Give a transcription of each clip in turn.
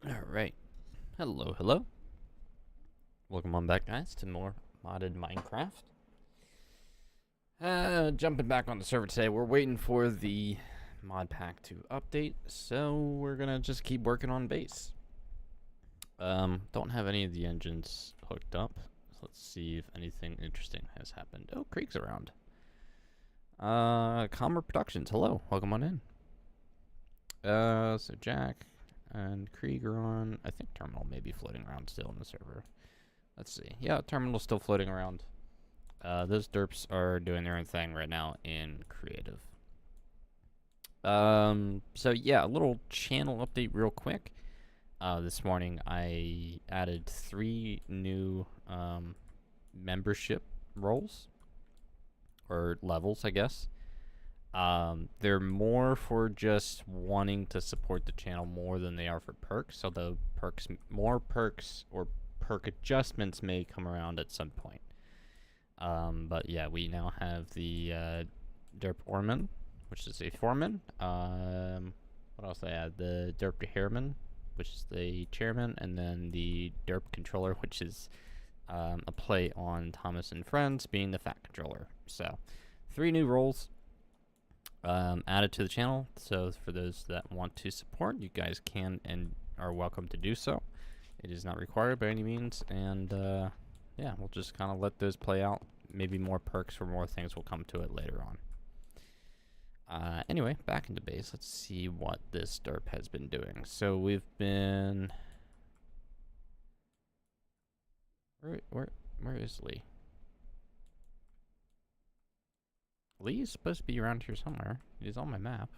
Alright. Hello, hello. Welcome on back, guys, to more modded Minecraft. Jumping back on the server today. We're waiting for the mod pack to update, so we're gonna just keep working on base. Don't have any of the engines hooked up. So let's see if anything interesting has happened. Oh, Krieg's around. Calmer Productions, hello. Welcome on in. So Jack and Krieg are on. I think Terminal may be floating around still in the server. Let's see. Yeah, Terminal's still floating around. Those derps are doing their own thing right now in creative. So yeah, a little channel update real quick. This morning I added 3 new membership roles or levels, I guess. They're more for just wanting to support the channel more than they are for perks. So the more perks or perk adjustments may come around at some point. But yeah, we now have the Derp Orman, which is a foreman. What else I add? The Derp Hairman, which is the chairman, and then the Derp Controller, which is a play on Thomas and Friends being the fat controller. So 3 new roles added to the channel. So for those that want to support, you guys can and are welcome to do so. It is not required by any means, and yeah, we'll just kind of let those play out. Maybe more perks or more things will come to it later on. Anyway, back into base. Let's see what this derp has been doing. So we've been... Where is Lee? Lee is supposed to be around here somewhere. He's on my map.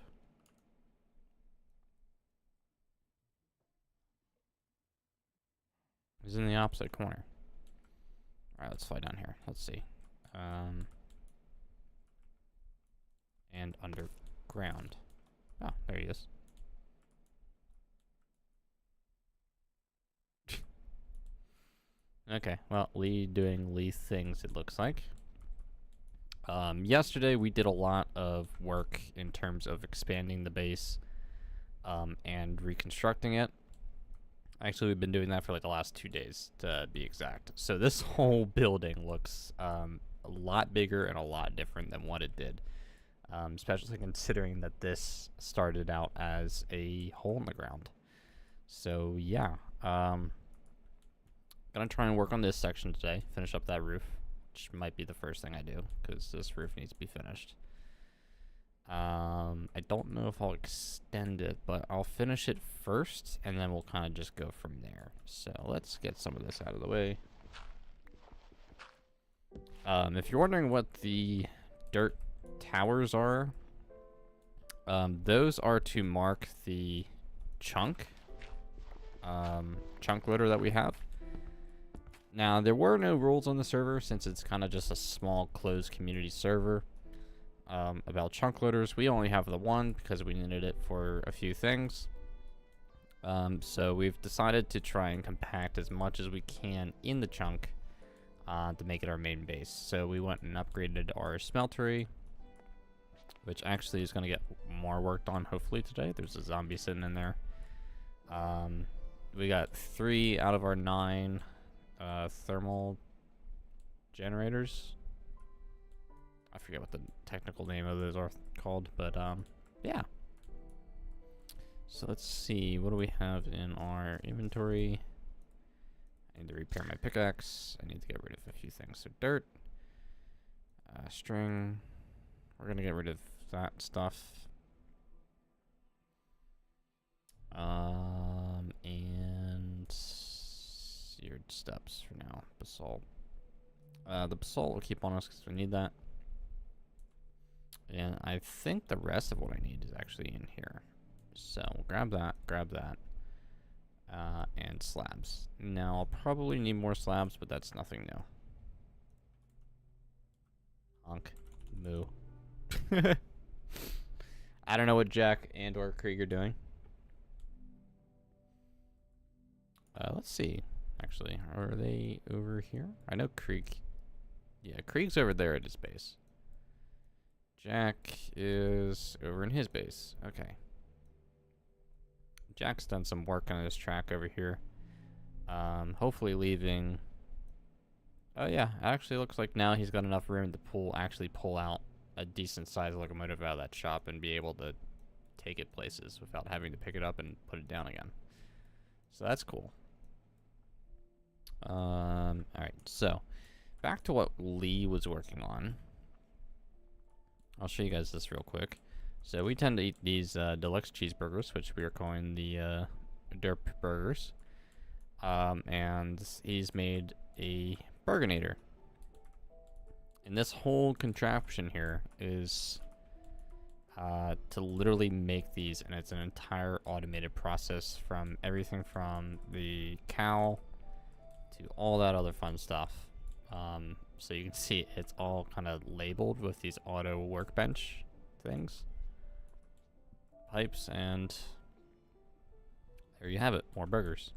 He's in the opposite corner. Alright, let's fly down here. Let's see. And underground. Oh, there he is. Okay, well, Lee doing Lee things, it looks like. Yesterday we did a lot of work in terms of expanding the base and reconstructing it. Actually, we've been doing that for like the last 2 days to be exact. So this whole building looks a lot bigger and a lot different than what it did. Especially considering that this started out as a hole in the ground. So yeah, gonna try and work on this section today, finish up that roof, which might be the first thing I do, because this roof needs to be finished. I don't know if I'll extend it, but I'll finish it first, and then we'll kind of just go from there. So let's get some of this out of the way. If you're wondering what the dirt towers are, those are to mark the chunk loader that we have. Now, there were no rules on the server since it's kind of just a small closed community server about chunk loaders. We only have the one because we needed it for a few things. So we've decided to try and compact as much as we can in the chunk to make it our main base. So we went and upgraded our smeltery, which actually is going to get more worked on hopefully today. There's a zombie sitting in there. We got 3 out of our 9 thermal generators. I forget what the technical name of those are called, but yeah. So let's see, what do we have in our inventory? I need to repair my pickaxe. I need to get rid of a few things. So dirt, string. We're gonna get rid of that stuff. And seared steps for now. Basalt. The basalt will keep on us because we need that. And I think the rest of what I need is actually in here. So we'll grab that, and slabs. Now I'll probably need more slabs, but that's nothing new. Honk. Moo. I don't know what Jack and or Krieg are doing. Let's see. Actually, are they over here? I know Krieg. Yeah, Krieg's over there at his base. Jack is over in his base. Okay. Jack's done some work on his track over here. Hopefully leaving. Oh yeah, it actually looks like now he's got enough room to actually pull out a decent sized locomotive out of that shop and be able to take it places without having to pick it up and put it down again. So that's cool. Alright, so back to what Lee was working on. I'll show you guys this real quick. So we tend to eat these deluxe cheeseburgers, which we are calling the derp burgers. And he's made a burginator. And this whole contraption here is to literally make these, and it's an entire automated process from everything from the cow to all that other fun stuff. So you can see it's all kind of labeled with these auto workbench things, pipes, and there you have it, more burgers.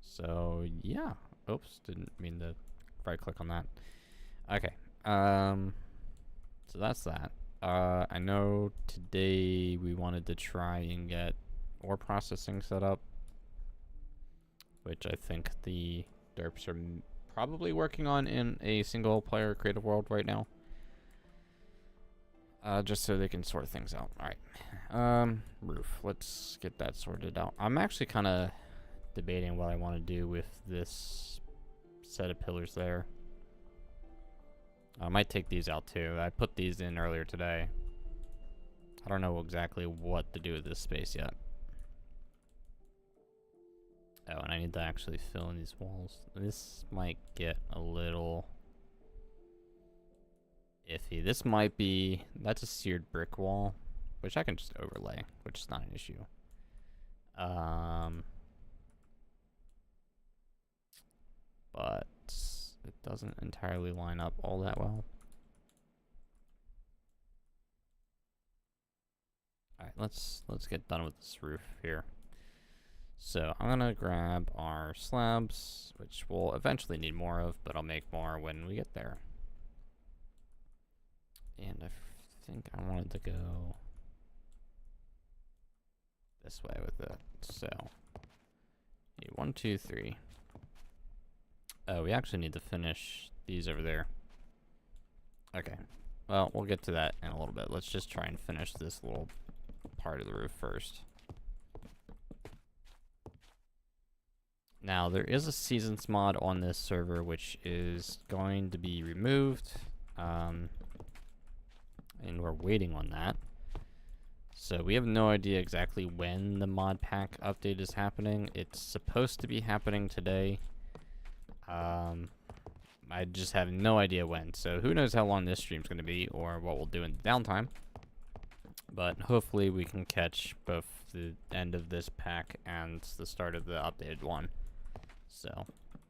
So yeah, oops, didn't mean to right click on that. Okay, so that's that. I know today we wanted to try and get ore processing set up, which I think the derps are probably working on in a single player creative world right now. Just so they can sort things out. Alright. Roof. Let's get that sorted out. I'm actually kind of debating what I want to do with this set of pillars there. I might take these out too. I put these in earlier today. I don't know exactly what to do with this space yet. Oh, and I need to actually fill in these walls. This might get a little iffy. This might be... That's a seared brick wall, which I can just overlay, which is not an issue. But it doesn't entirely line up all that well. Alright, let's get done with this roof here. So I'm gonna grab our slabs, which we'll eventually need more of, but I'll make more when we get there. And I think I wanted to go this way with it. So 1, 2, 3. Oh, we actually need to finish these over there. Okay. Well, we'll get to that in a little bit. Let's just try and finish this little part of the roof first. Now, there is a seasons mod on this server which is going to be removed. And we're waiting on that. So we have no idea exactly when the mod pack update is happening. It's supposed to be happening today. I just have no idea when, so who knows how long this stream's going to be or what we'll do in downtime. But hopefully we can catch both the end of this pack and the start of the updated one. So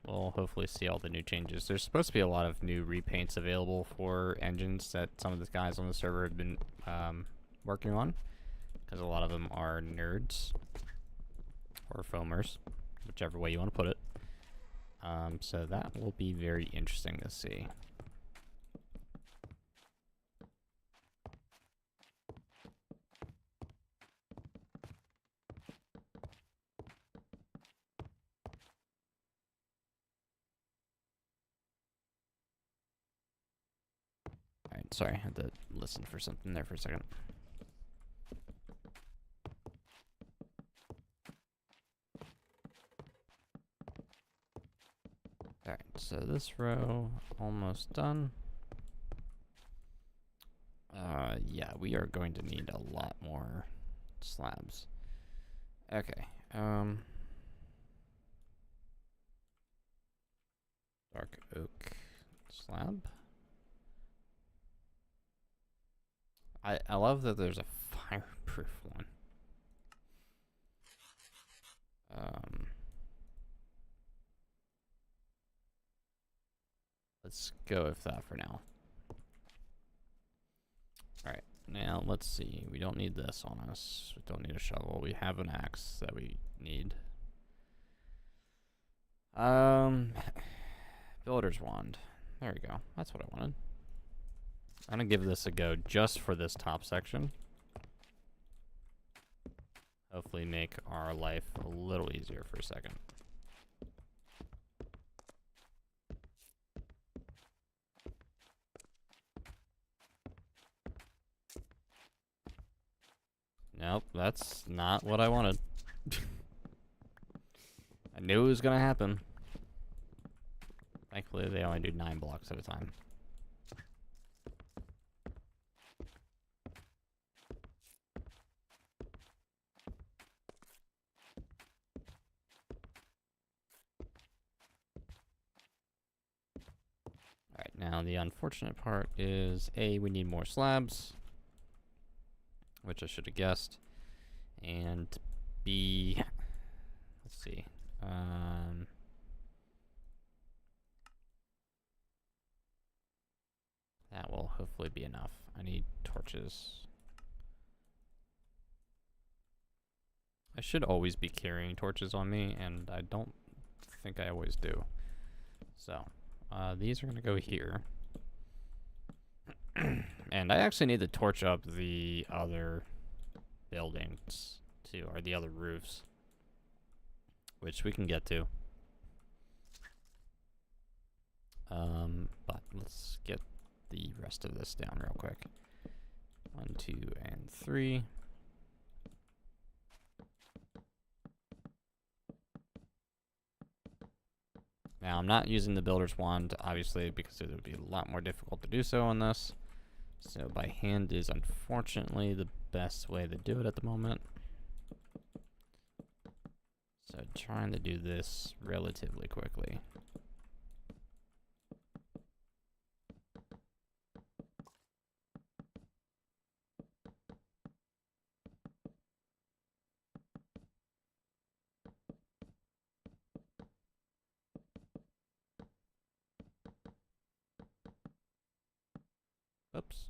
we'll hopefully see all the new changes. There's supposed to be a lot of new repaints available for engines that some of the guys on the server have been working on, because a lot of them are nerds or foamers, whichever way you want to put it. So that will be very interesting to see. Alright, sorry, I had to listen for something there for a second. Alright, so this row almost done. Yeah, we are going to need a lot more slabs. Okay, dark oak slab. I love that there's a fireproof one. Let's go with that for now. Alright, now let's see. We don't need this on us. We don't need a shovel. We have an axe that we need. Builder's wand. There we go. That's what I wanted. I'm gonna give this a go just for this top section. hopefully make our life a little easier for a second. Nope, that's not what I wanted. I knew it was gonna happen. Thankfully, they only do 9 blocks at a time. Alright, now the unfortunate part is A, we need more slabs, which I should have guessed, and B, let's see, that will hopefully be enough. I need torches. I should always be carrying torches on me, and I don't think I always do. So, these are gonna go here. And I actually need to torch up the other buildings too, or the other roofs, which we can get to. But let's get the rest of this down real quick. 1, 2, and 3. Now, I'm not using the builder's wand, obviously, because it would be a lot more difficult to do so on this. So by hand is unfortunately the best way to do it at the moment. So trying to do this relatively quickly. Oops.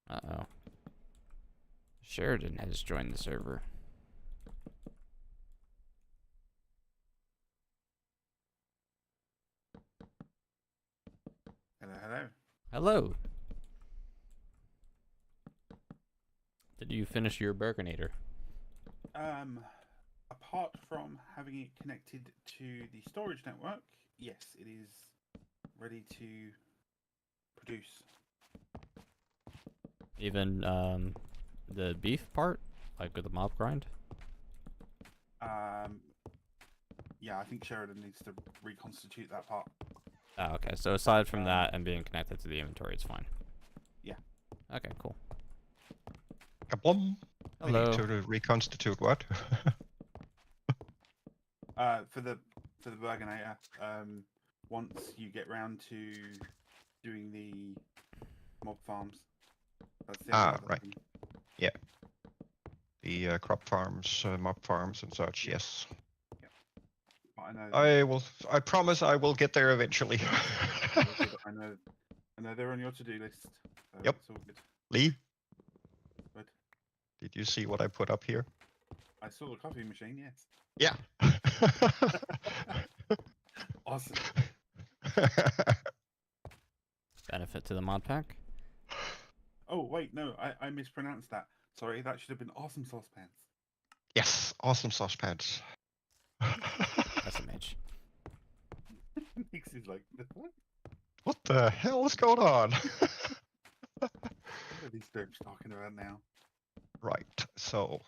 Uh-oh. Sheridan has joined the server. Hello, hello. Hello. Did you finish your Burgonator? Apart from having it connected to the storage network, yes, it is ready to produce. Even the beef part, like with the mob grind? Yeah, I think Sheridan needs to reconstitute that part. Oh, okay. So aside from that and being connected to the inventory, it's fine. Yeah. Okay, cool. Kablum. Hello. We need to reconstitute what? For the Burgonator, once you get round to doing the mob farms. That's the only other Right. thing. Yeah. The crop farms, mob farms and such, Yeah. Yes. But I know. I promise I will get there eventually. I know they're on your to-do list. So Yep. It's all good. Lee, But did you see what I put up here? I saw the coffee machine. Yes. Yeah. Awesome. Benefit to the mod pack. Oh wait, no, I mispronounced that. Sorry, that should have been awesome saucepans. Yes, awesome saucepans. SMH. Nix is like, what? What the hell is going on? What are these derps talking about now? Right, so,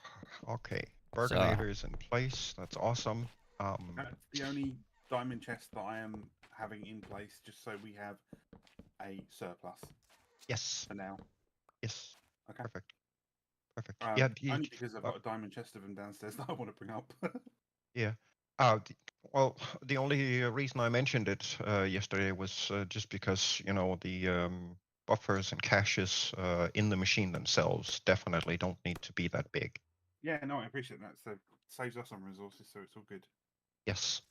okay. Burgonator's in place, that's awesome. That's the only diamond chest that I am having in place, just so we have a surplus Yes, for now. yes. Okay. Perfect. Perfect. Only because I've got a diamond chest of them downstairs that I want to bring up. Yeah. Well, the only reason I mentioned it yesterday was just because, you know, the buffers and caches in the machine themselves definitely don't need to be that big. Yeah, no, I appreciate that. So it saves us on resources, so it's all good. Yes.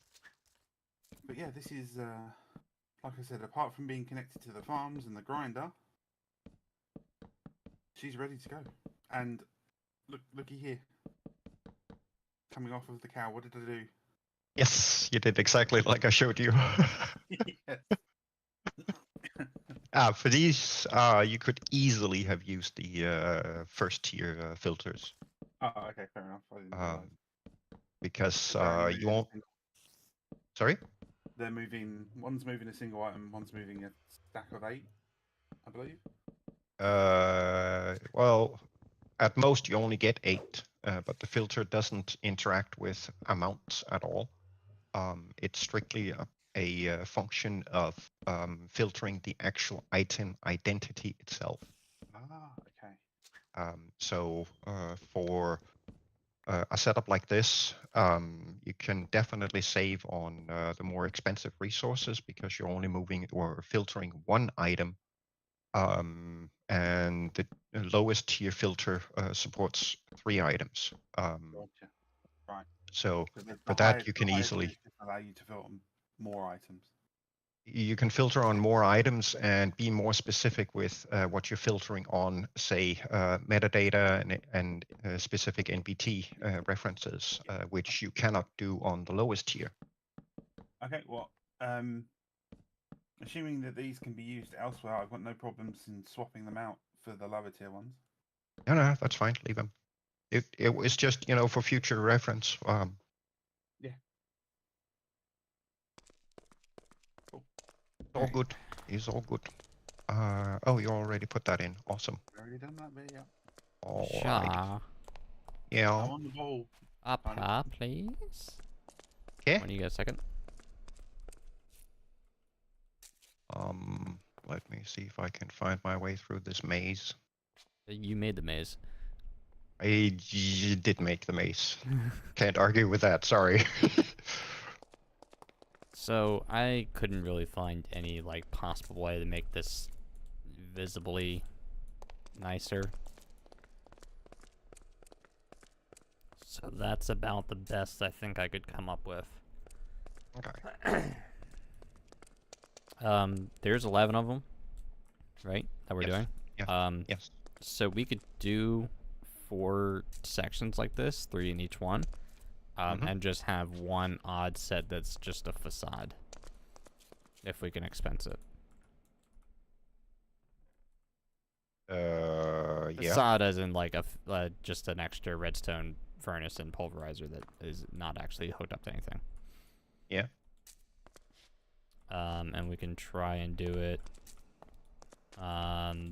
But yeah, this is, like I said, apart from being connected to the farms and the grinder, she's ready to go. And looky here. Coming off of the cow, what did I do? Yes, you did exactly like I showed you. Yes. For these, you could easily have used the first tier filters Oh, okay, fair enough. I didn't um, realise. because They're only you moving a won't. single- Sorry. They're moving. One's moving a single item. One's moving a stack of 8, I believe. Well, at most you only get 8, but the filter doesn't interact with amounts at all. It's strictly a function of filtering the actual item identity itself. Ah, okay. So for a setup like this, you can definitely save on the more expensive resources because you're only moving or filtering one item. And the lowest tier filter supports 3 items. Gotcha. Right. So So the for that, highest, you the can highest easily tiers just allow you to filter more items. you can filter on more items and be more specific with what you're filtering on, say metadata and specific NBT references, which you cannot do on the lowest tier. Okay. Well, assuming that these can be used elsewhere, I've got no problems in swapping them out for the lower tier ones. No, that's fine. Leave them. It was just for future reference. Yeah. Cool. All good. It's all good. Oh, you already put that in. Awesome. Already done that bit, yeah. All right. Sure. Yeah. I'm on the ball. Up Fine. here, please. Okay. When you get a second. Let me see if I can find my way through this maze. You made the maze. Did make the maze. Can't argue with that. Sorry. So I couldn't really find any like possible way to make this visibly nicer. So that's about the best I think I could come up with. Okay. There's 11 of them, right? That we're Yes. doing. Yeah. Yes. So we could do 4 sections like this, 3 in each one, and just have one odd set that's just a facade, if we can expense it. Yeah. Facade as in like just an extra redstone furnace and pulverizer that is not actually hooked up to anything. Yeah. And we can try and do it.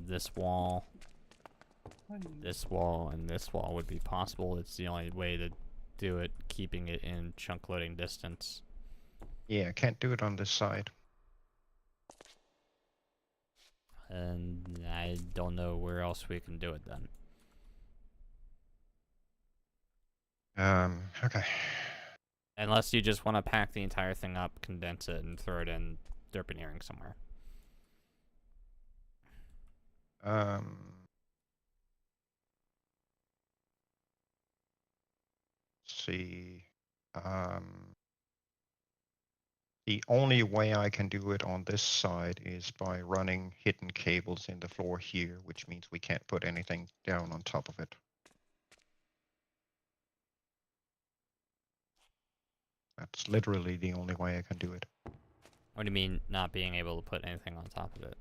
This wall, and this wall would be possible. It's the only way to do it, keeping it in chunk loading distance. Yeah. Can't do it on this side. And I don't know where else we can do it then. Okay. Unless you just want to pack the entire thing up, condense it, and throw it in Derpineering somewhere. See. The only way I can do it on this side is by running hidden cables in the floor here, which means we can't put anything down on top of it. That's literally the only way I can do it. What do you mean not being able to put anything on top of it?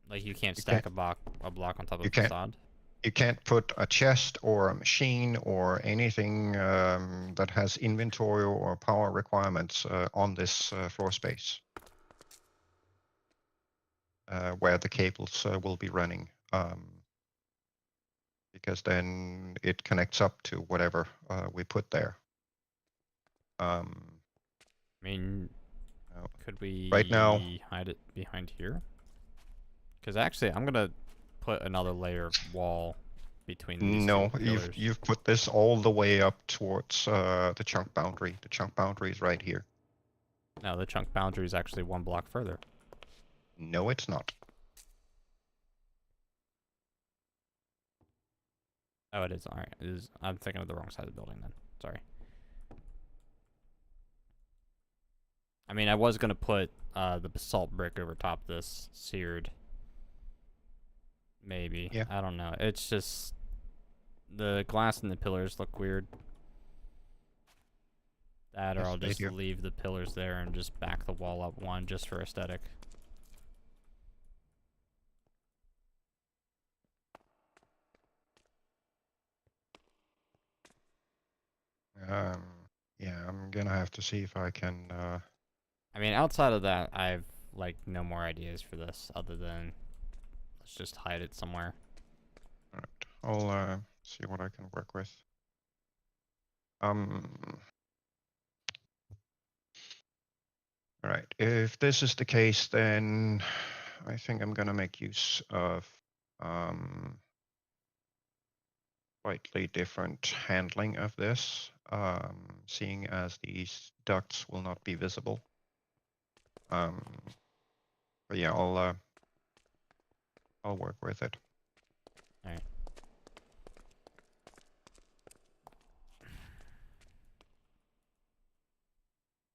Like you can't You stack can't- a block on top of you a can't. facade? You can't put a chest or a machine or anything that has inventory or power requirements on this floor space where the cables will be running. Because then it connects up to whatever we put there. I mean, No. could we Right now- hide it behind here? Because actually, I'm gonna put another layer of wall between these No, two pillars. you've put this all the way up towards the chunk boundary. The chunk boundary is right here. No, the chunk boundary is actually 1 block further. No, it's not. Oh, it is. All right, it is. I'm thinking of the wrong side of the building then. Sorry. I mean, I was gonna put the basalt brick over top this seared. Maybe. Yeah. I don't know. It's just the glass and the pillars look weird. That or Yes, I'll they just do. leave the pillars there and just back the wall up 1 just for aesthetic. Yeah, I'm gonna have to see if I can. I mean, outside of that, I've like no more ideas for this other than let's just hide it somewhere. Alright, I'll see what I can work with. All right, if this is the case, then I think I'm gonna make use of slightly different handling of this, seeing as these ducts will not be visible. But yeah, I'll work with it. All right.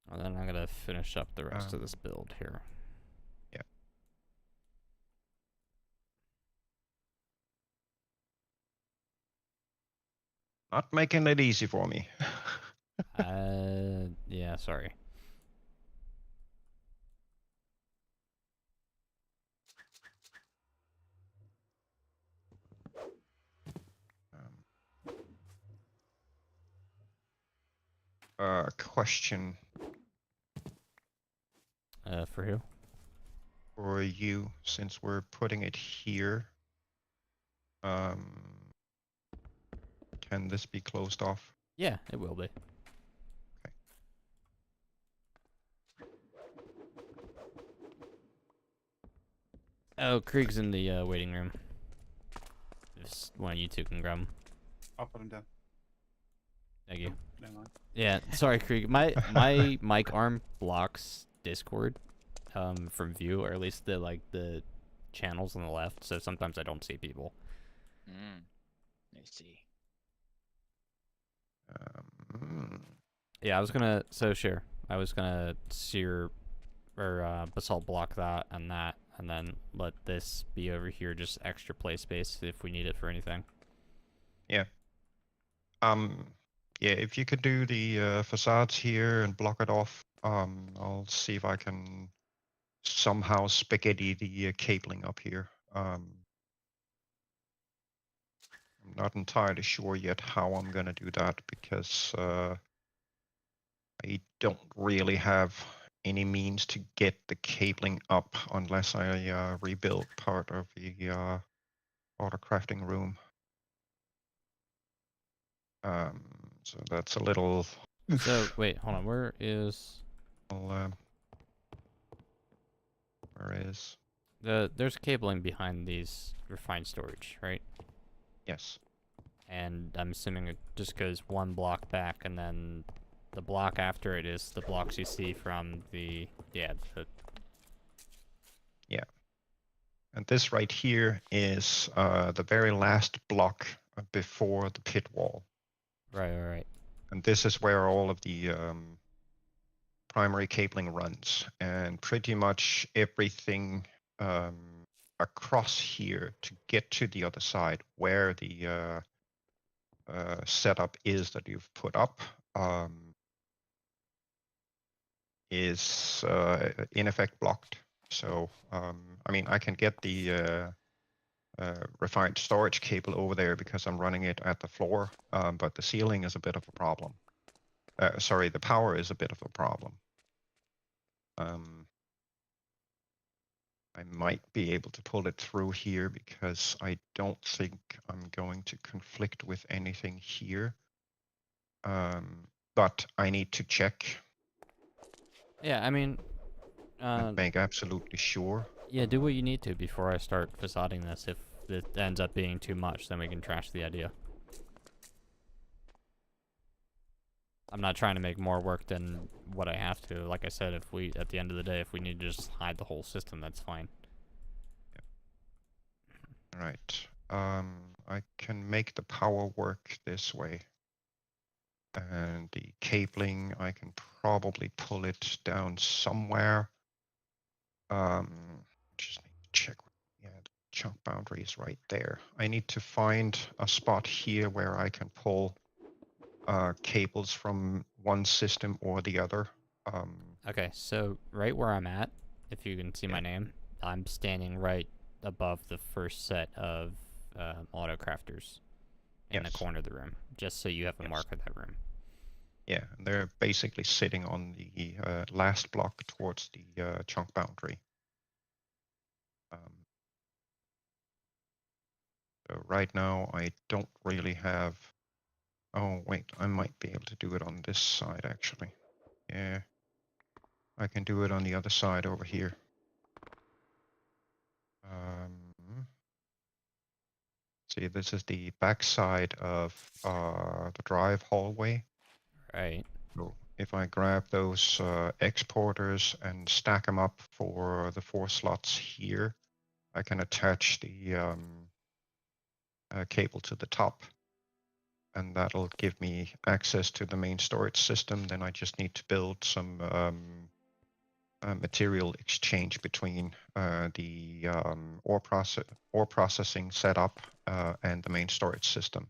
Well, then I'm gonna finish up the rest of this build here. Yeah. Not making it easy for me. Yeah, sorry. Question For who? for you, since we're putting it here. Can this be closed off? Yeah, it will be. Oh, Krieg's in the waiting room. Just one of you two can grab him. I'll put him down. Thank you. Never mind. Yeah, sorry, Krieg. My mic arm blocks Discord from view, or at least the channels on the left. So sometimes I don't see people. I see. Yeah, I was gonna share. I was gonna sear or basalt block that, and then let this be over here, just extra play space if we need it for anything. Yeah. Yeah, if you could do the facades here and block it off, I'll see if I can somehow spaghetti the cabling up here. I'm not entirely sure yet how I'm gonna do that because I don't really have any means to get the cabling up unless I rebuild part of the auto crafting room. So that's a little. So wait, hold on. Where is there's cabling behind these refined storage, right? Yes. And I'm assuming it just goes one block back, and then the block after it is the blocks you see from the And this right here is the very last block before the pit wall. Right. And this is where all of the primary cabling runs, and pretty much everything across here to get to the other side where the setup is that you've put up is in effect blocked. So I mean, I can get the refined storage cable over there because I'm running it at the floor, but the ceiling is a bit of a problem. Sorry, the power is a bit of a problem. I might be able to pull it through here because I don't think I'm going to conflict with anything here. But I need to check. Yeah, I mean, and make absolutely sure. Yeah, do what you need to before I start facading this. If it ends up being too much, then we can trash the idea. I'm not trying to make more work than what I have to. Like I said, if we, at the end of the day, if we need to just hide the whole system, that's fine. Right. I can make the power work this way. And the cabling, I can probably pull it down somewhere. Just need to check. Yeah, the chunk boundary is right there. I need to find a spot here where I can pull cables from one system or the other. Okay, so right where I'm at, if you can see my name, I'm standing right above the first set of auto crafters in the corner of the room, just so you have a mark of that room. Yeah, and they're basically sitting on the last block towards the chunk boundary. So right now I don't really have. Oh wait, I might be able to do it on this side actually. Yeah, I can do it on the other side over here. See, this is the back side of the drive hallway. Right. So if I grab those exporters and stack them up for the 4 slots here, I can attach the cable to the top, and that'll give me access to the main storage system. Then I just need to build some material exchange between the ore processing setup and the main storage system.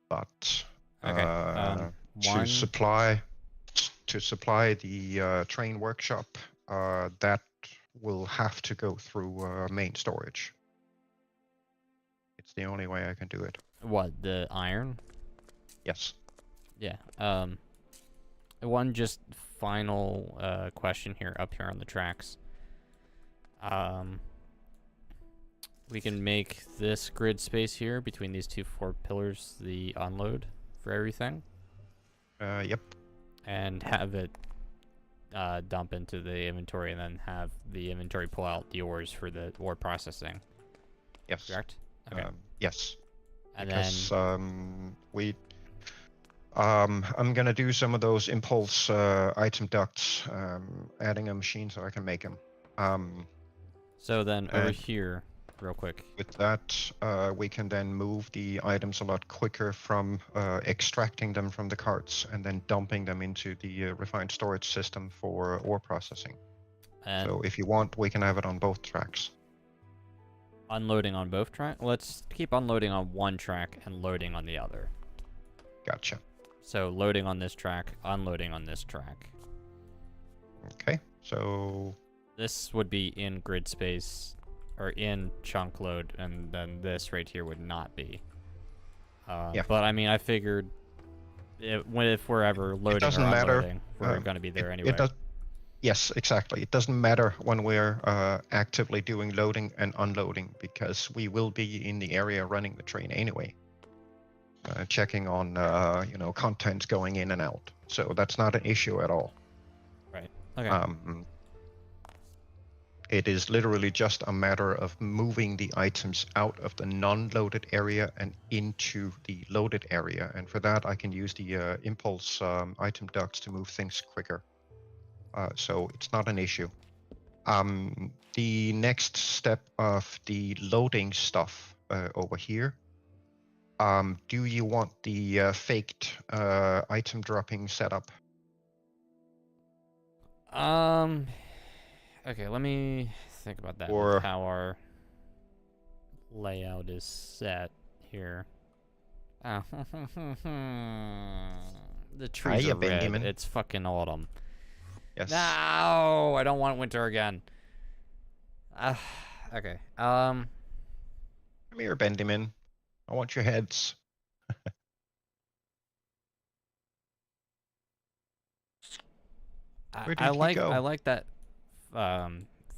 But Okay. to One. supply the train workshop, that will have to go through main storage. It's the only way I can do it. What, the iron? Yes. Yeah. One just final question here up here on the tracks. We can make this grid space here between these 4 pillars the unload for everything, Yep. and have it dump into the inventory, and then have the inventory pull out the ores for the ore processing. Yes. Correct? Okay. Yes. And Because then I'm gonna do some of those impulse item ducts, adding a machine so I can make them. so then over and- here, real quick. With that, we can then move the items a lot quicker from extracting them from the carts and then dumping them into the refined storage system for ore processing. And So if you want, we can have it on both tracks. unloading on both tracks. Let's keep unloading on one track and loading on the other. Gotcha. So loading on this track, unloading on this track. Okay, so This would be in grid space, or in chunk load, and then this right here would not be. Yeah. But I mean, I figured if we're ever loading doesn't or matter. unloading, we're going to be there anyway. It does. Yes, exactly. It doesn't matter when we're actively doing loading and unloading, because we will be in the area running the train anyway, checking on contents going in and out. So that's not an issue at all. Right. Okay. It is literally just a matter of moving the items out of the non-loaded area and into the loaded area. And for that, I can use the impulse item ducts to move things quicker. So it's not an issue. The next step of the loading stuff over here. Do you want the faked item dropping setup? Okay, let me think about that. Or- With how our layout is set here. Oh, the trees Hiya, are red. Benjamin. It's fucking autumn. Yes. No, I don't want winter again. Okay. Come here, Benjamin. I want your heads. Where did I he like go? I like that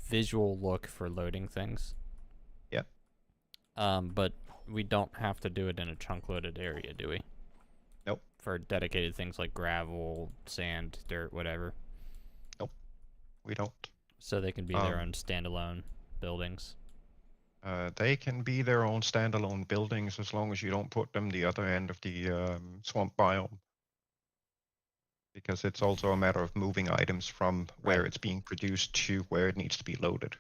visual look for loading things. Yep. But we don't have to do it in a chunk loaded area, do we? Nope. For dedicated things like gravel, sand, dirt, whatever. We don't. So they can be their own standalone buildings. They can be their own standalone buildings as long as you don't put them the other end of the swamp biome. Because it's also a matter of moving items from where Right. it's being produced to where it needs to be loaded.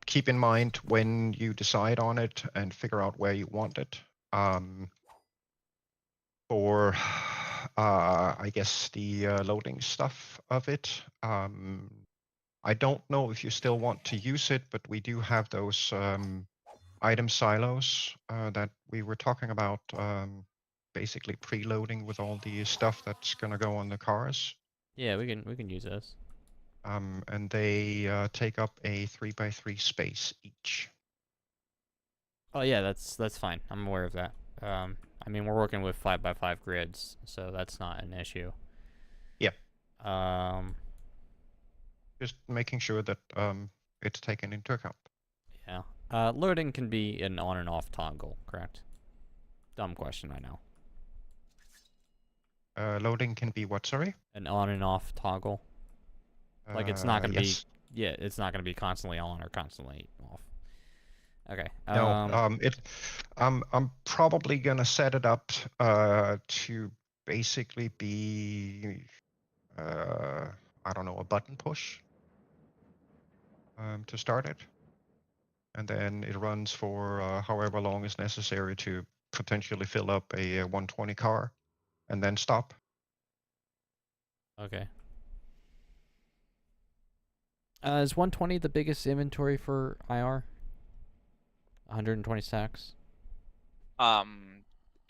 Keep in mind when you decide on it and figure out where you want it. For I guess the loading stuff of it. I don't know if you still want to use it, but we do have those item silos that we were talking about, basically preloading with all the stuff that's gonna go on the cars. Yeah, we can use those. And they take up a 3x3 space each. Oh yeah, that's fine. I'm aware of that. I mean we're working with 5x5 grids, so that's not an issue. Yeah. Um, Just making sure that it's taken into account. yeah. Loading can be an on and off toggle, correct? Dumb question, I know. Loading can be what? Sorry. An on and off toggle. Like it's not gonna be. Yes. Yeah, it's not gonna be constantly on or constantly off. Okay. No. I'm probably gonna set it up to basically be I don't know, a button push to start it, and then it runs for however long is necessary to potentially fill up a 120 car, and then stop. Okay. Is 120 the biggest inventory for IR? 120 stacks.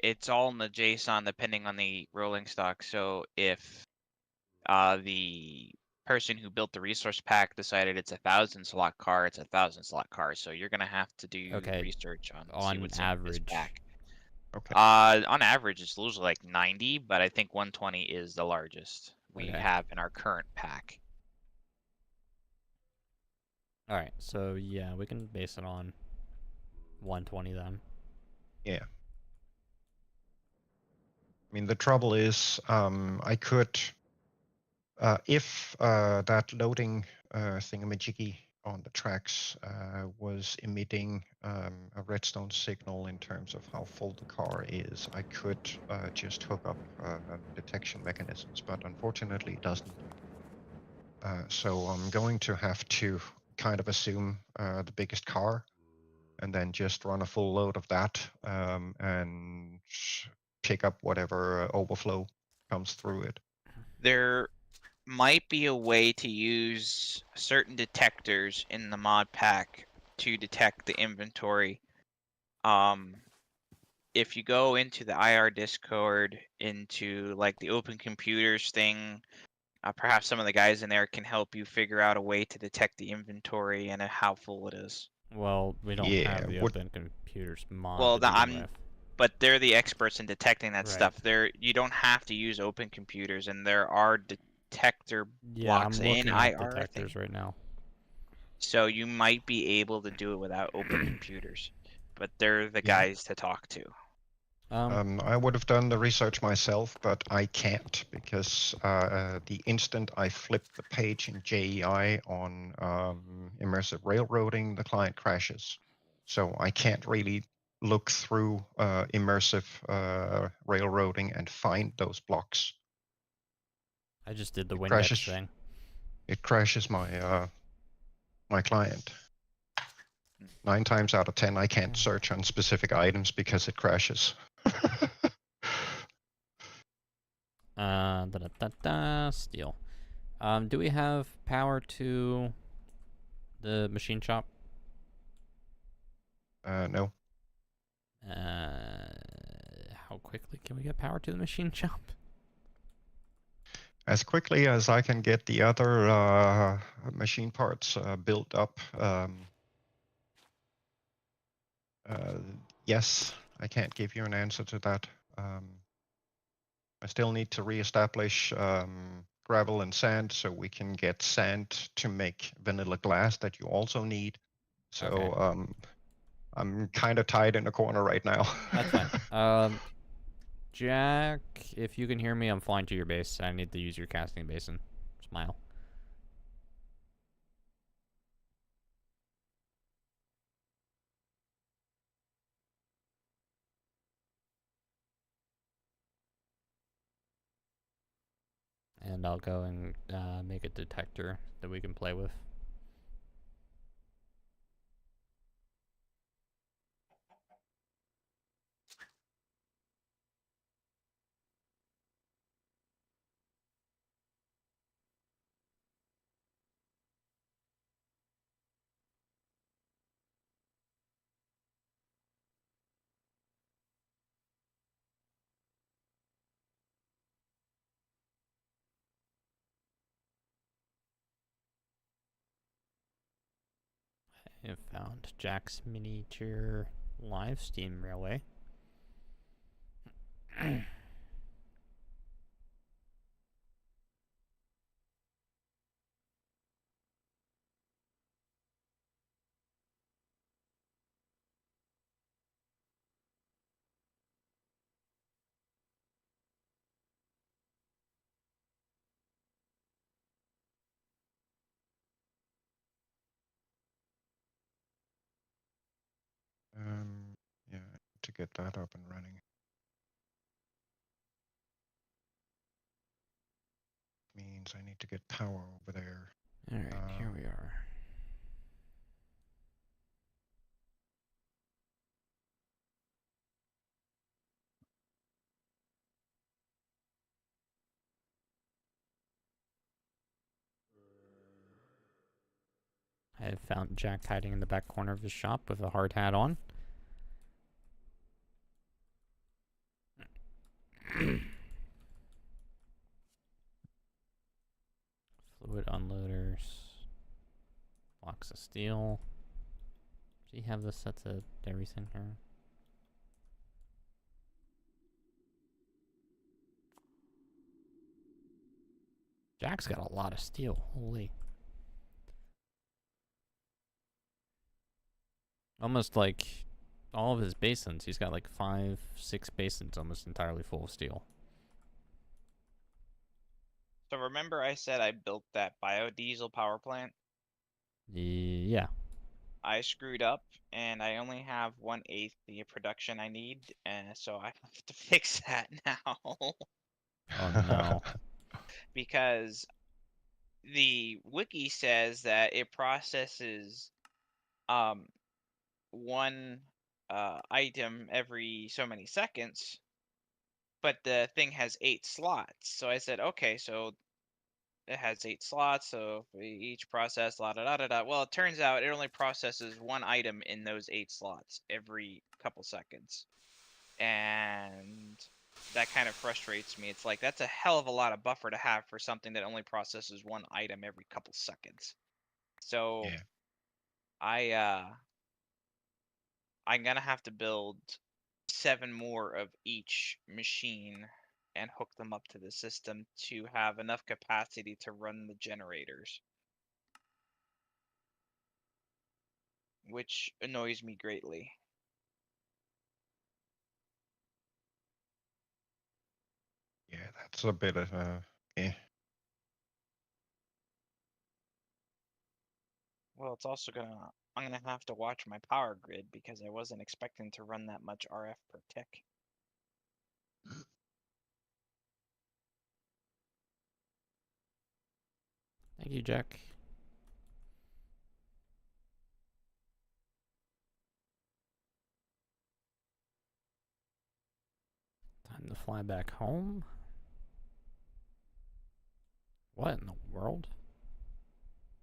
It's all in the JSON depending on the rolling stock. So if the person who built the resource pack decided it's 1,000 slot car, it's 1,000 slot car. So you're gonna have to do Okay, research on see on what's in this average. pack. Okay. On average, it's usually like 90, but I think 120 is the largest we Okay. have in our current pack. All right, so yeah, we can base it on 120 then. Yeah. I mean, the trouble is, I could, if that loading thingamajiggy on the tracks was emitting a redstone signal in terms of how full the car is, I could just hook up detection mechanisms, but unfortunately it doesn't. So I'm going to have to kind of assume the biggest car and then just run a full load of that and pick up whatever overflow comes through it. There might be a way to use certain detectors in the mod pack to detect the inventory. If you go into the IR Discord, into like the open computers thing, perhaps some of the guys in there can help you figure out a way to detect the inventory and how full it is. Well, we don't Yeah, have the what- open computers mod Well, to begin I'm, with. but they're the experts in detecting that Right. stuff. You don't have to use open computers, and there are detector Yeah, I'm blocks in looking at IR, I think. detectors right now. So you might be able to do it without open computers, but they're the Yeah. guys to talk to. I would have done the research myself, but I can't because the instant I flip the page in JEI on immersive railroading, the client crashes. So I can't really look through immersive railroading and find those blocks. I just did the It Windex crashes. thing. It crashes my my client. 9 times out of 10, I can't search on specific items because it crashes. Steel. Do we have power to the machine shop? No. How quickly can we get power to the machine shop? As quickly as I can get the other machine parts built up, yes, I can't give you an answer to that. I still need to reestablish gravel and sand so we can get sand to make vanilla glass that you also need. So Okay. I'm kind of tied in a corner right now. That's fine. Jack, if you can hear me, I'm flying to your base. I need to use your casting basin. Smile. And I'll go and make a detector that we can play with. I have found Jack's miniature live Steam Railway. Yeah, to get that up and running. Means I need to get power over there. All right, here we are. I have found Jack hiding in the back corner of his shop with a hard hat on. Fluid unloaders. Blocks of steel. Do you have the sets of everything here? Jack's got a lot of steel. Holy. Almost like all of his basins. He's got like 5, 6 basins almost entirely full of steel. So remember I said I built that biodiesel power plant? Yeah. I screwed up and I only have 1/8 the production I need, and so I have to fix that now. Oh no. Because the wiki says that it processes one item every so many seconds, but the thing has 8 slots. So I said, okay, so it has 8 slots, so for each process, la da da da da. Well, it turns out it only processes one item in those 8 slots every couple seconds. And that kind of frustrates me. It's like, that's a hell of a lot of buffer to have for something that only processes one item every couple seconds. So Yeah. I'm gonna have to build 7 more of each machine and hook them up to the system to have enough capacity to run the generators. Which annoys me greatly. Yeah, that's a bit of Well, it's also I'm gonna have to watch my power grid because I wasn't expecting to run that much RF per tick. Thank you, Jack. Time to fly back home. What in the world?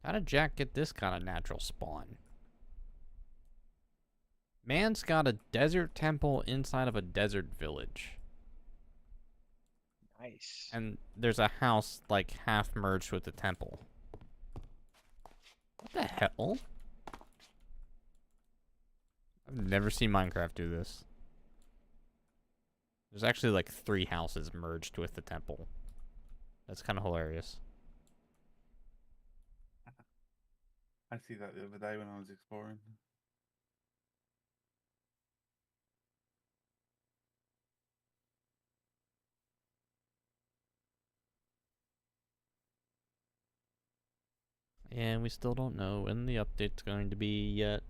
How did Jack get this kind of natural spawn? Man's got a desert temple inside of a desert village. Nice. And there's a house like half merged with the temple. What the hell? I've never seen Minecraft do this. There's actually like 3 houses merged with the temple. That's kind of hilarious. I see that the other day when I was exploring. And we still don't know when the update's going to be yet.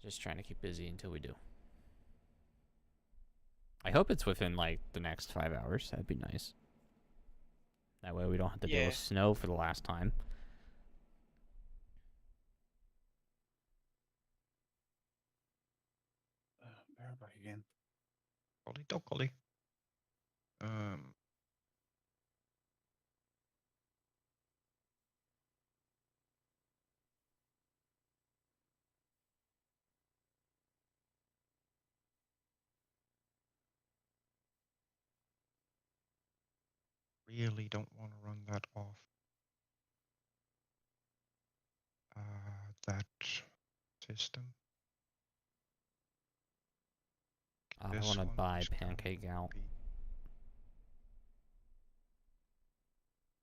Just trying to keep busy until we do. I hope it's within like the next 5 hours. That'd be nice. That way we don't have to deal Yeah. with snow for the last time. Bear back again. Holy doggly. Really don't want to run that off. that system. I This want to one buy is gonna Pancake out. be-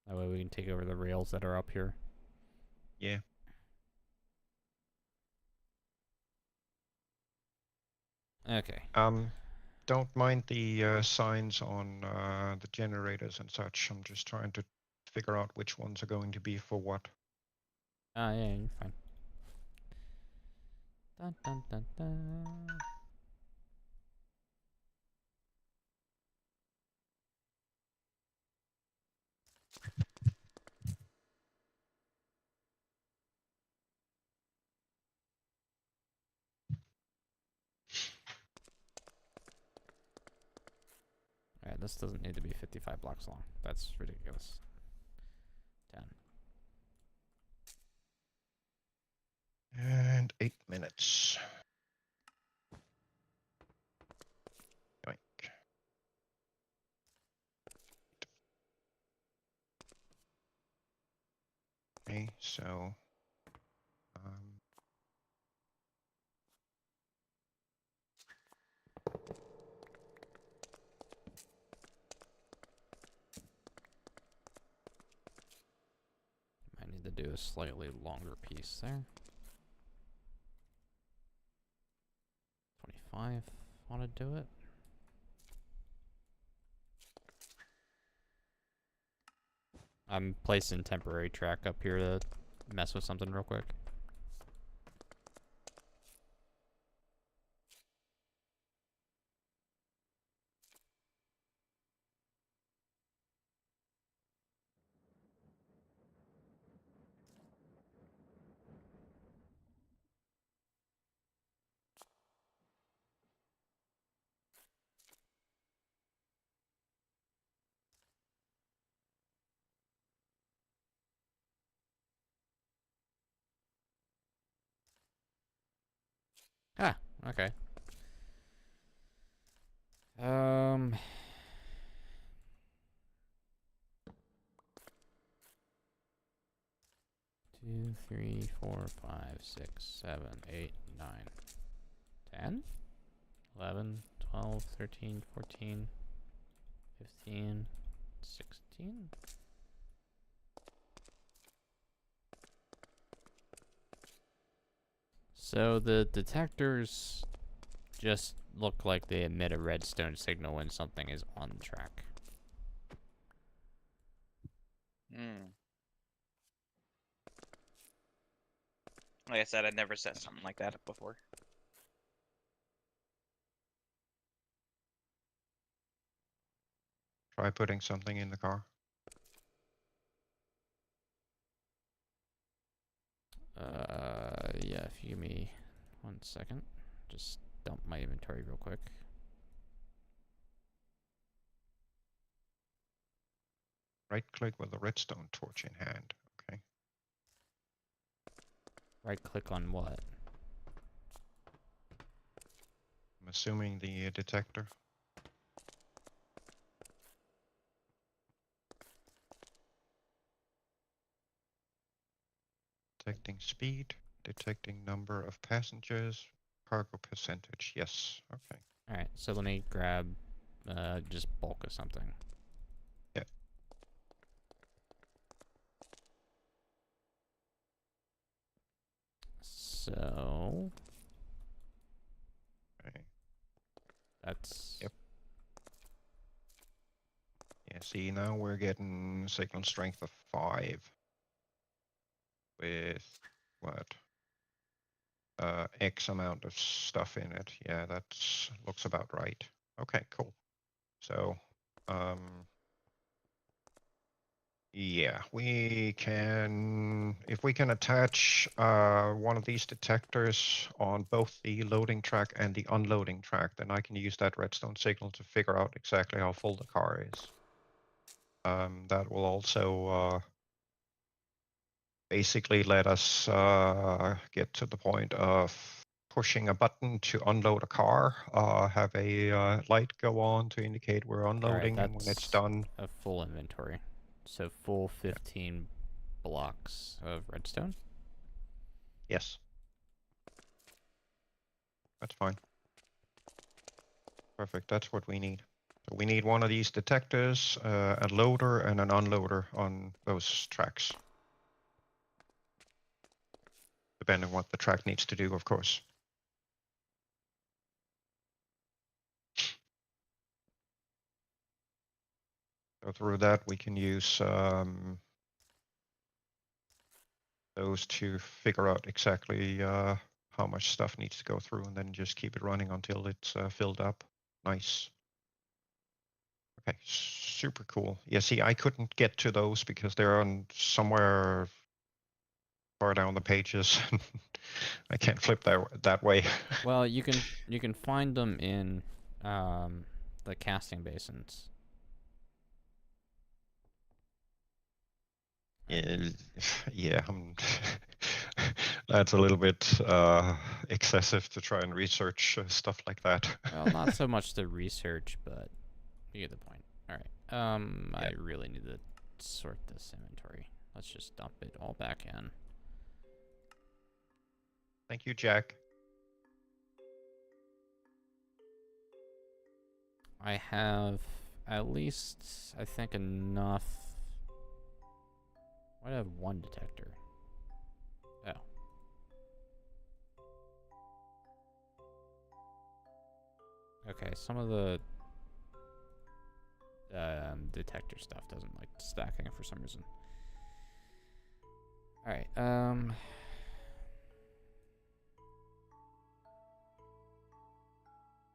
That way we can take over the rails that are up here. Yeah. Okay. Don't mind the signs on the generators and such. I'm just trying to figure out which ones are going to be for what. Yeah, you're fine. Dun, dun, dun, dun. Alright, this doesn't need to be 55 blocks long. That's ridiculous. 10. And 8 minutes. Yoink. Okay, so Might need to do a slightly longer piece there. 25. Want to do it? I'm placing temporary track up here to mess with something real quick. Ah, okay. 2, 3, 4, 5, 6, 7, 8, 9, 10, 11, 12, 13, 14, 15, 16. So the detectors just look like they emit a redstone signal when something is on the track. Like I said, I'd never set something like that up before. try putting something in the car. Yeah, if you give me 1 second, just dump my inventory real quick. Right click with a redstone torch in hand. Okay. Right click on what? I'm assuming the detector. Detecting speed, detecting number of passengers, cargo percentage. Yes. Okay. Alright, so let me grab just bulk of something. Yeah. So Okay. that's Yep. Yeah, see, now we're getting signal strength of 5 with what? X amount of stuff in it. Yeah, that looks about right. Okay, cool. So, yeah, we can, if we can attach one of these detectors on both the loading track and the unloading track, then I can use that redstone signal to figure out exactly how full the car is. That will also basically let us get to the point of pushing a button to unload a car, have a light go on to indicate we're unloading, and when it's that's done, a full inventory. So full 15 blocks of redstone. Yes. That's fine. Perfect. That's what we need. So we need one of these detectors, a loader, and an unloader on those tracks. Depending on what the track needs to do, of course. So through that, we can use those to figure out exactly how much stuff needs to go through, and then just keep it running until it's filled up. Nice. Okay, super cool. Yeah, see, I couldn't get to those because they're on somewhere far down the pages. I can't flip that way. Well, you can find them in the casting basins. Yeah, that's a little bit excessive to try and research stuff like that. Well, not so much the research, but you get the point. All right. I Yeah. really need to sort this inventory. Let's just dump it all back in. Thank you, Jack. I have at least, I think, enough. Why do I have one detector? Oh. Okay, some of the detector stuff doesn't like stacking for some reason. Alright, I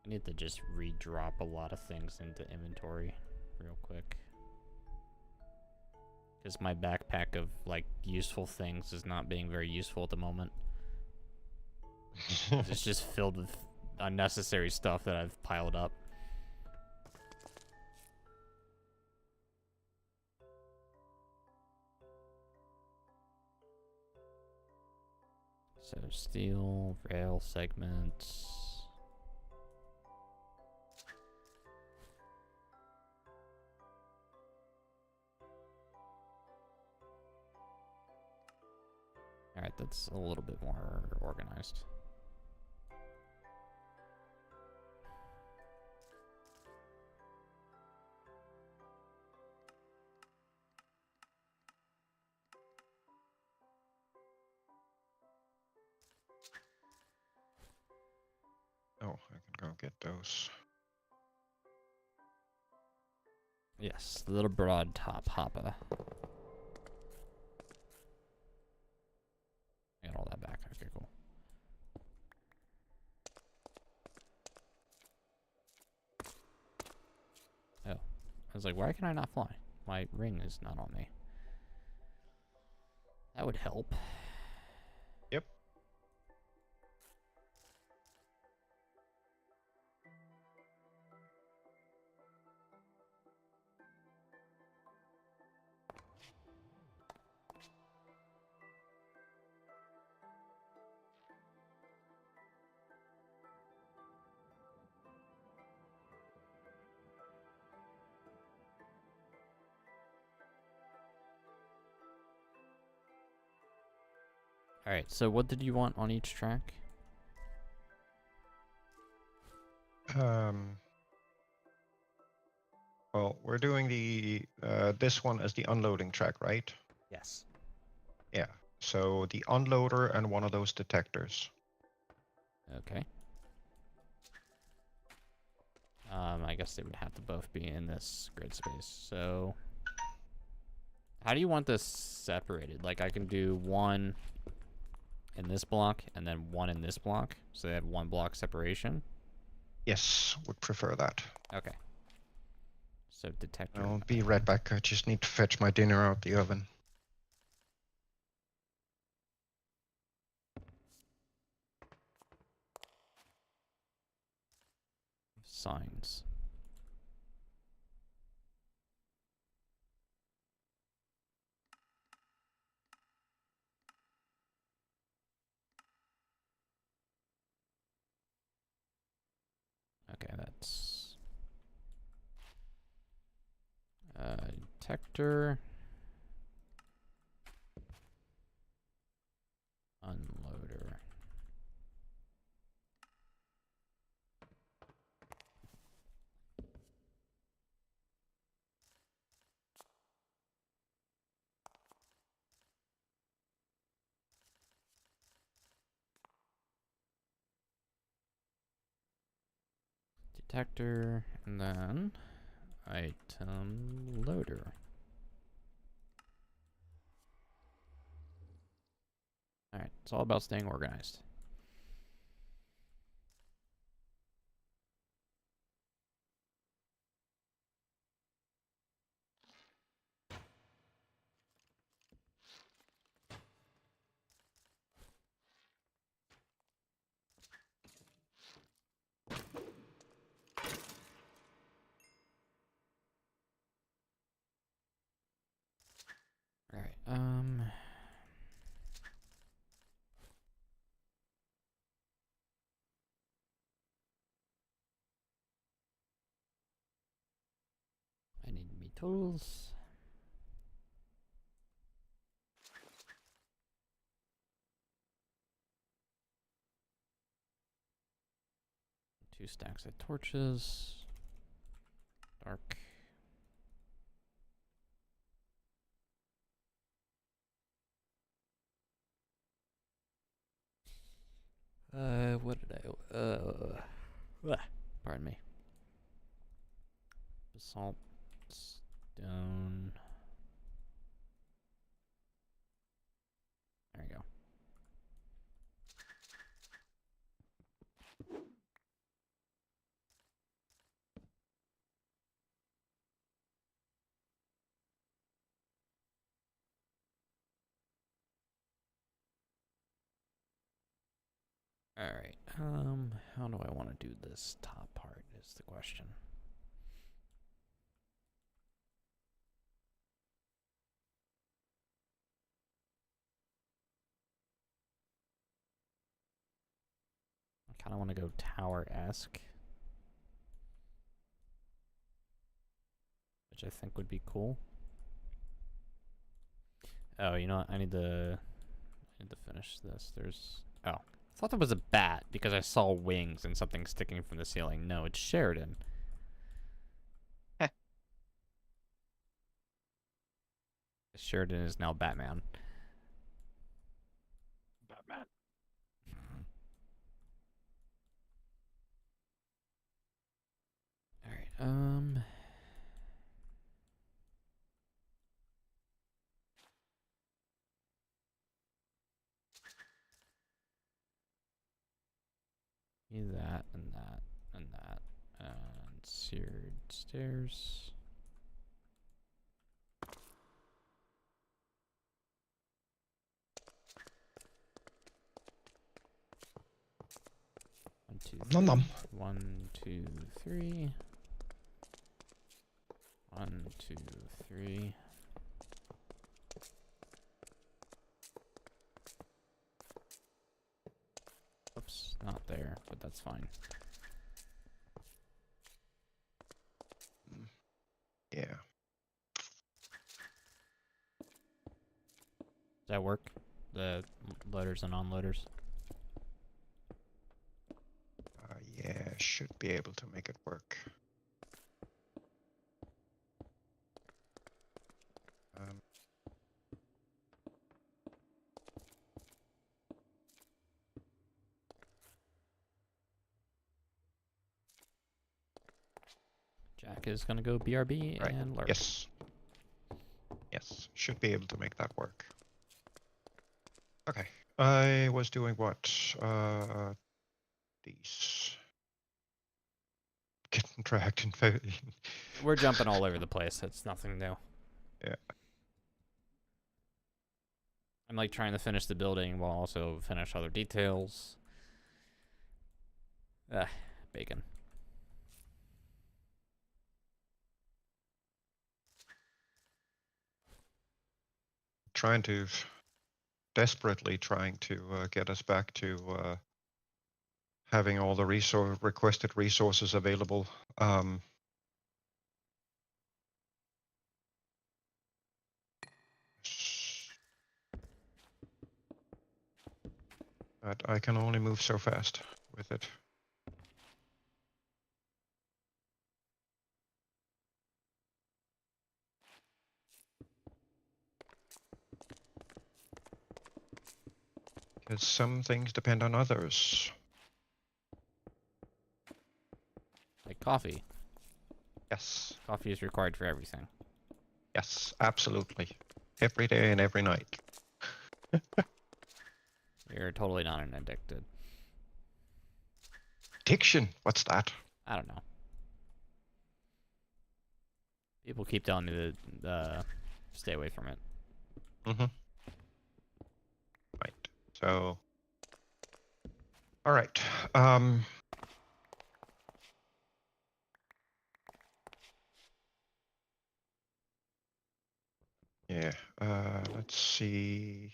need to just redrop a lot of things into inventory real quick. Because my backpack of, like, useful things is not being very useful at the moment. It's just filled with unnecessary stuff that I've piled up. So steel, rail segments. Alright, that's a little bit more organized. Oh, I can go get those. Yes, the little broad top hopper. I got all that back. Okay, cool. Oh. I was like, why can I not fly? My ring is not on me. That would help. Yep. Alright, so what did you want on each track? Well, we're doing the this one as the unloading track, right? Yes. Yeah. So the unloader and one of those detectors. Okay. I guess they would have to both be in this grid space. So, how do you want this separated? Like, I can do one in this block and then one in this block, so they have one block separation. Yes, would prefer that. Okay. So detector. I'll be right back. I just need to fetch my dinner out the oven. Signs. Okay, that's detector. Unloader. detector, and then item loader. Alright, it's all about staying organized. Alright, I need me tools. Two stacks of torches. Dark. What did pardon me. Basalt, stone. There you go. Alright, how do I want to do this top part is the question. I kind of want to go tower-esque, which I think would be cool. Oh, you know what? I need to finish this. Oh, I thought that was a bat because I saw wings and something sticking from the ceiling. No, it's Sheridan. Sheridan is now Batman. Batman. Alright, that and that and that and seared stairs. One, two, Nom nom. 1, 2, 3. 1, 2, 3. Oops, not there, but that's fine. Yeah. Does that work? The loaders and unloaders? Yeah, should be able to make it work. Jack is gonna go BRB Right. and lurk. Yes. Yes, should be able to make that work. Okay. I was doing what? These. Getting dragged in. We're jumping all over the place. It's nothing new. Yeah. I'm like trying to finish the building while also finish other details. Bacon. Desperately trying to get us back to having all the requested resources available. But I can only move so fast with it. Because some things depend on others. Like Coffee. Yes. Coffee is required for everything. Yes, absolutely. Every day and every night. You're totally not an addicted. Addiction? What's that? I don't know. People keep telling me to stay away from it. Mm-hmm. Right. So. All right. Yeah. Let's see.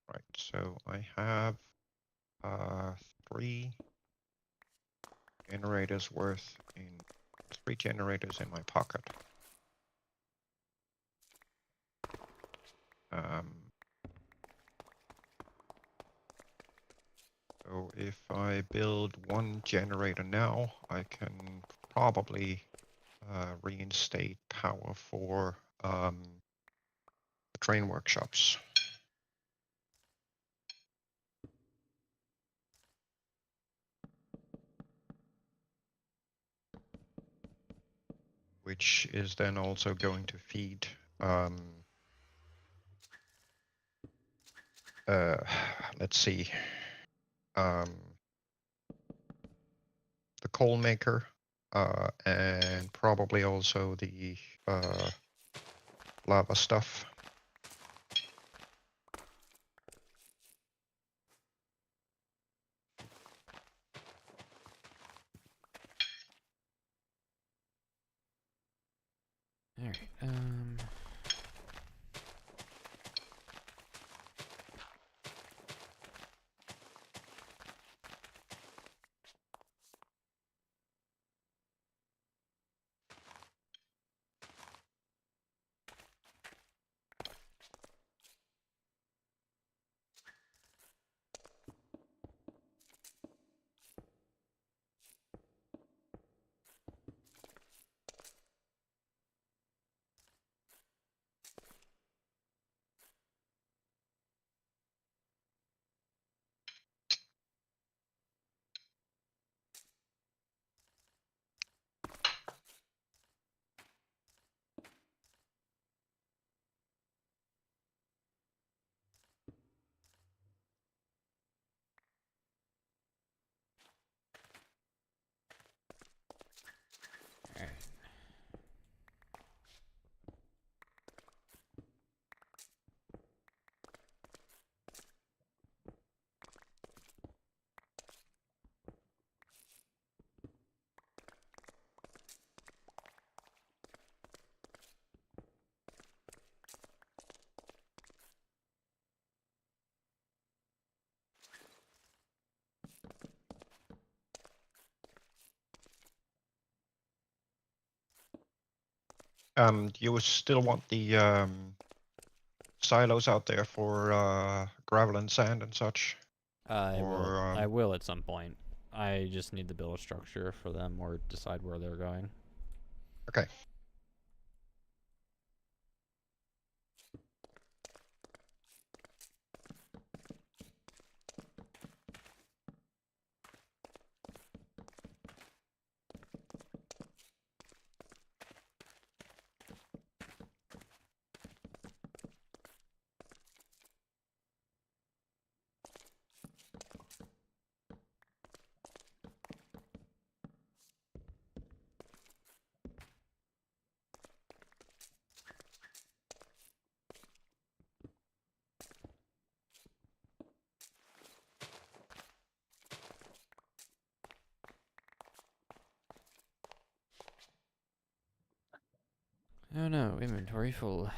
Right. So I have 3 generators worth in 3 generators in my pocket. So if I build 1 generator now, I can probably reinstate power for the train workshops. Which is then also going to feed let's see, the coal maker, and probably also the lava stuff. All right. All right. You would still want the silos out there for gravel and sand and such? I will. Or, I will at some point. I just need to build a structure for them or decide where they're going. Okay. Oh no, inventory full.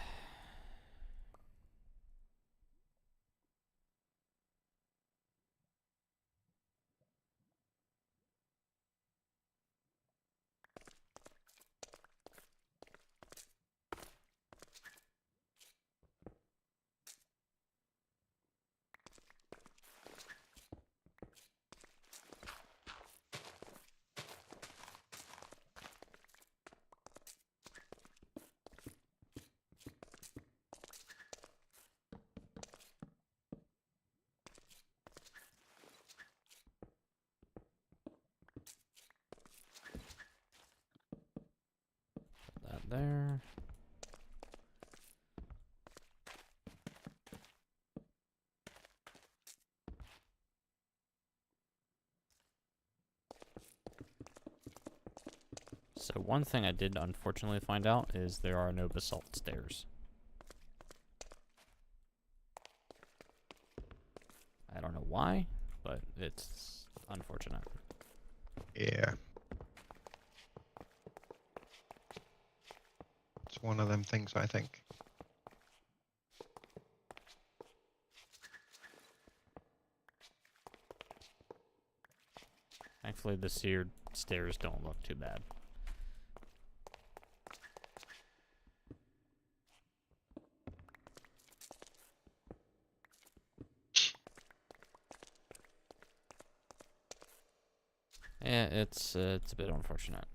there. So one thing I did unfortunately find out is there are no basalt stairs. I don't know why, but it's unfortunate. Yeah. It's one of them things, I think. Thankfully, the seared stairs don't look too bad. Yeah, it's a bit unfortunate.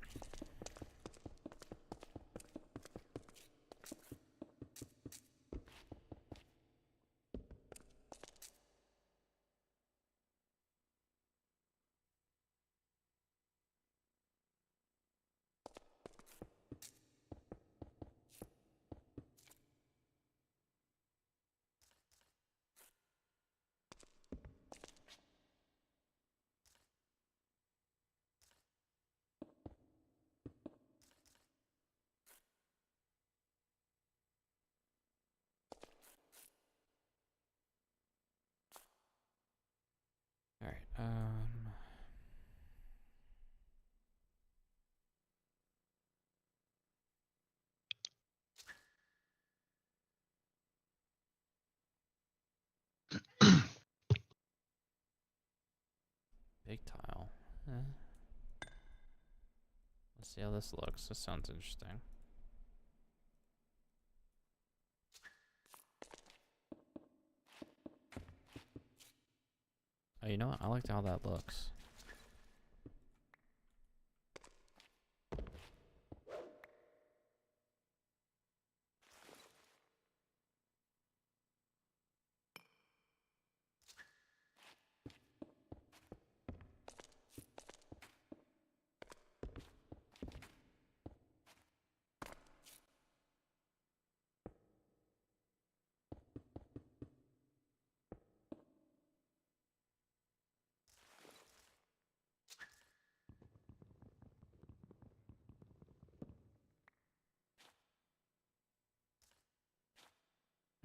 All right. Big tile. Let's see how this looks. This sounds interesting. Oh, you know what? I like how that looks.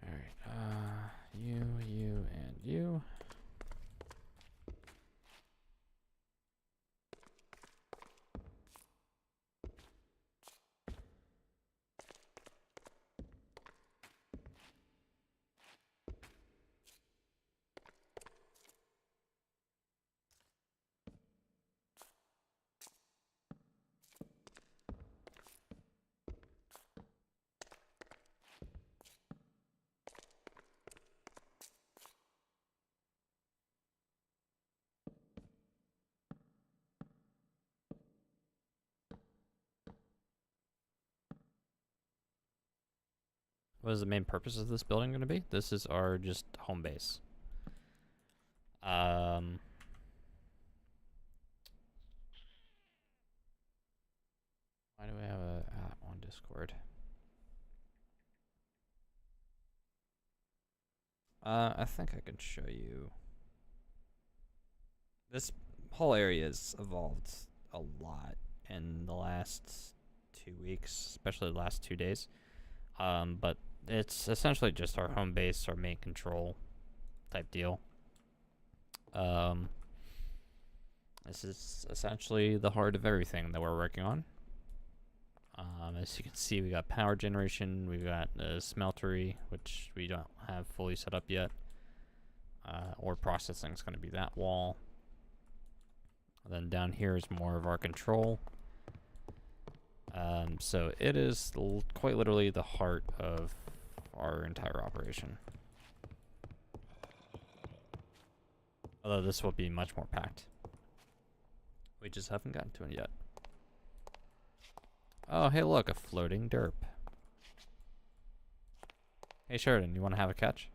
All right. You, and you. What is the main purpose of this building going to be? This is our just home base. Why do we have a app on Discord? I think I can show you. This whole area has evolved a lot in the last 2 weeks, especially the last 2 days. But it's essentially just our home base, our main control type deal. This is essentially the heart of everything that we're working on. As you can see, we got power generation, we've got a smeltery, which we don't have fully set up yet. Ore processing is going to be that wall. And then down here is more of our control. So it is quite literally the heart of our entire operation. Although this will be much more packed. We just haven't gotten to it yet. Oh, hey look, a floating derp. Hey Sheridan, you want to have a catch?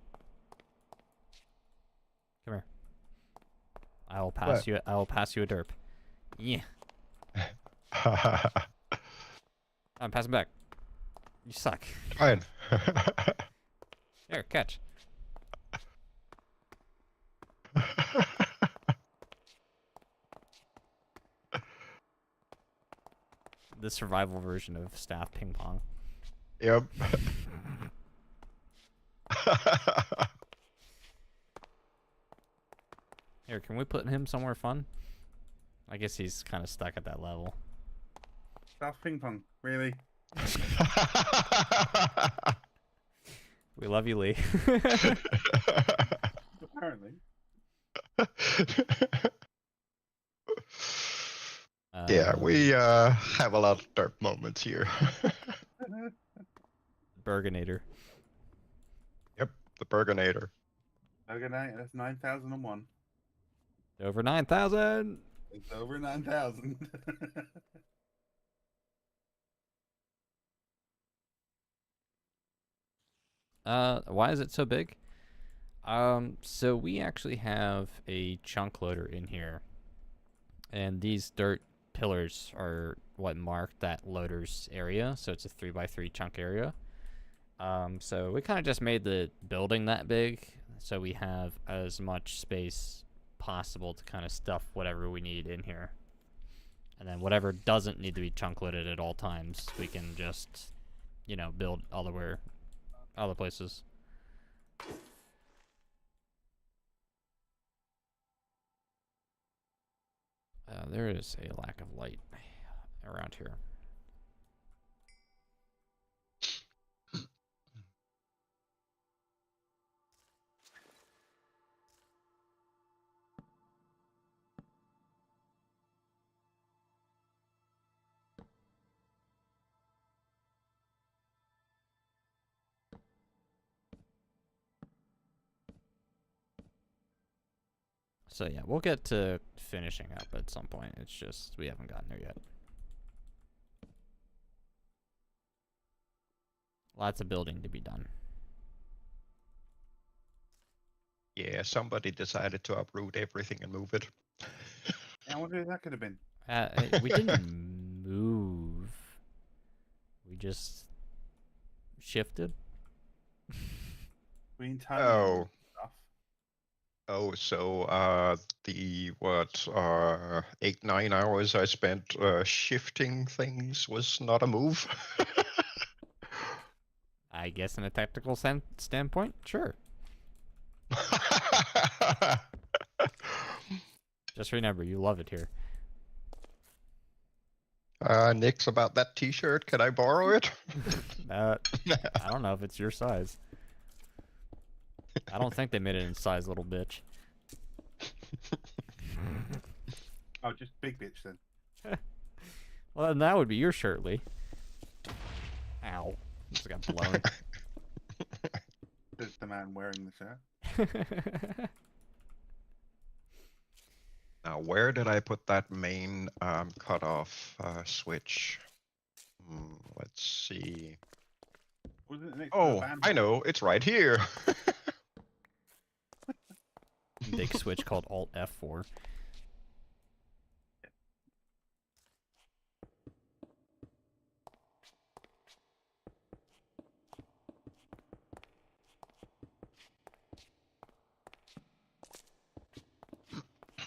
Come here. I will pass you. I will pass you a derp. Yeah. I'm passing back. You suck. Fine. Here, catch. The survival version of staff ping pong. Yep. Here, can we put him somewhere fun? I guess he's kind of stuck at that level. Staff ping pong, really? We love you, Lee. Apparently. Yeah, we have a lot of derp moments here. Burgonator. Yep, the Burgonator. Okay, that's 9,001. Over 9,000. It's over 9,000. Why is it so big? So we actually have a chunk loader in here, and these dirt pillars are what mark that loader's area. So it's a 3x3 chunk area. So we kind of just made the building that big, so we have as much space possible to kind of stuff whatever we need in here. And then whatever doesn't need to be chunk loaded at all times, we can just, you know, build other places. There is a lack of light around here. So yeah, we'll get to finishing up at some point. It's just we haven't gotten there yet. Lots of building to be done. Yeah, somebody decided to uproot everything and move it. I wonder who that could have been. We didn't move. We just shifted. We entirely Oh. stuff. Oh, so the 8-9 hours I spent shifting things was not a move. I guess in a technical standpoint, sure. Just remember, you love it here. Nick's about that T-shirt. Can I borrow it? I don't know if it's your size. I don't think they made it in size, little bitch. Oh, just big bitch then. Well, then that would be your shirt, Lee. Ow. Just got blown. There's the man wearing the shirt. Now, where did I put that main cutoff switch? Let's see. Wasn't it next to the Oh, band I room? know. It's right here. Big switch called Alt F4.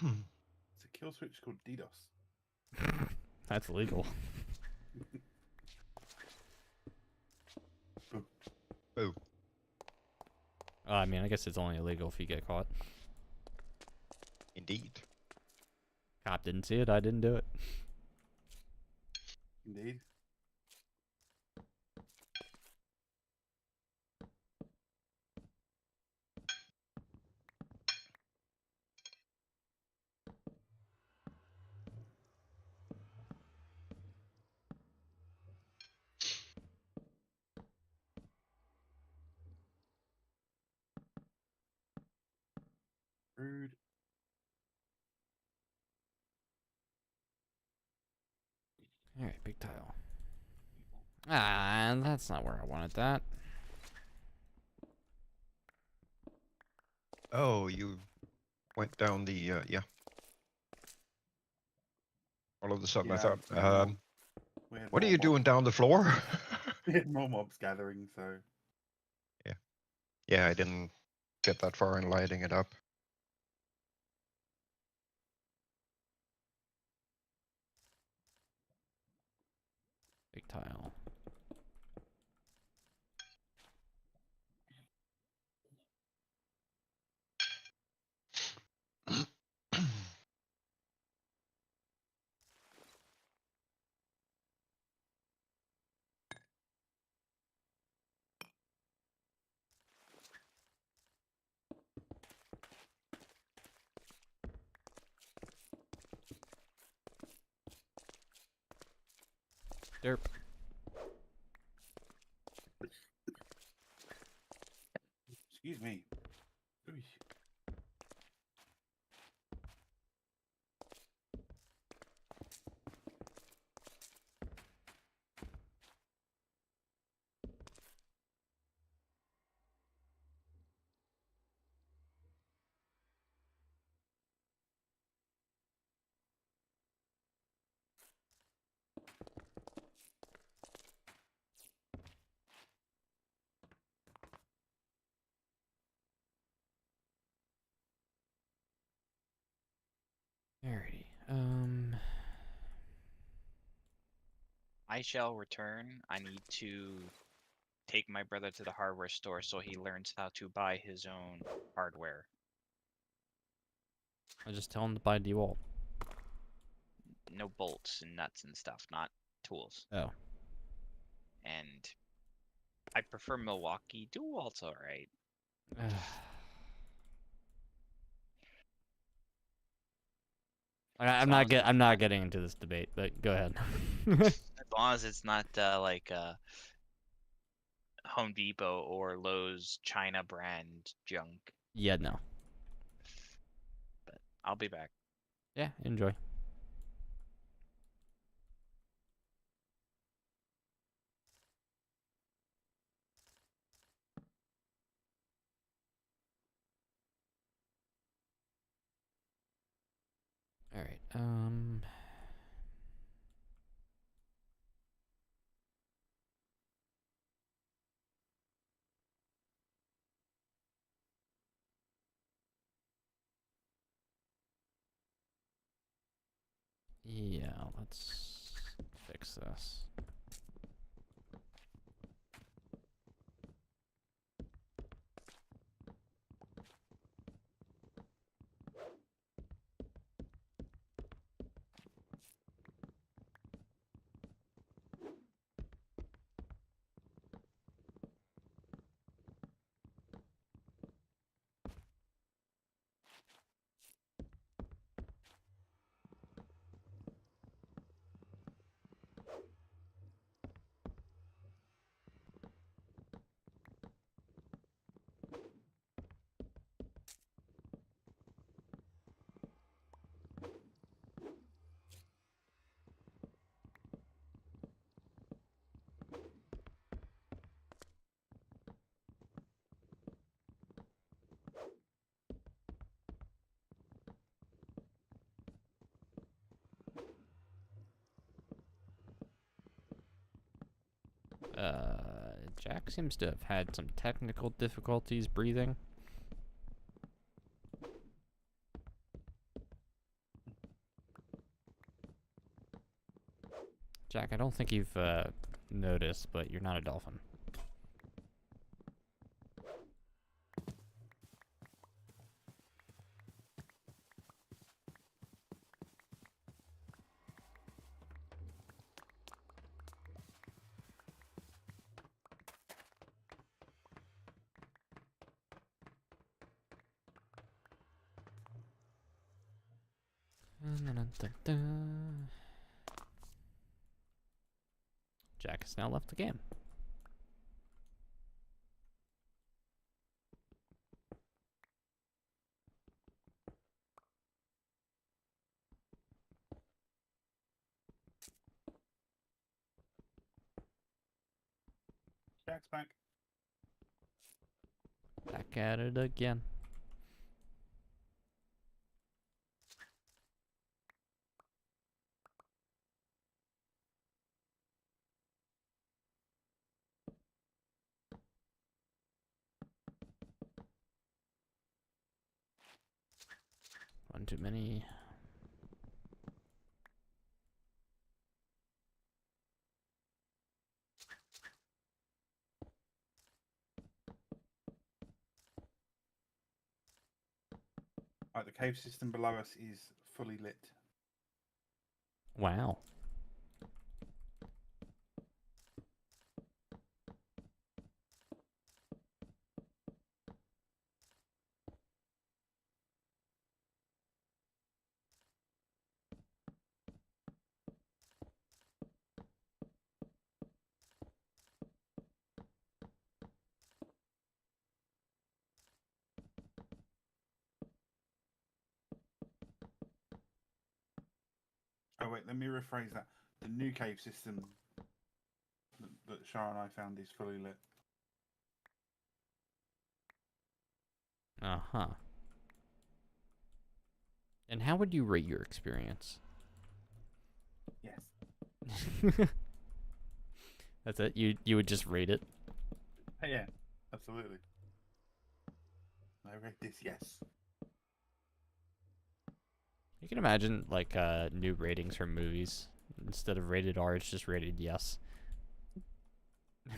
It's a kill switch called DDoS. That's illegal. Oh, I mean, I guess it's only illegal if you get caught. indeed. Cop didn't see it, I didn't do it. Indeed. Rude. Alright, big tile. Ah, that's not where I wanted that. Oh, you went down the yeah. All of a sudden, I Yeah, thought, we had what are more you mob- doing down the floor? More mobs gathering, so Yeah, I didn't get that far in lighting it up. Big tile. Derp. excuse me. Ooh. Alrighty. I shall return. I need to take my brother to the hardware store so he learns how to buy his own hardware. I just tell him to buy DeWalt. No bolts and nuts and stuff, not tools. Oh. And I prefer Milwaukee. DeWalt's alright. I'm not getting into this debate, but go ahead. As long as it's not like Home Depot or Lowe's China brand junk. Yeah, no. But I'll be back. Yeah, enjoy. All right. Yeah, let's fix this. Jack seems to have had some technical difficulties breathing. Jack, I don't think you've noticed, but you're not a dolphin. Jack has now left the game. Jack's back. Back at it again. One too many. Right, the cave system below us is fully lit. Wow. Oh wait, let me rephrase that. The new cave system that Shara and I found is fully lit. Uh-huh. And how would you rate your experience? Yes. That's it? You would just rate it? Yeah, absolutely. I rate this yes. You can imagine, like, new ratings for movies. Instead of rated R, it's just rated yes.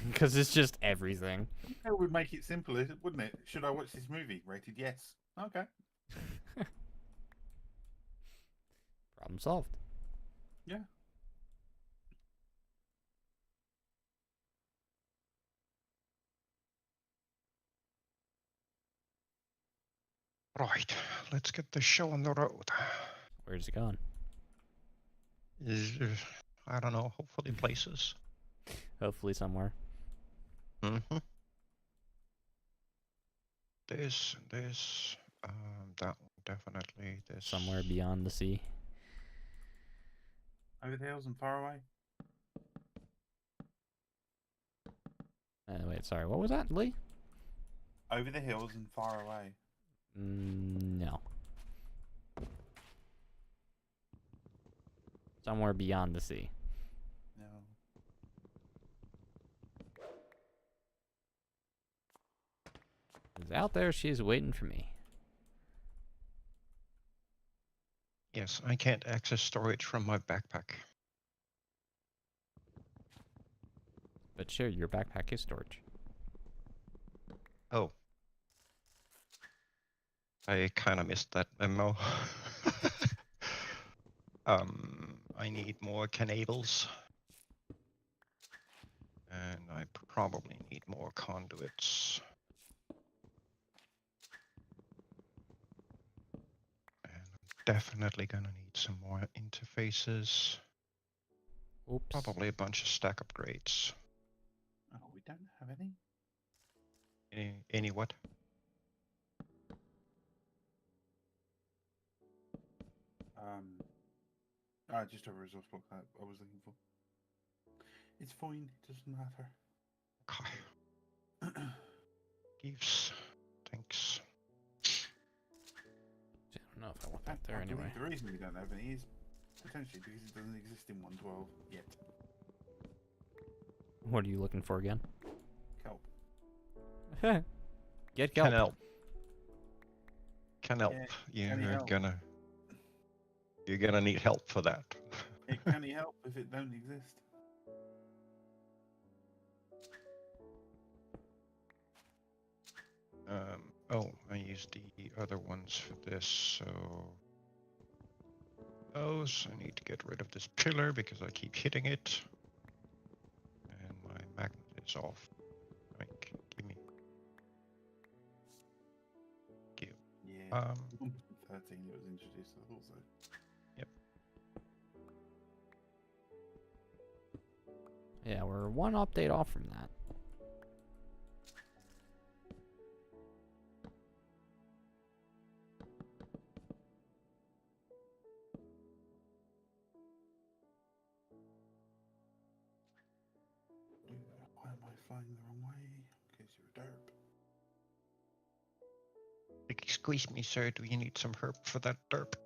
Because it's just everything. That would make it simpler, wouldn't it? Should I watch this movie? Rated yes. Okay. Problem solved. Yeah. Right, let's get the show on the road. Where's it going? I don't know, hopefully places. Hopefully somewhere. Mm-hmm. This, that one definitely. This Somewhere beyond the sea. Over the hills and far away. Wait, sorry. What was that, Lee? Over the hills and far away. No. Somewhere beyond the sea. No. She's out there. She's waiting for me. Yes, I can't access storage from my backpack. But sure, your backpack is storage. Oh. I kind of missed that memo. I need more cables. And I probably need more conduits. And I'm definitely gonna need some more interfaces. Oops. Probably a bunch of stack upgrades. Oh, we don't have any? Any what? Just a resource block that I was looking for. It's fine, it doesn't matter. Okay. Gives. Thanks. I don't know if I want that there I anyway. believe the reason we don't have any is potentially because it doesn't exist in 1.12 yet. What are you looking for again? Kelp. Get Can kelp. help. Can help. Yeah, can he help? You're gonna need help for that. It can he help if it don't exist? Oh, I used the other ones for this, so those I need to get rid of this pillar because I keep hitting it, and my magnet is off. Like, give me. Give. Yeah. 1.13 it was introduced, I thought so. Yep. Yeah, we're one update off from that. Why am I flying the wrong way? Because you're a derp. Excuse me, sir. Do you need some herb for that derp?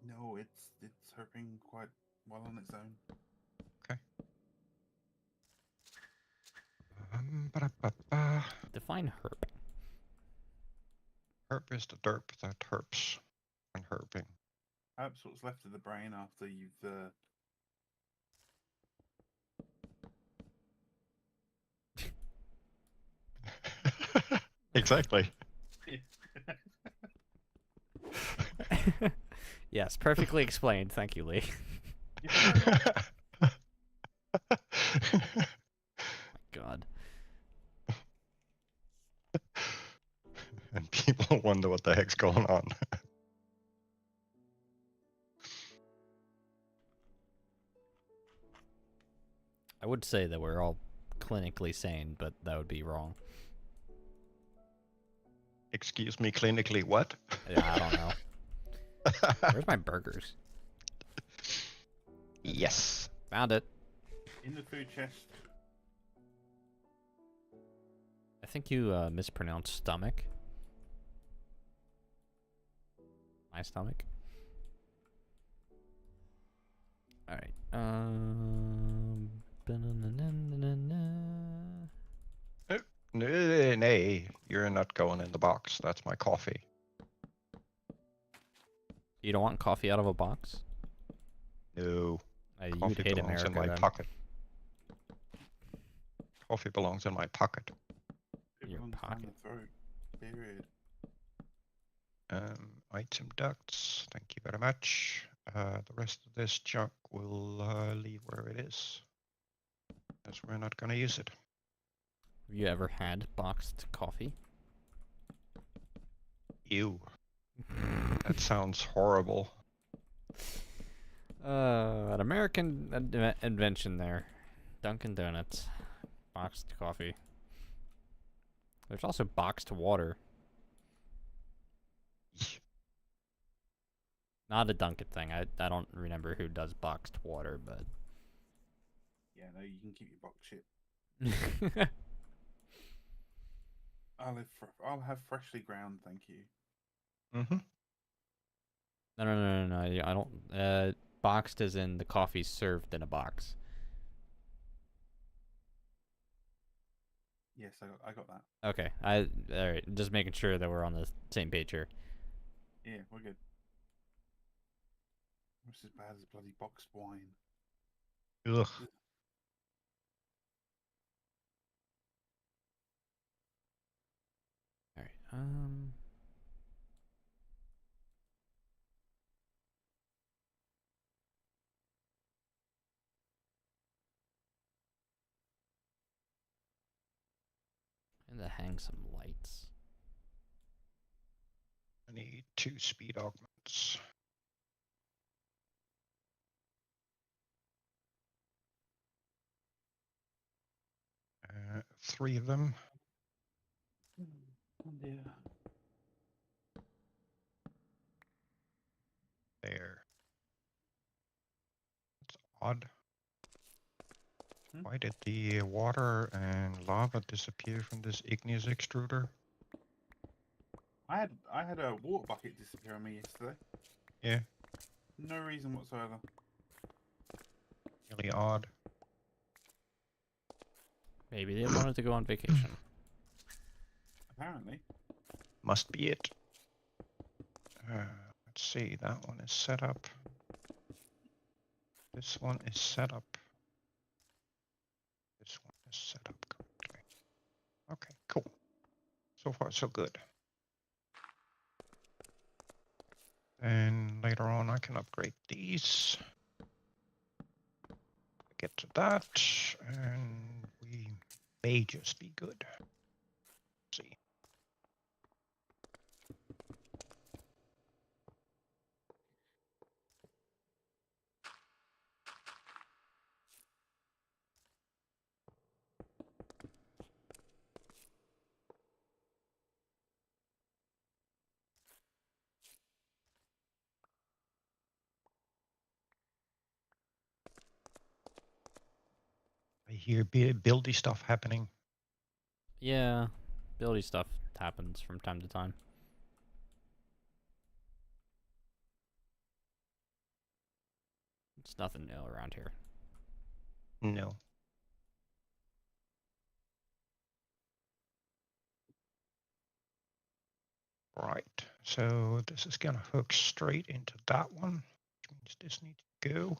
No, it's herping quite well on its own. Okay. Ba-da-ba-ba. Define herp. Herp. herp is the derp that herps when herping. Perhaps what's left of the brain after you've Exactly. Yes, perfectly explained. Thank you, Lee. God. And people wonder what the heck's going on. I would say that we're all clinically sane, but that would be wrong. Excuse me, clinically what? Yeah, I don't know. Where's my burgers? Yes. Found it. in the food chest. I think you mispronounced stomach. My stomach. All right. Nay, you're not going in the box. That's my coffee. You don't want coffee out of a box? No. You would Coffee hate belongs America in my then. pocket. Coffee belongs in my pocket. It Your runs down pocket. the throat. Period. Item ducts. Thank you very much. The rest of this junk will leave where it is, as we're not going to use it. Have you ever had boxed coffee? Ew. That sounds horrible. An American invention there. Dunkin' Donuts. Boxed coffee. There's also boxed water. Not a Dunkin' thing. I don't remember who does boxed water, but... Yeah, no, you can keep your box shit. No, I'll have freshly ground, thank you. Mm-hmm. no. I don't... boxed as in the coffee served in a box. Yes, I got that. Okay. Alright. Just making sure that we're on the same page here. Yeah, we're good. It's as bad as bloody boxed wine. Ugh. Alright. And to hang some lights. I need 2 speed augments. Uh, 3 of them. Oh dear. There. It's odd. Hmm? Why did the water and lava disappear from this igneous extruder? I had a water bucket disappear on me yesterday. Yeah, No reason whatsoever. really odd. Maybe they wanted to go on vacation. Apparently. Must be it. Let's see, that one is set up. This one is set up. This one is set up correctly. Okay, cool. So far, so good. And later on, I can upgrade these. Get to that, and we may just be good. Let's see. I hear buildy stuff happening. Yeah. Ability stuff happens from time to time. It's nothing new around here. No. Right, so this is gonna hook straight into that one, which means this needs to go.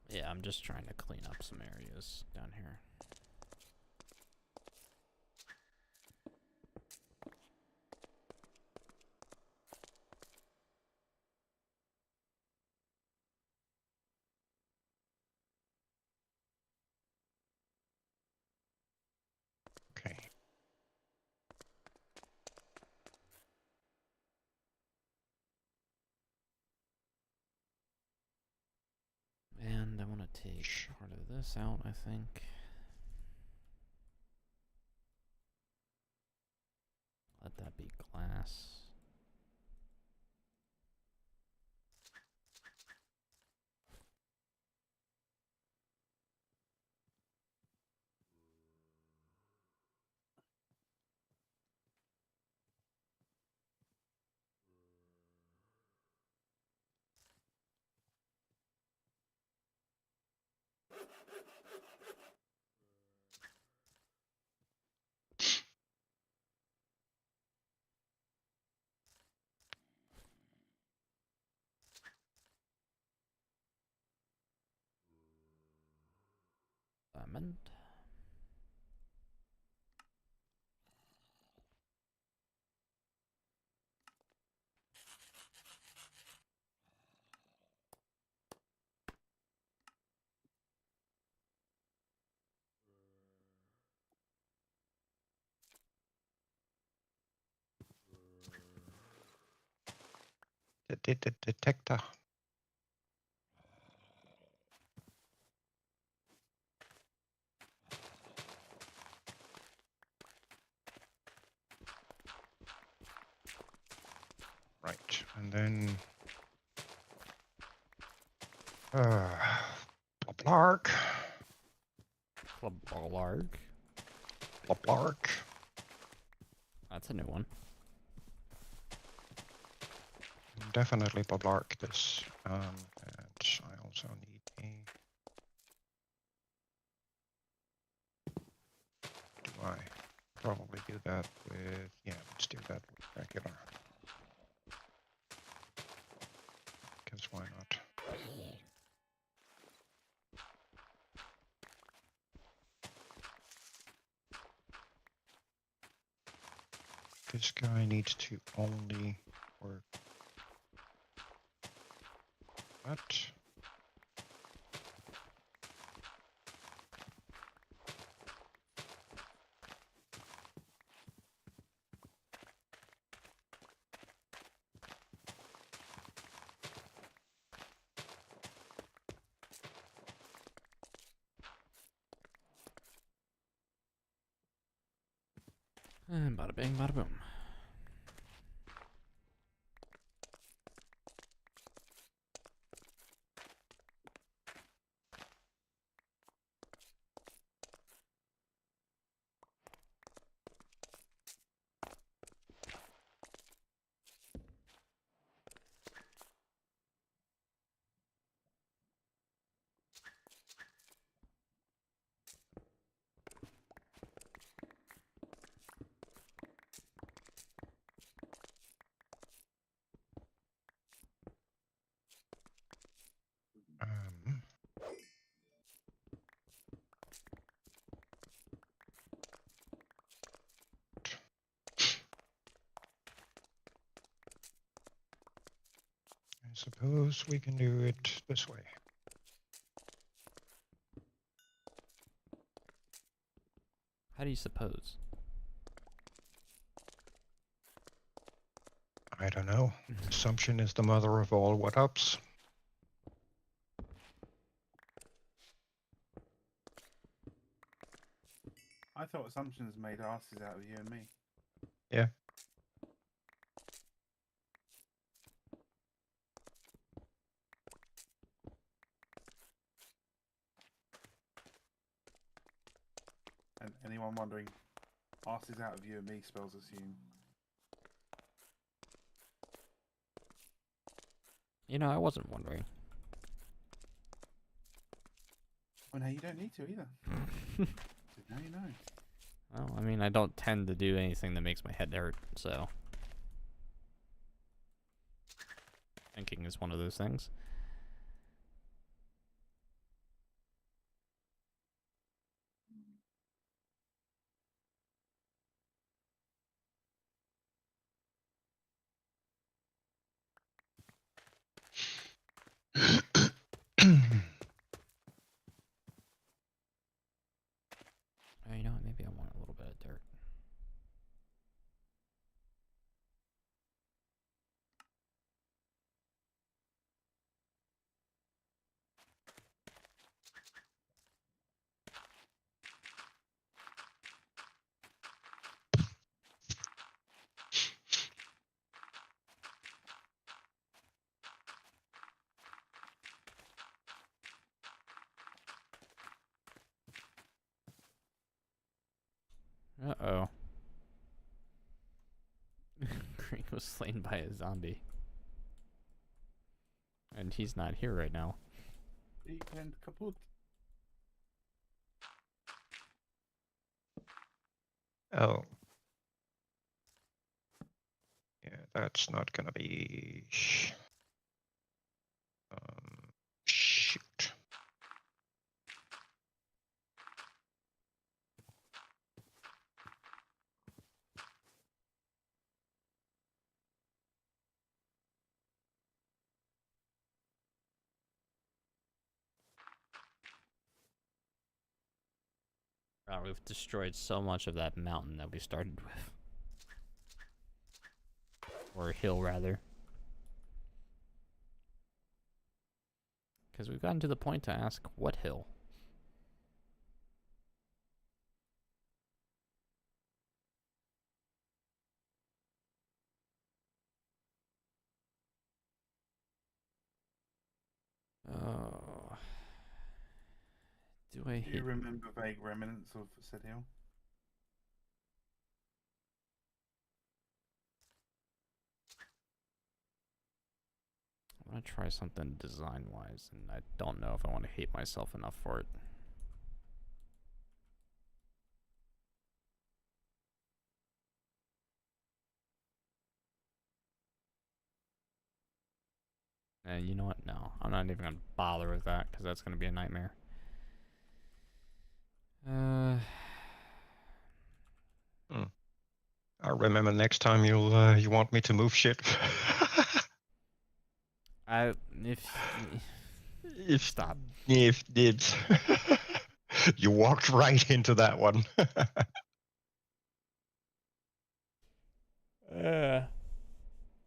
Yeah, I'm just trying to clean up some areas down here. Okay. And I want to take part of this out, I think. Let that be glass. Diamond. The detector. Right, and then Bloblark. Bloblarg. Bloblark. That's a new one. Definitely Bloblark this. And I also need a. Do I probably do that with? Yeah, let's do that with regular. Because why not? This guy needs to only work that. And bada bing, bada boom. Um, I suppose we can do it this way. How do you suppose? I don't know. Assumption is the mother of all what ups. I thought assumptions made asses out of you and me. Yeah. And anyone wondering, asses out of you and me spells assume. You know, I wasn't wondering. Well, now you don't need to either. So now you know. Well, I mean, I don't tend to do anything that makes my head hurt, so. Thinking is one of those things. Oh, you know what? Maybe I want a little bit of dirt. Uh-oh. Green was slain by a zombie. And he's not here right now. Eat and kaput. Oh. Yeah, that's not gonna be. Shoot. Wow, we've destroyed so much of that mountain that we started with. Or hill, rather. Because we've gotten to the point to ask, what hill? Oh. Do I Do you hit? remember vague remnants of said hill? I want to try something design-wise, and I don't know if I want to hate myself enough for it. And you know what? No, I'm not even gonna bother with that because that's gonna be a nightmare. I remember next time you want me to move shit. If if stop. if did you walked right into that one. Yeah,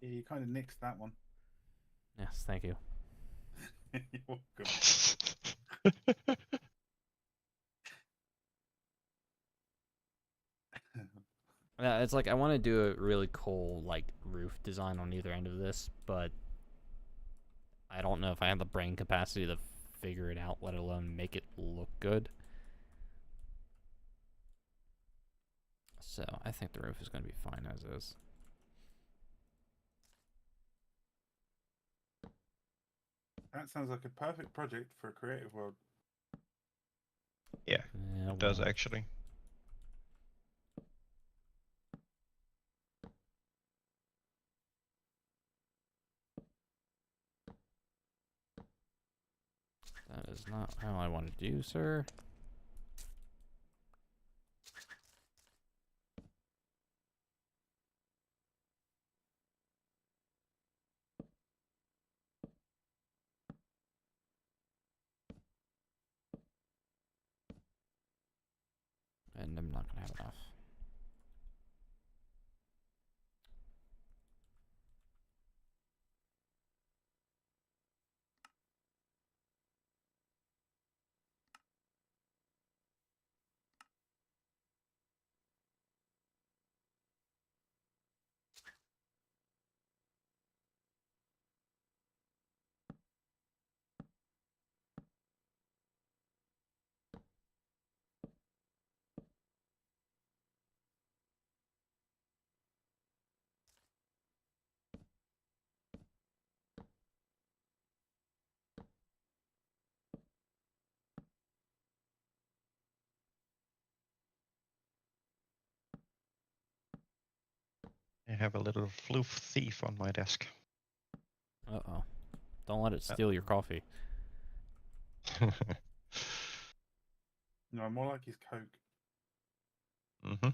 you kind of nixed that one. Yes, thank you. You're welcome. Yeah, it's like I want to do a really cool like roof design on either end of this, but I don't know if I have the brain capacity to figure it out, let alone make it look good. So I think the roof is going to be fine as is. That sounds like a perfect project for a creative world. Yeah, Yeah, it does well, actually. that is not how I want to do, sir. And I'm not going to have enough. I have a little floof thief on my desk. Uh-oh. Don't let it steal your coffee. No, more like his Coke. Mm-hmm.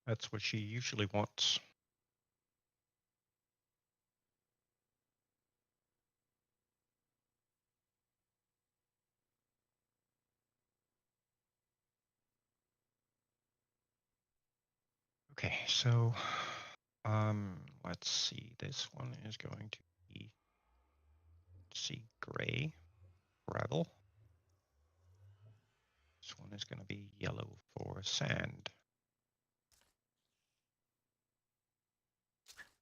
That's what she usually wants. Okay, so let's see. This one is going to be, let's see, gray, gravel. This one is going to be yellow for sand.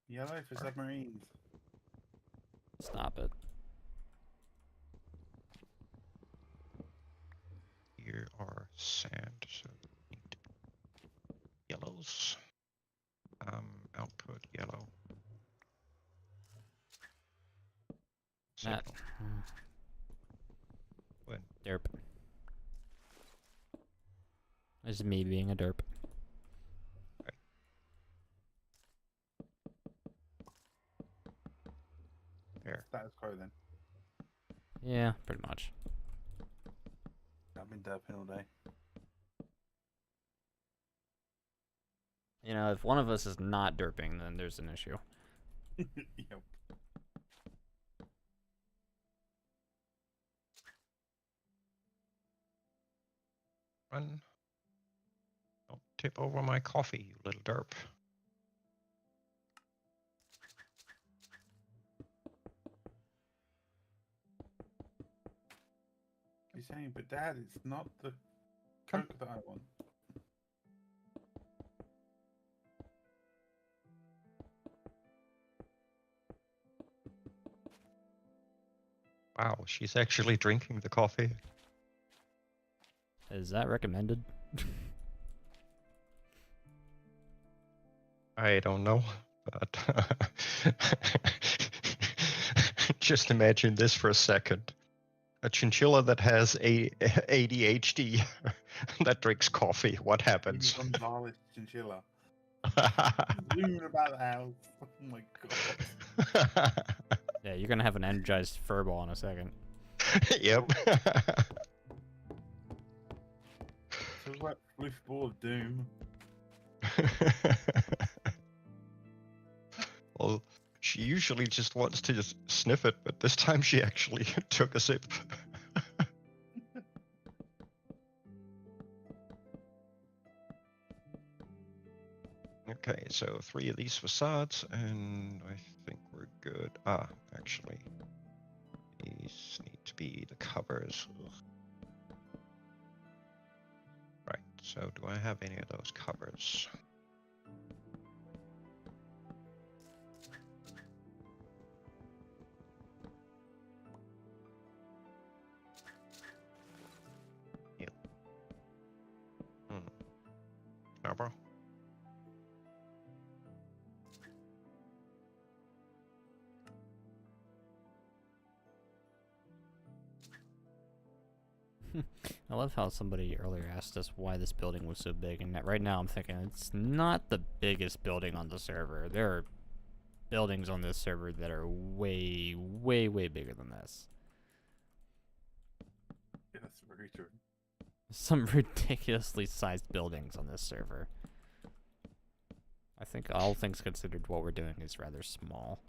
Yellow for submarines. Stop it. Here are sand, so need to be yellows. Output yellow. That. Signal. When? Derp. This is me being a derp. There. Status quo then. Yeah, pretty much. I've been derping all day. You know, if one of us is not derping, then there's an issue. Yep. Run. Don't tip over my coffee, you little derp. You're saying, but Dad, it's not the Coke that I want. Wow, she's actually drinking the coffee. Is that recommended? I don't know, but just imagine this for a second. A chinchilla that has ADHD that drinks coffee. What happens? Gonzalez chinchilla. Zooming about the house. Oh my god. Yeah, you're gonna have an energized furball in a second. Yep. So it's like floof ball of doom. Well, she usually just wants to just sniff it, but this time she actually took a sip. Okay, so 3 of these facades, and I think we're good. Ah, actually, these need to be the covers. Ugh. Right, so do I have any of those covers? Yep. Cover? I love how somebody earlier asked us why this building was so big, and that right now I'm thinking it's not the biggest building on the server. There are buildings on this server that are way, way, way bigger than this. Yeah, that's very true. Some ridiculously sized buildings on this server. I think all things considered, what we're doing is rather small.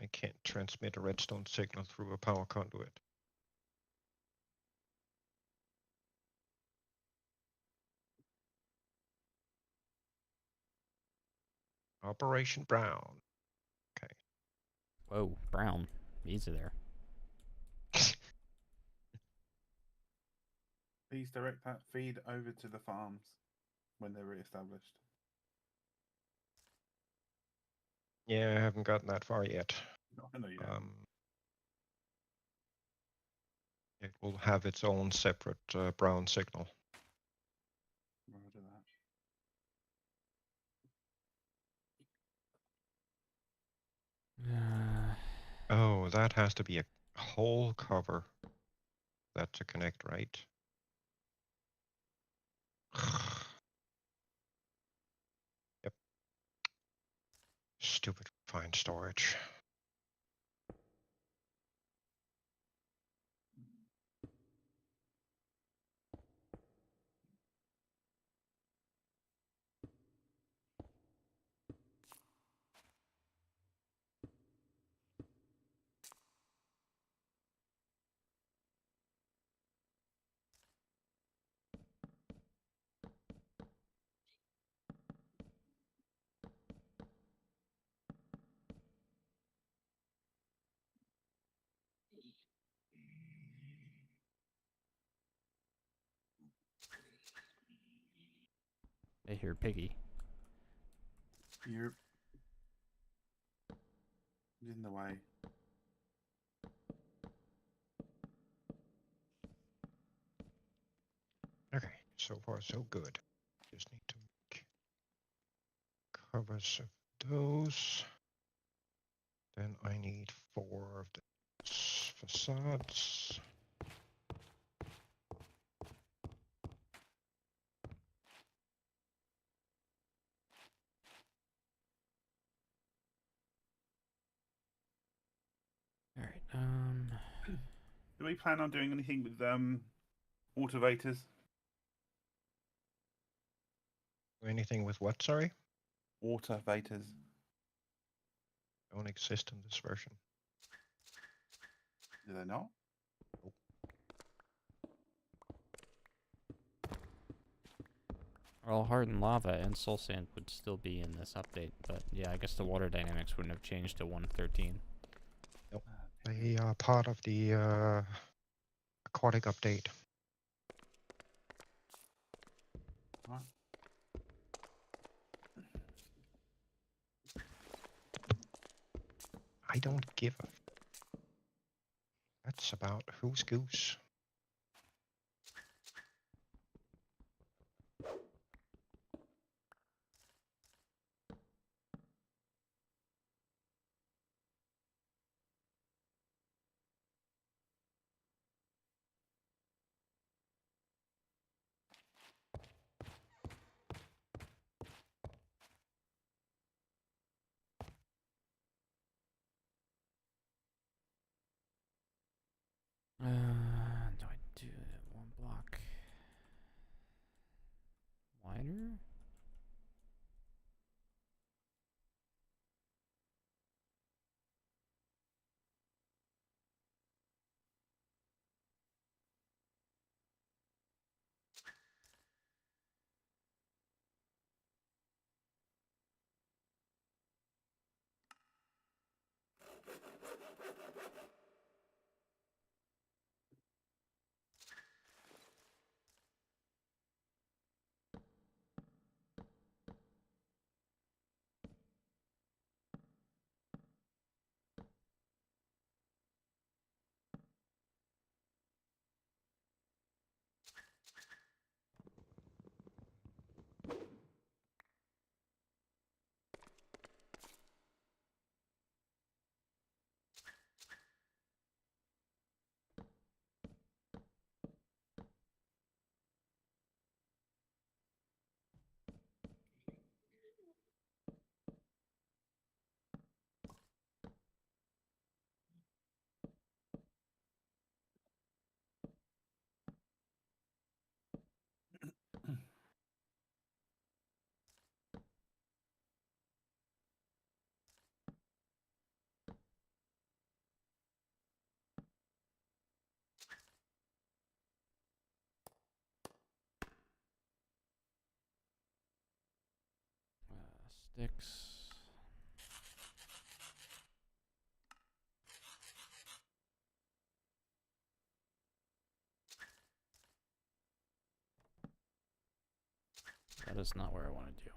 I can't transmit a redstone signal through a power conduit. Operation Brown. Okay. Whoa, Brown. Easy there. Please direct that feed over to the farms when they're re-established. Yeah, I haven't gotten that far yet. No, I know you haven't. It will have its own separate brown signal. Roger that. Oh, that has to be a whole cover. That to connect, right? Yep. Stupid fine storage. I hear Piggy. You're in the way. Okay, so far so good. Just need to make covers of those. Then I need 4 of the facades. All right. Do we plan on doing anything with autovators? Anything with what, sorry? Autovators. Don't exist in this version. Do they not? Well, hardened lava and soul sand would still be in this update, but yeah, I guess the water dynamics wouldn't have changed to 1.13. They are part of the aquatic update. Right. I don't give a. That's about who's goose. Do I do it one block wider? Sticks. That is not where I want to do.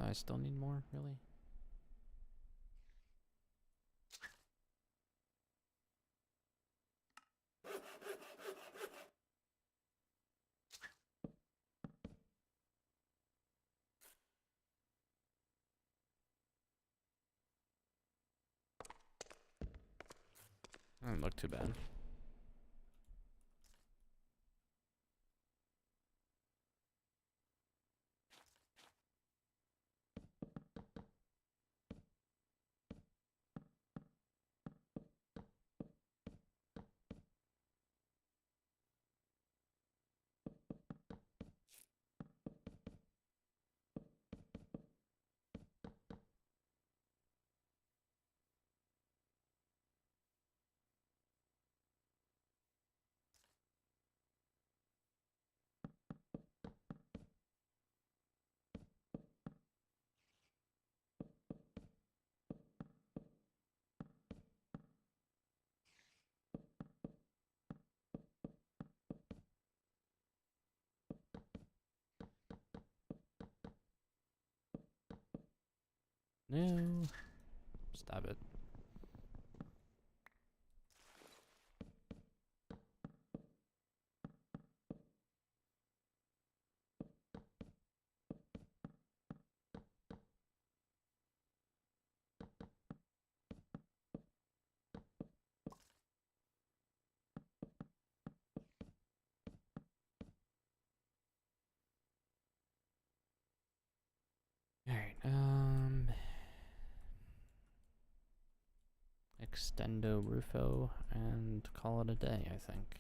I still need more, really? Doesn't look too bad. No. Stop it. Alright, Extendo Rufo and call it a day, I think.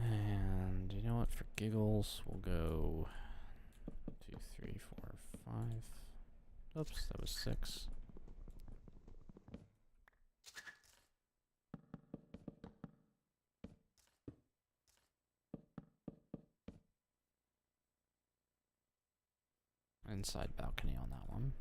And you know what? For giggles, we'll go 2, 3, 4, 5. Oops, that was 6. Inside balcony on that one.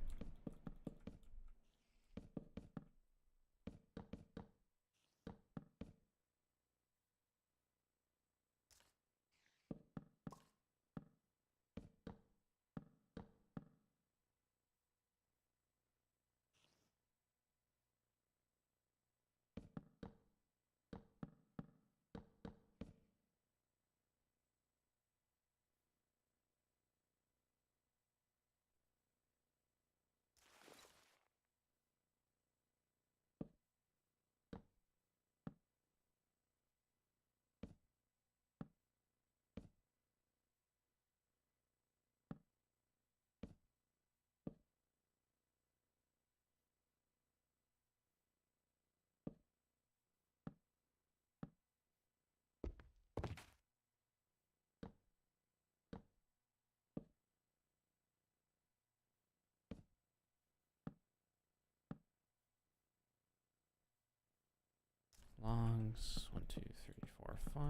Longs 1, 2, 3, 4, 5.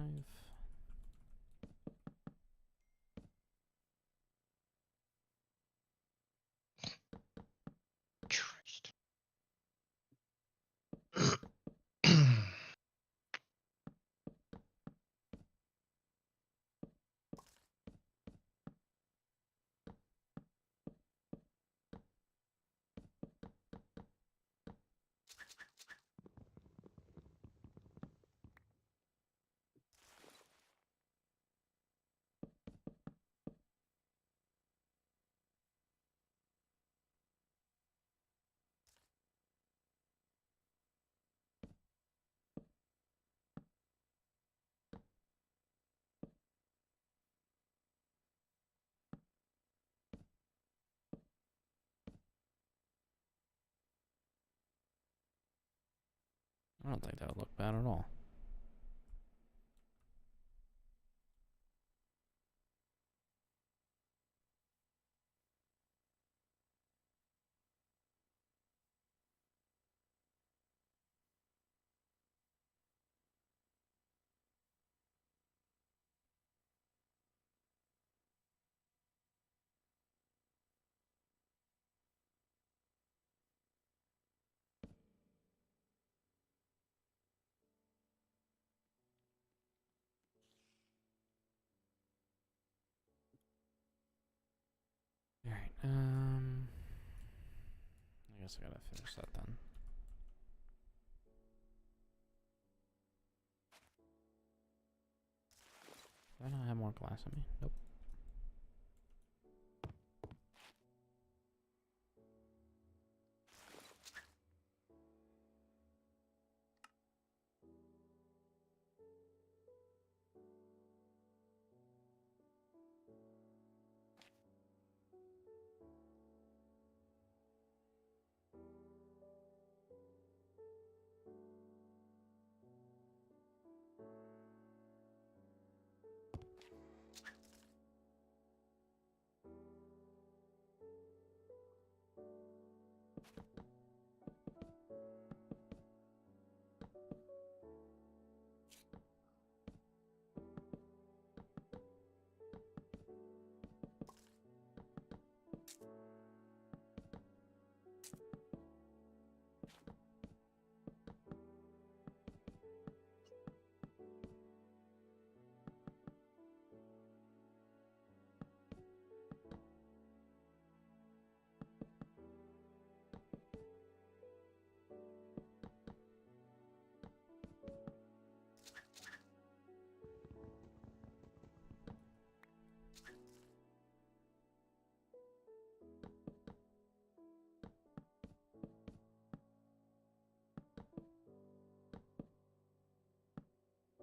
Christ. don't think that would look bad at all. Alright, I guess I gotta finish that then. Do I not have more glass on me? Nope.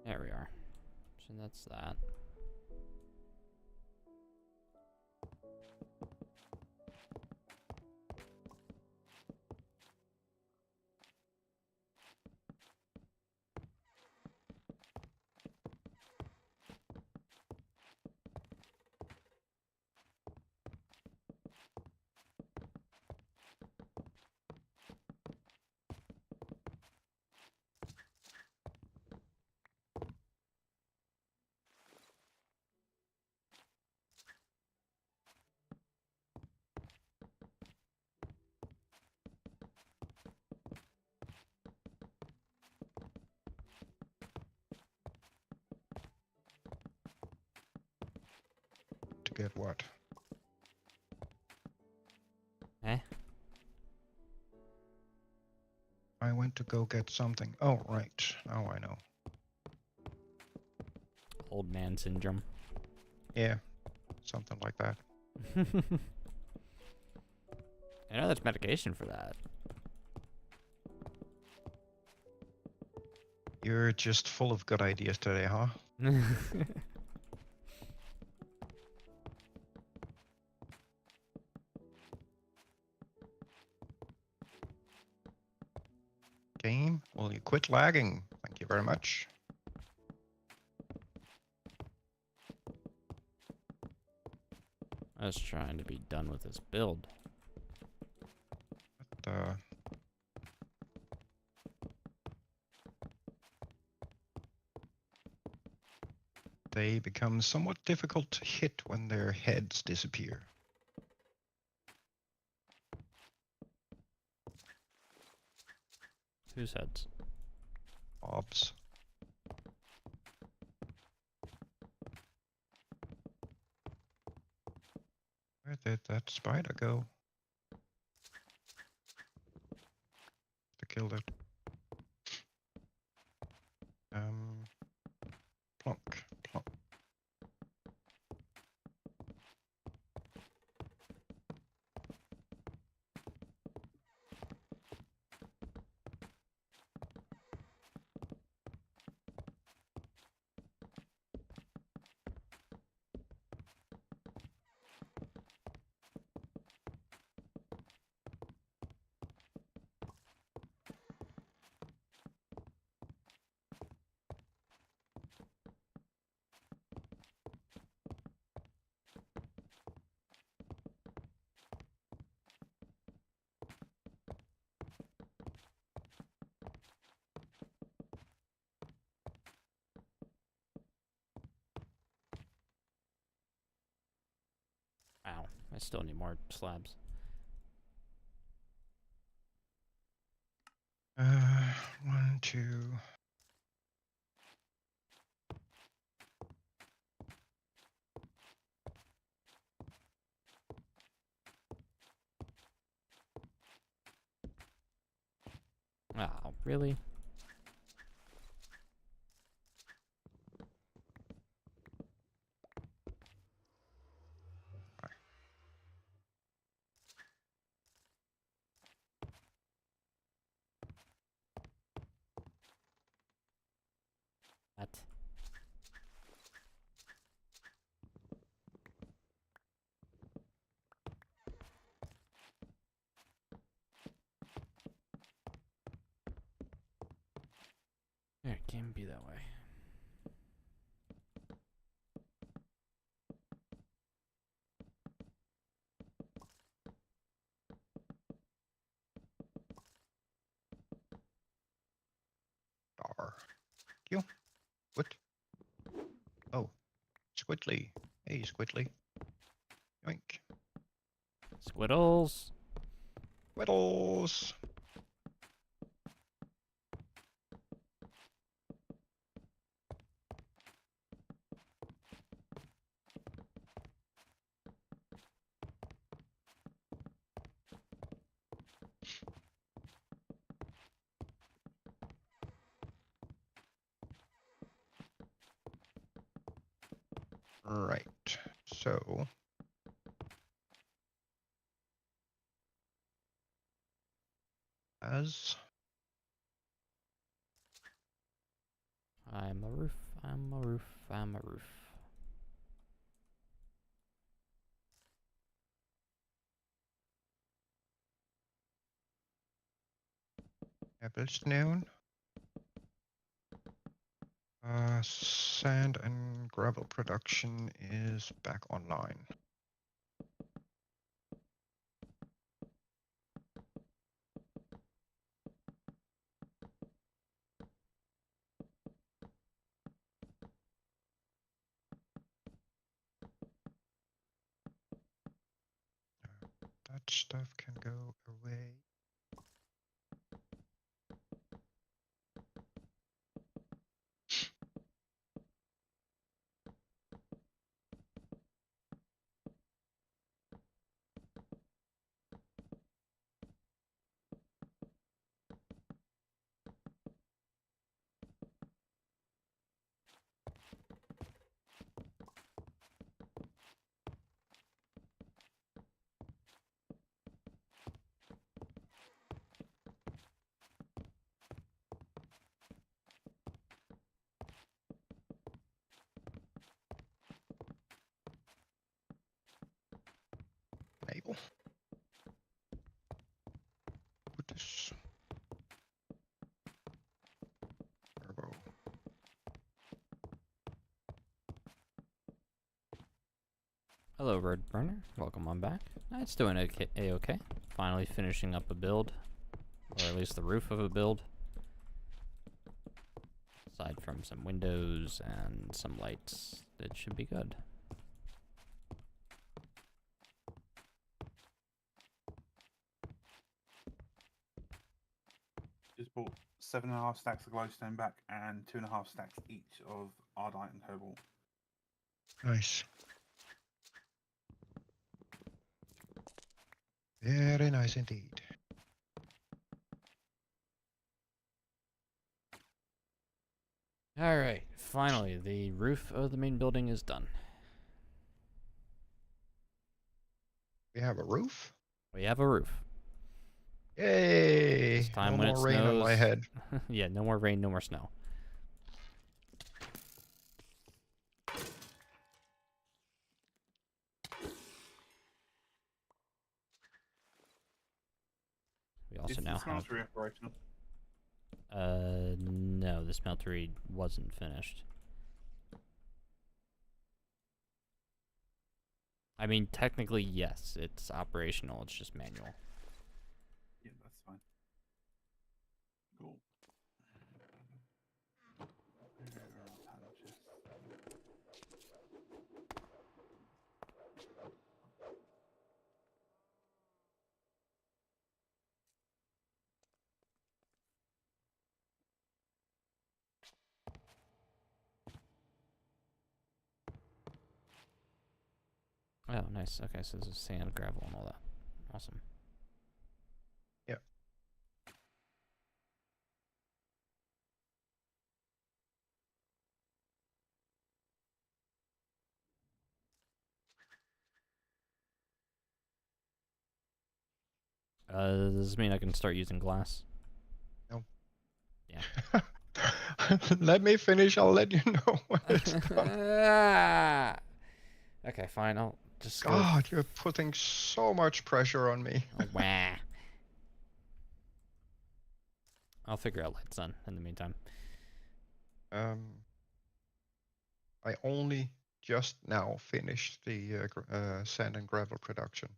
There we are. So that's that. To get what? Eh? I went to go get something. Oh, right. Now I know. Old man syndrome. Yeah, something like that. I know there's medication for that. You're just full of good ideas today, huh? Game, will you quit lagging? Thank you very much. I was trying to be done with this build. But, they become somewhat difficult to hit when their heads disappear. Whose heads? Mobs. Where did that spider go? To kill it. Plonk, plonk. I still need more slabs. One, two. Oh, really? That. It can be that way. Dar. You. What? Oh, Squidly. Hey, Squidly. Yoink. Squiddles. Whittles. Right. So. As I'm a roof. I'm a roof. I'm a roof. cobblestone. Sand and gravel production is back online. That stuff can go away. Enable. Put this. Turbo. Hello, Red Burner. Welcome on back. It's doing a-okay. Finally finishing up a build, or at least the roof of a build. Aside from some windows and some lights, it should be good. Just bought 7.5 stacks of glowstone back and 2.5 stacks each of ardite and cobalt. Nice. Very nice indeed. Alright, finally, the roof of the main building is done. We have a roof. We have a roof. Yay! This time No when more it rain on my snows- head. Yeah, no more rain, no more snow. We Is also the now have... smeltery operational? No, the smeltery wasn't finished. I mean, technically, yes, it's operational, it's just manual. Yeah, that's fine. Cool. Where are our panel chests? Oh, nice. Okay, so this is sand, gravel, and all that. Awesome. Yeah. Does this mean I can start using glass? No. Yeah. Let me finish. I'll let you know when it's done. Okay, fine. I'll just go. God, you're putting so much pressure on me. Oh, wah. I'll figure out light sun in the meantime. I only just now finished the sand and gravel production.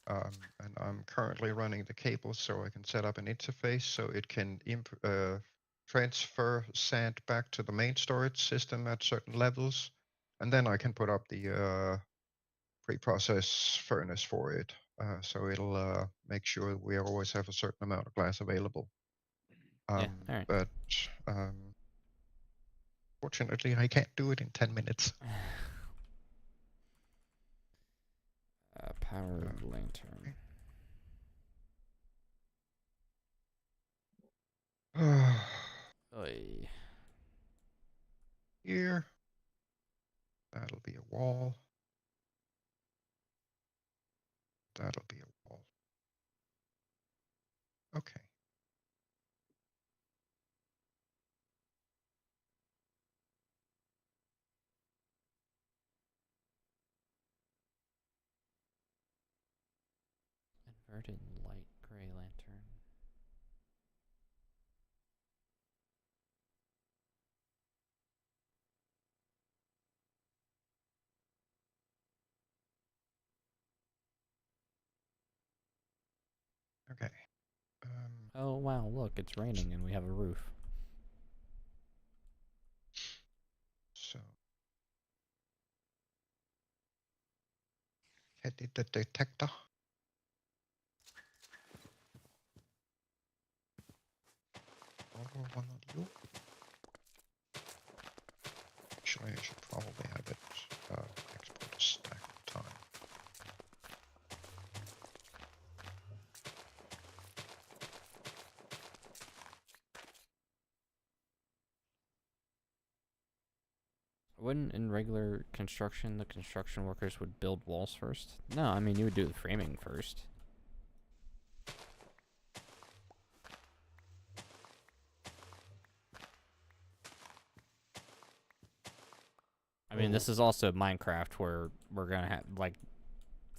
And I'm currently running the cables so I can set up an interface so it can transfer sand back to the main storage system at certain levels. And then I can put up the pre-process furnace for it. So it'll make sure we always have a certain amount of glass available. Yeah, all right. But fortunately, I can't do it in 10 minutes. Powered lantern. Oy. Here, that'll be a wall. That'll be a wall. Okay. Inverted light gray lantern. Okay. Oh wow, look, it's raining and we have a roof. So, edit the detector. One of you. Actually, I should probably have it export a stack of time. Wouldn't in regular construction the construction workers would build walls first? No, I mean you would do the framing first. I mean, this is also Minecraft where we're gonna have like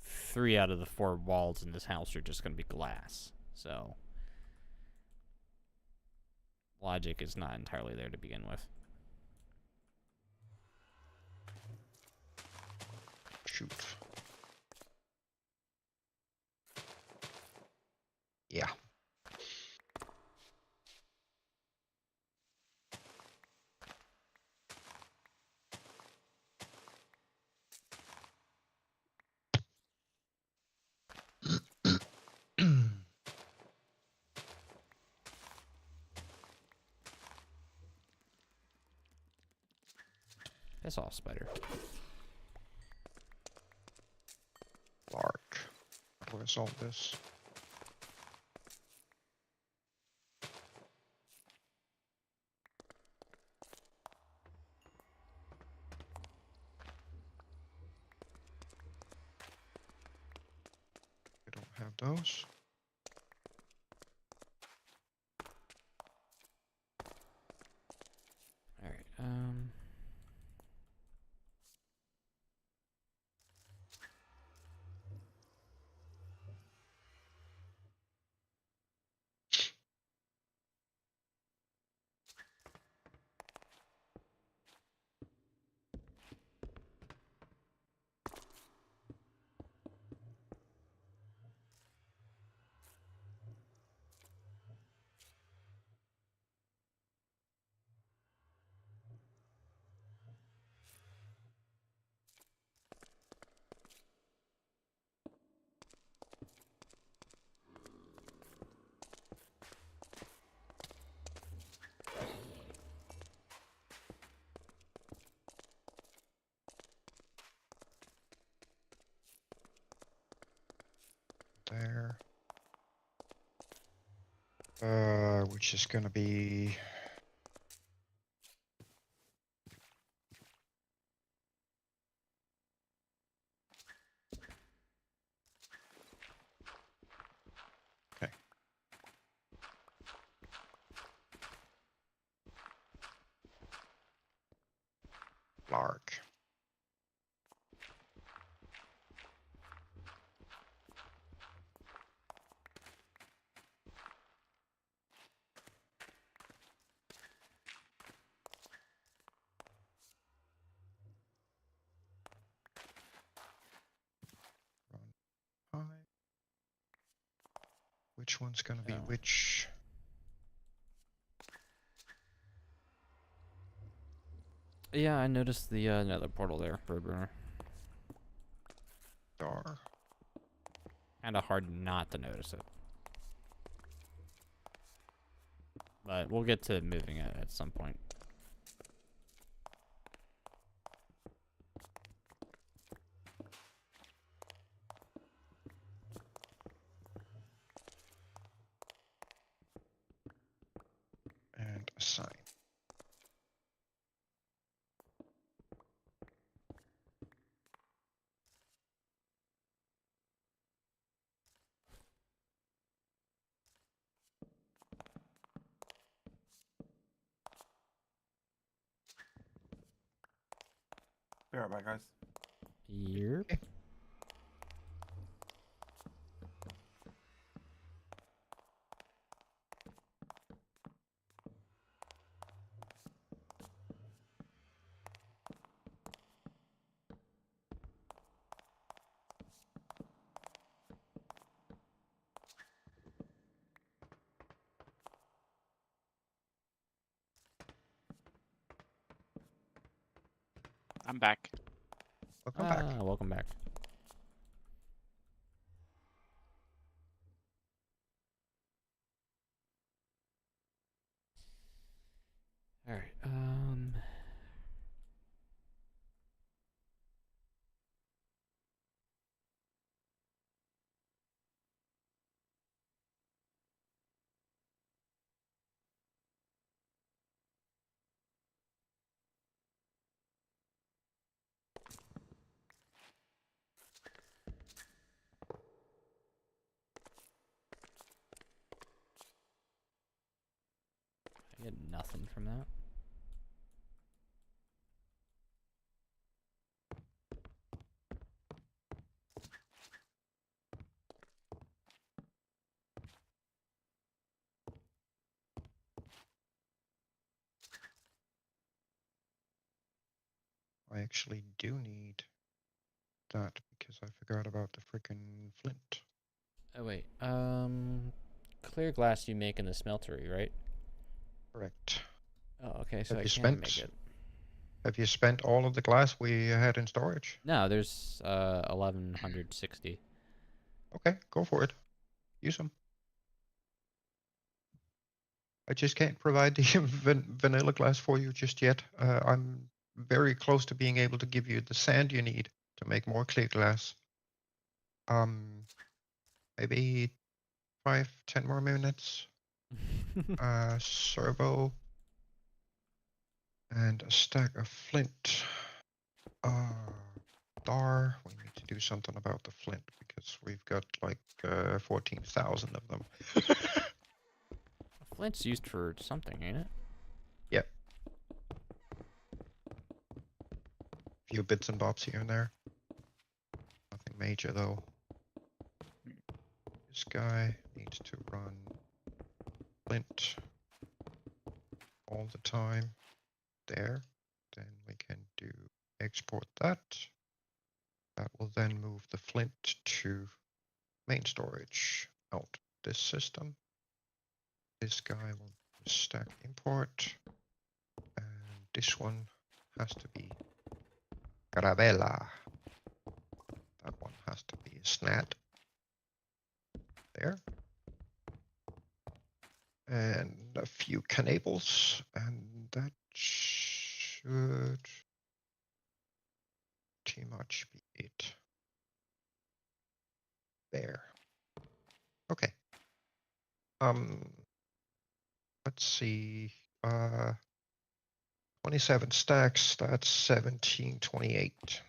3 out of the 4 walls in this house are just gonna be glass. So logic is not entirely there to begin with. Shoot. Yeah. Piss off, spider. Lark. How do I solve this? I don't have those. All right. there. Which is gonna be okay. Lark. Run high. Which one's gonna be Oh. which? Yeah, I noticed the nether portal there, Roadrunner. Star. Kinda hard not to notice it. But we'll get to moving it at some point. And assign. Be right back, guys. Yep. Okay. I'm back. Welcome back. Welcome back. Alright, I get nothing from that. I actually do need that because I forgot about the freaking flint. Oh wait, clear glass you make in the smeltery, right? Correct. Oh, okay, so Have I you can make spent? it. Have you spent all of the glass we had in storage? No, there's 1160. Okay, go for it. Use them. I just can't provide the vanilla glass for you just yet. I'm very close to being able to give you the sand you need to make more clear glass. Maybe 5-10 more minutes. Servo and a stack of flint. Dar. We need to do something about the flint because we've got like 14,000 of them. Flint's used for something, ain't it? Yep. Few bits and bobs here and there. Nothing major though. This guy needs to run flint all the time. There. Then we can do export that. That will then move the flint to main storage out this system. This guy will stack import. And this one has to be Gravella. That one has to be Snad. There. And a few canables, and that should pretty much be it. There. Okay. Let's see. 27 stacks. That's 1728.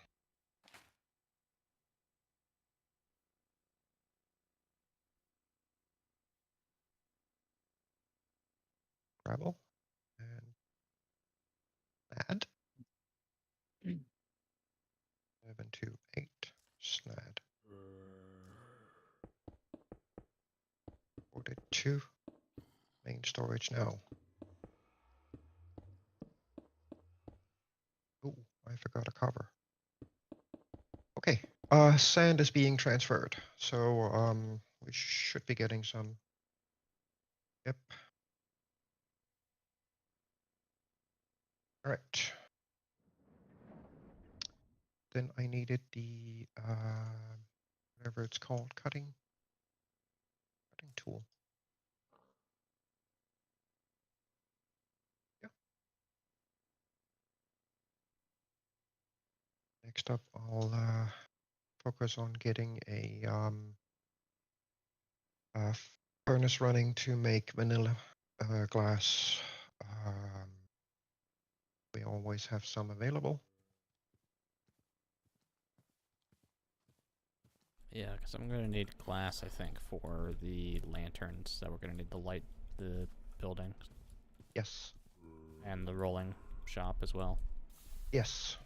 Gravel and add. 728 snad. 42. Main storage now. Oh, I forgot a cover. Okay. Sand is being transferred, so we should be getting some. Yep. All right. Then I needed the whatever it's called, cutting tool. Yeah. Next up, I'll focus on getting a furnace running to make vanilla glass. We always have some available. Yeah, because I'm going to need glass, I think, for the lanterns that we're going to need to light the building Yes. and the rolling shop as well. Yes.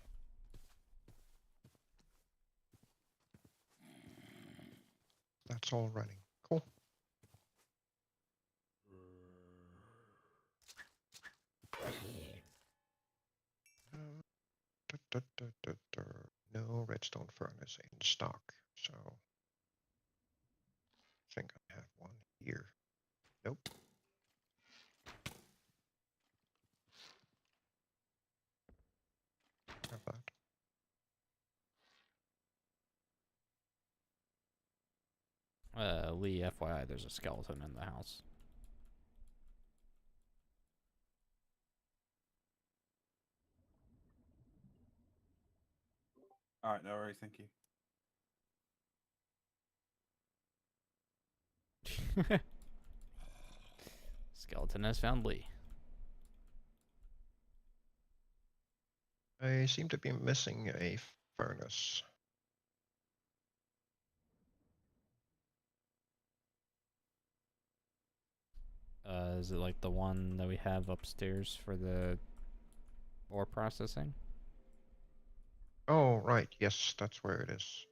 That's all running. Cool. No redstone furnace in stock, so I think I have one here. Nope. Have that. Lee, FYI, there's a skeleton in the house. All right, no worries, thank you. Skeleton has found Lee. I seem to be missing a furnace. Is it like the one that we have upstairs for the ore processing? Oh, right. Yes, that's where it is.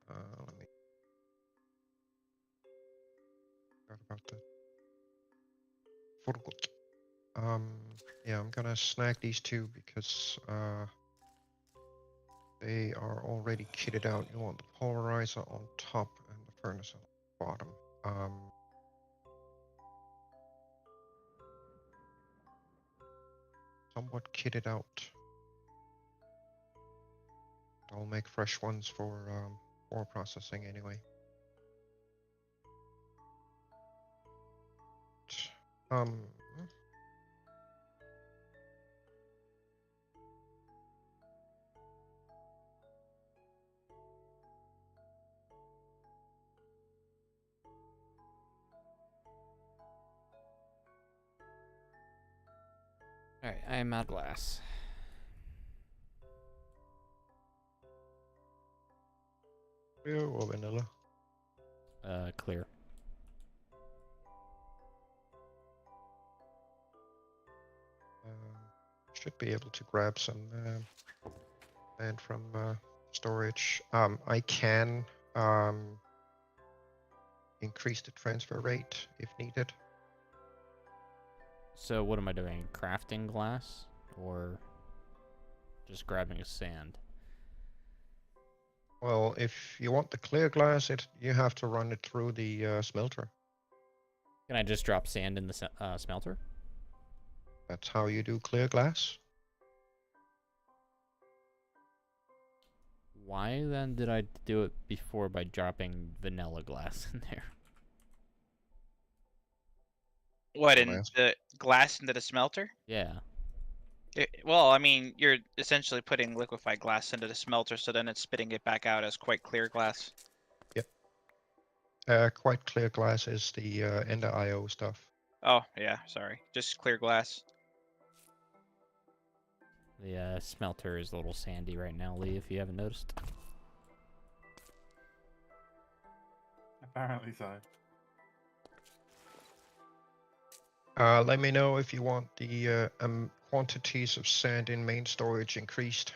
Let me. Forgot about that. Forgot. Yeah, I'm gonna snag these two because they are already kitted out. You want the polarizer on top and the furnace on the bottom. Somewhat kitted out. I'll make fresh ones for ore processing anyway. Alright, I am out of glass. Clear or vanilla? Clear. Should be able to grab some land from storage. I can increase the transfer rate if needed. So what am I doing? Crafting glass? Or just grabbing sand? Well, if you want the clear glass, you have to run it through the smelter. Can I just drop sand in the smelter? That's how you do clear glass. Why then did I do it before by dropping vanilla glass in there? What, Don't in ask. the glass into the smelter? Yeah. Well, I mean, you're essentially putting liquefied glass into the smelter, so then it's spitting it back out as quite clear glass. Yep. Quite clear glass is the Ender IO stuff. Oh, yeah, sorry. Just clear glass. The smelter is a little sandy right now, Lee, if you haven't noticed. Apparently so. Let me know if you want the quantities of sand in main storage increased.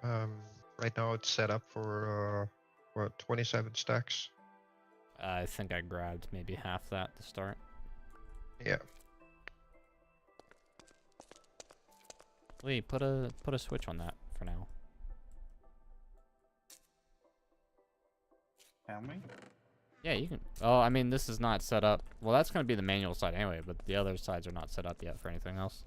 Right now it's set up for 27 stacks. I think I grabbed maybe half that to start. Yeah. Lee, put a switch on that for now. Can we? Yeah, you can. Oh, I mean, this is not set up. Well, that's going to be the manual side anyway, but the other sides are not set up yet for anything else.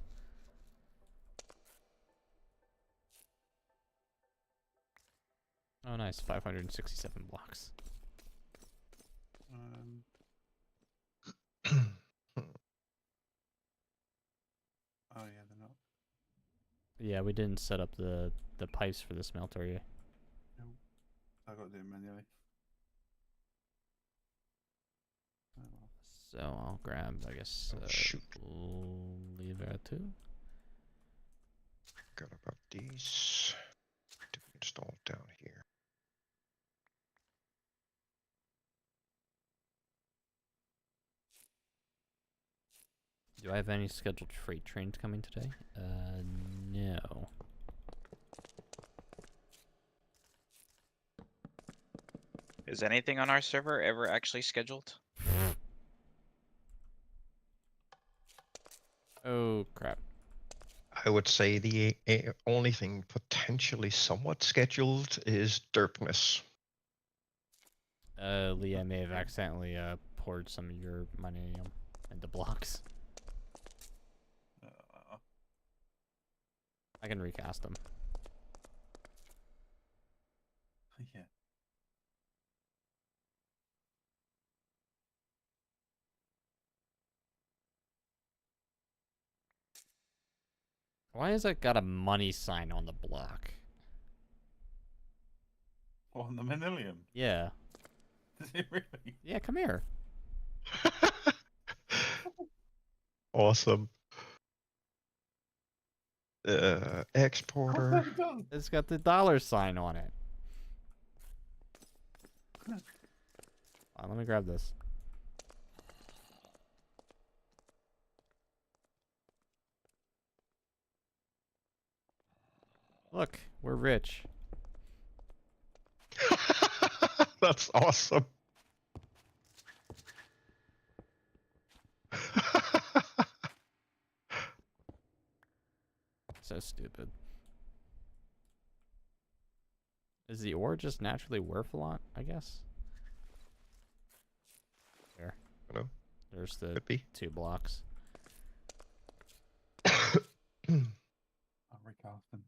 Oh, nice. 567 blocks. Oh yeah, they're not. Yeah, we didn't set up the pipes for the smelter yet. I got to do it manually. Oh, well. So I'll grab, I guess, Oh, shoot. lever 2. Forgot about these to be installed down here. Do I have any scheduled freight trains coming today? No. Is anything on our server ever actually scheduled? Oh, crap. I would say the only thing potentially somewhat scheduled is Derpness. Lee, I may have accidentally poured some of your money into blocks. I can recast them. Yeah. Why has it got a money sign on the block? On the Manilium. Yeah. Does it really? Yeah, come here. Awesome. What's Exporter. that done? It's got the dollar sign on it. Let me grab this. Look, we're rich. That's awesome. So stupid. Is the ore just naturally worth a lot, I guess? There. No. There's the Could be. 2 blocks. I'll recast them.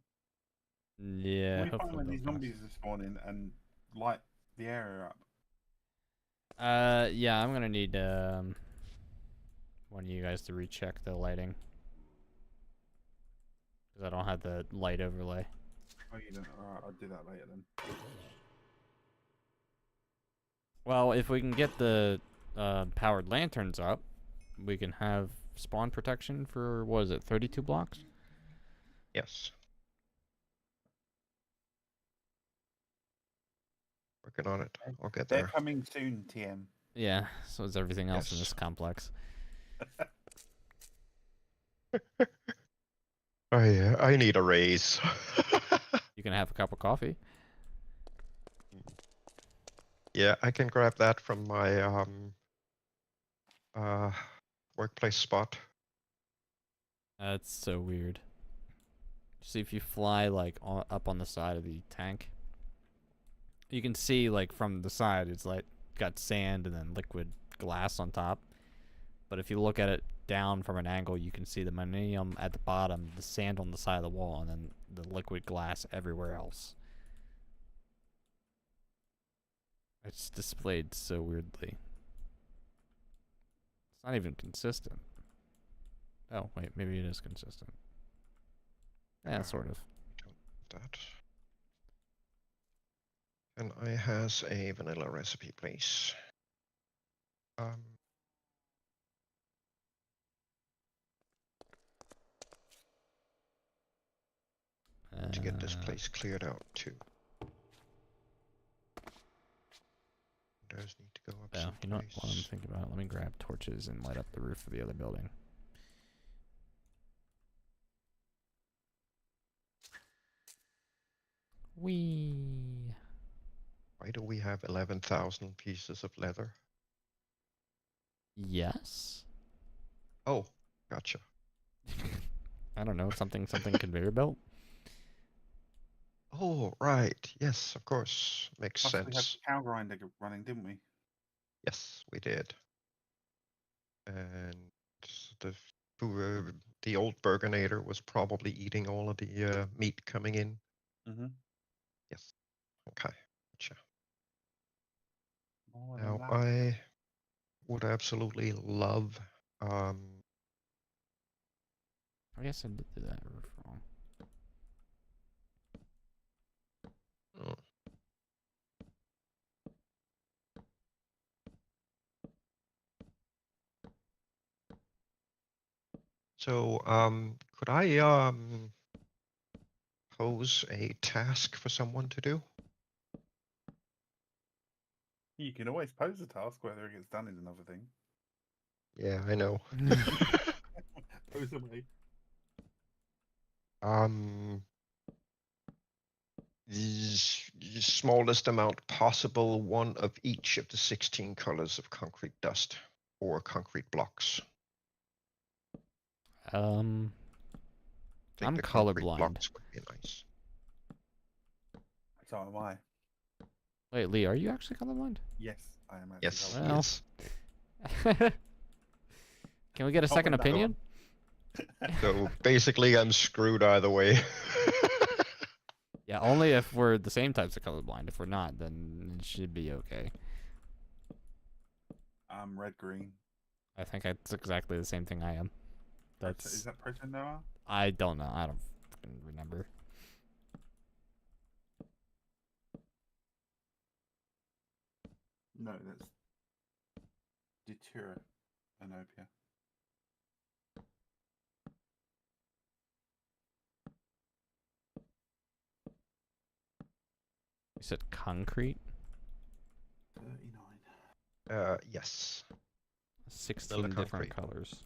Yeah, we find hopefully when they'll these pass. zombies are spawning and light the area up. Yeah, I'm gonna need one of you guys to recheck the lighting. Because I don't have the light overlay. Oh, you don't? Alright, I'll do that later then. Well, if we can get the powered lanterns up, we can have spawn protection for, what is it, 32 blocks? Yes. Working on it. I'll get They're there. coming soon, TM. Yeah, so is everything else in Yes. this complex. I need a raise. You can have a cup of coffee. Yeah, I can grab that from my workplace spot. That's so weird. See, if you fly like up on the side of the tank, you can see like from the side it's like got sand and then liquid glass on top. But if you look at it down from an angle, you can see the Manilium at the bottom, the sand on the side of the wall, and then the liquid glass everywhere else. It's displayed so weirdly. It's not even consistent. Oh, wait, maybe it is consistent. Yeah, sort of. That. And I has a vanilla recipe, please. Um, to get this place cleared out too. Does need to go up Yeah, you know what? While I'm someplace. thinking about it, let me grab torches and light up the roof of the other building. Whee! Why do we have 11,000 pieces of leather? Yes? Oh, gotcha. I don't know, something conveyor belt? Oh, right. Yes, of course. Makes Plus, we had sense. the cow grinder running, didn't we? Yes, we did. And the the old Burgonator was probably eating all of the meat coming in. Mm-hmm. Yes. Okay. Gotcha. More than Now that. I would absolutely love I guess I did do that roof wrong. mm. So could I pose a task for someone to do? You can always pose a task, whether it gets done is another thing. Yeah, I know. Pose away. The smallest amount possible, one of each of the 16 colors of concrete dust or concrete blocks. I think I'm the concrete colorblind. blocks would be nice. So am I. Wait, Lee, are you actually colorblind? Yes, I am actually. Yes, colourblind. Well. yes. Can we get a Oh, second another opinion? So basically, I'm screwed either way. Yeah, only if we're the same types of colorblind. If we're not, then it should be okay. I'm red green. I think it's exactly the same thing I am. Is That's that Proton Noah? I don't know. I don't fucking remember. No, that's Detura Anopia. You said concrete? 39. Yes. 16 Vanilla different concrete. colors.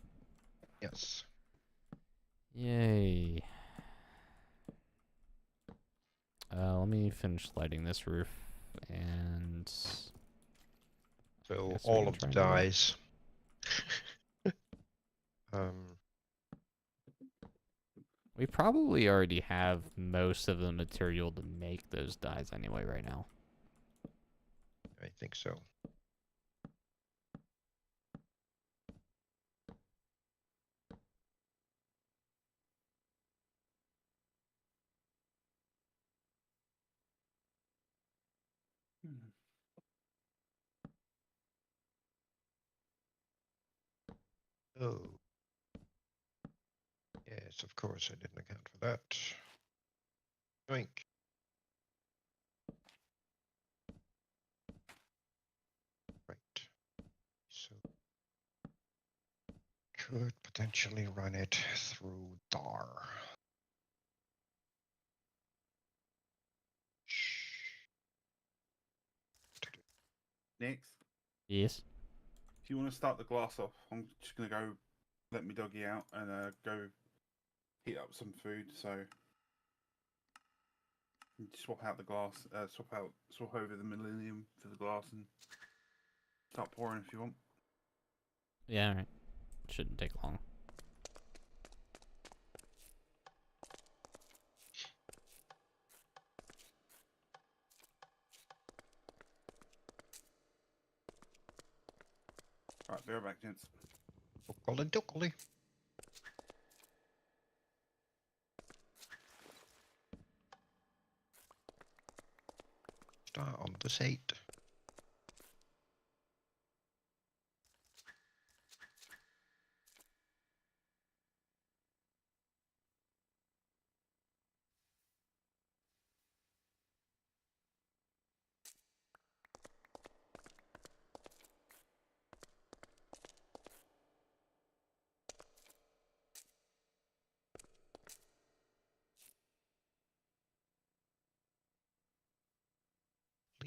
Yes. Yay. Let me finish lighting this roof and So guess we all can of the try and do that. dyes. We probably already have most of the material to make those dyes anyway right now. I think so. Hmm. Oh. Yes, of course, I didn't account for that. Yoink. Right. So could potentially run it through DAR. Next, Yes. if you want to start the glass off, I'm just gonna go let me doggy out and go heat up some food. So you swap out the glass, swap over the millennium for the glass, and start pouring if you want. Yeah, alright. Shouldn't take long. Right, be right back, gents. Duckly duckly. Start on the site.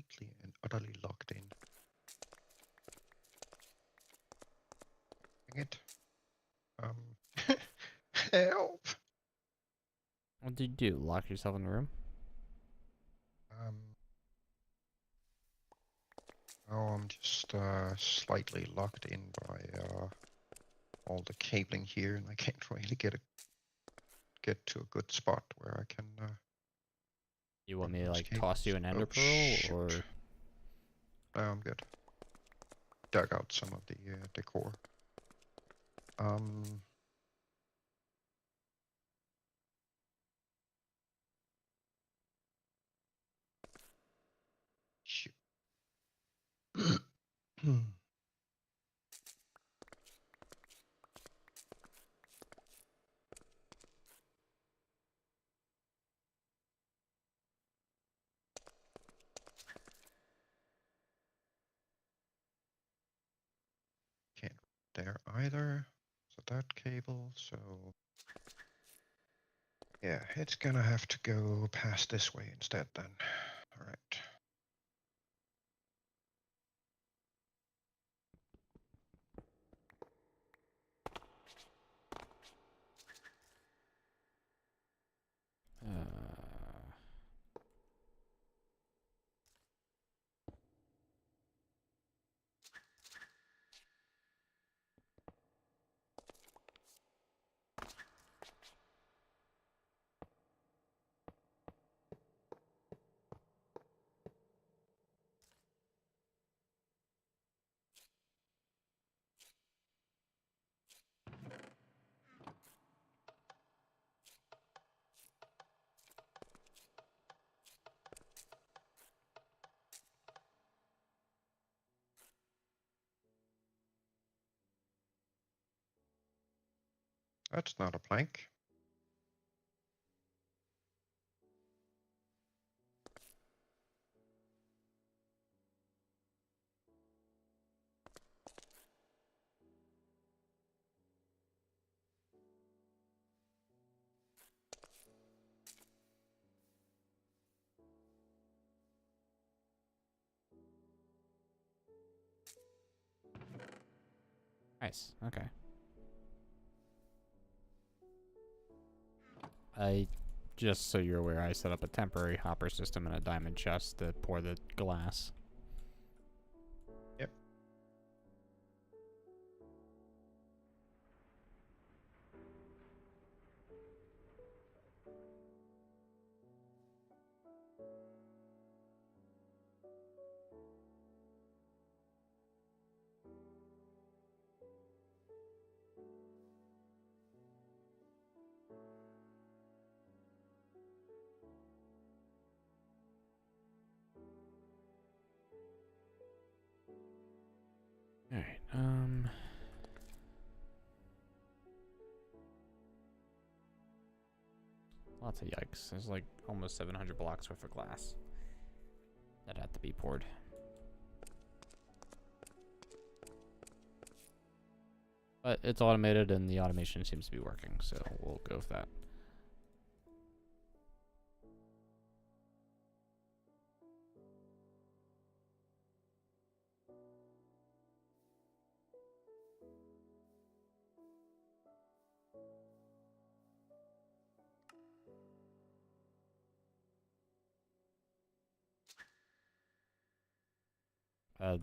completely and utterly locked in. Dang it. Help! What did you do? Lock yourself in the room? Oh, I'm just slightly locked in by all the cabling here, and I can't really get to a good spot where I can. You want run me to those like toss you an cables. ender Oh, pearl, or shoot. No, I'm good. Dug out some of the decor. Shoot. Can't there either. So that cable, so yeah, it's gonna have to go past this way instead then. All right. That's not a plank. nice. Okay. Just so you're aware, I set up a temporary hopper system and a diamond chest to pour the glass. Yep. All right. Lots of yikes. There's like almost 700 blocks worth of glass that had to be poured. But it's automated and the automation seems to be working, so we'll go with that.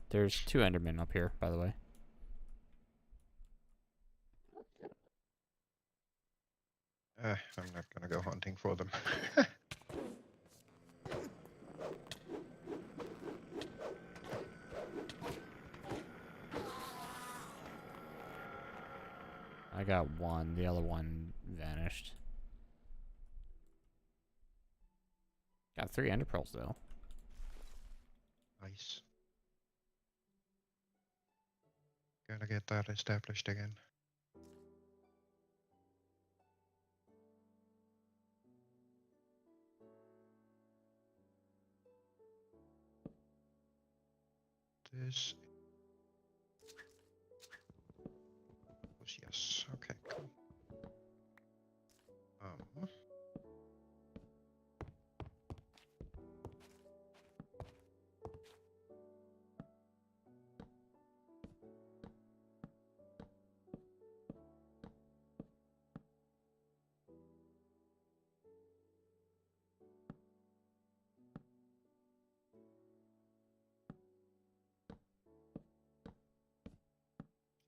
There's 2 Endermen up here, by the way. I'm not gonna go hunting for them. I got one. The other one vanished. Got 3 ender pearls though. Nice. Gonna get that established again. This was yes. Okay, cool.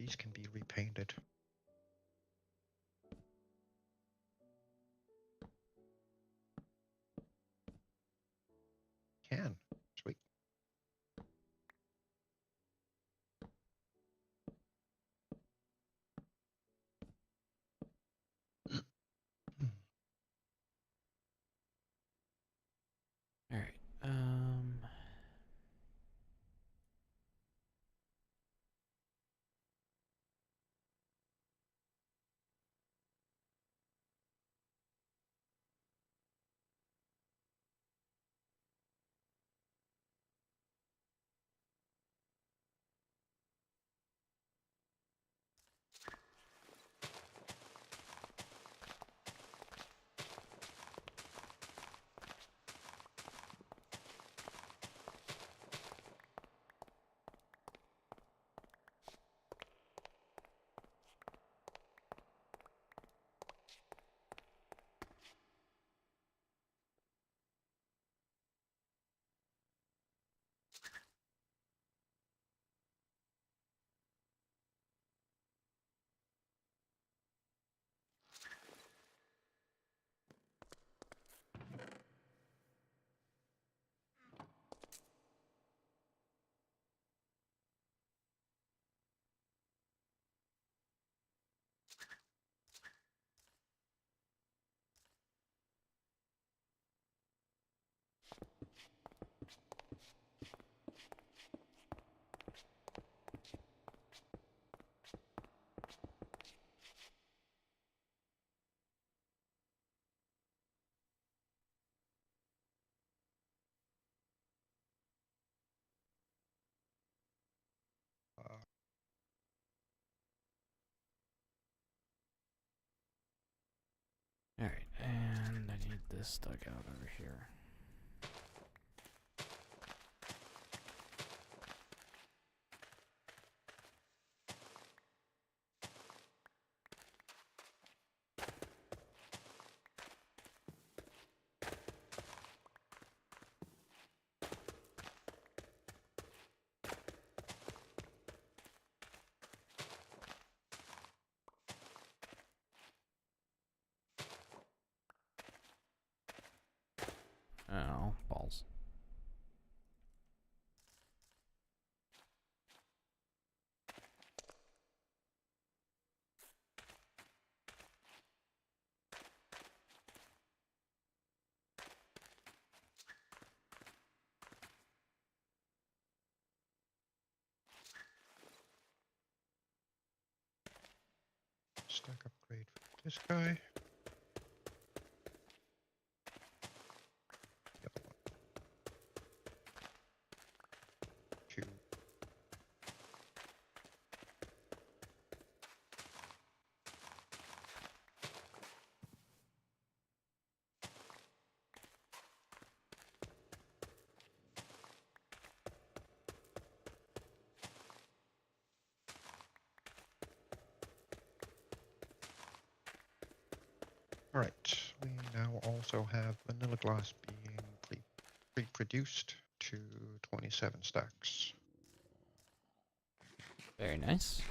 these can be repainted. Can. Sweet. All right. Uh, All right, and I need this dug out over here. Oh, balls. stack upgrade for this guy. The other one. 2. All right, we now also have vanilla glass being pre-produced to 27 stacks. Very nice.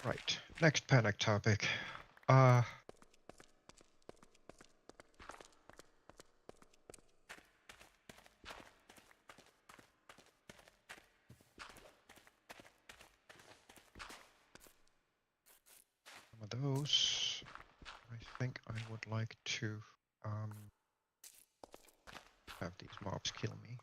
Right, next panic topic. Some of those, I think I would like to have these mobs kill me.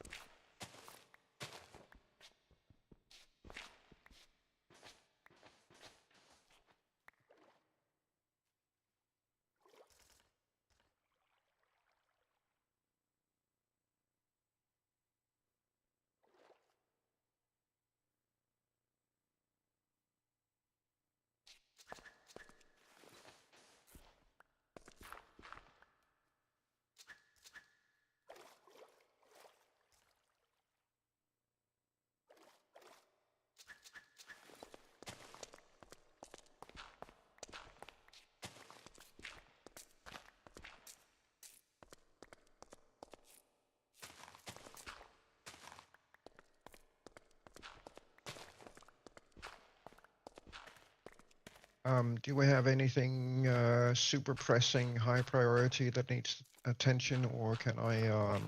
Do we have anything super pressing, high priority that needs attention, or can I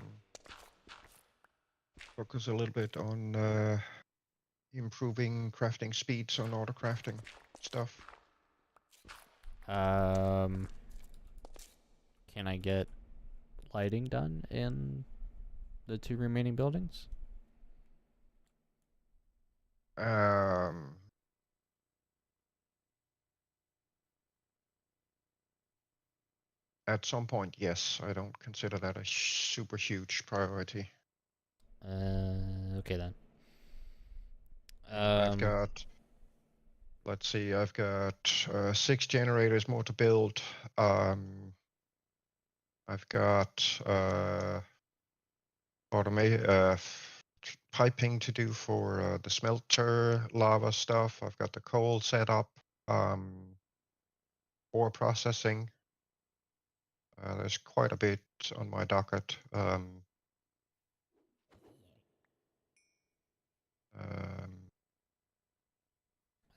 focus a little bit on improving crafting speeds on auto crafting stuff? Can I get lighting done in the 2 remaining buildings? Um, at some point, yes. I don't consider that a super huge priority. Okay then. I've got, let's see, I've got 6 generators more to build. I've got piping to do for the smelter lava stuff. I've got the coal set up, ore processing. There's quite a bit on my docket.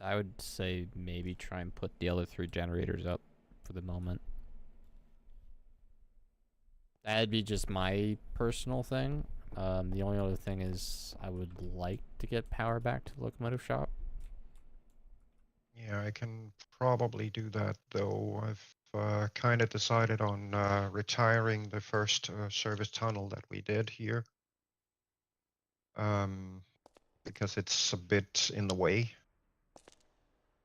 I would say maybe try and put the other 3 generators up for the moment. That'd be just my personal thing. The only other thing is I would like to get power back to the locomotive shop. Yeah, I can probably do that, though. I've kind of decided on retiring the first service tunnel that we did here. Because it's a bit in the way.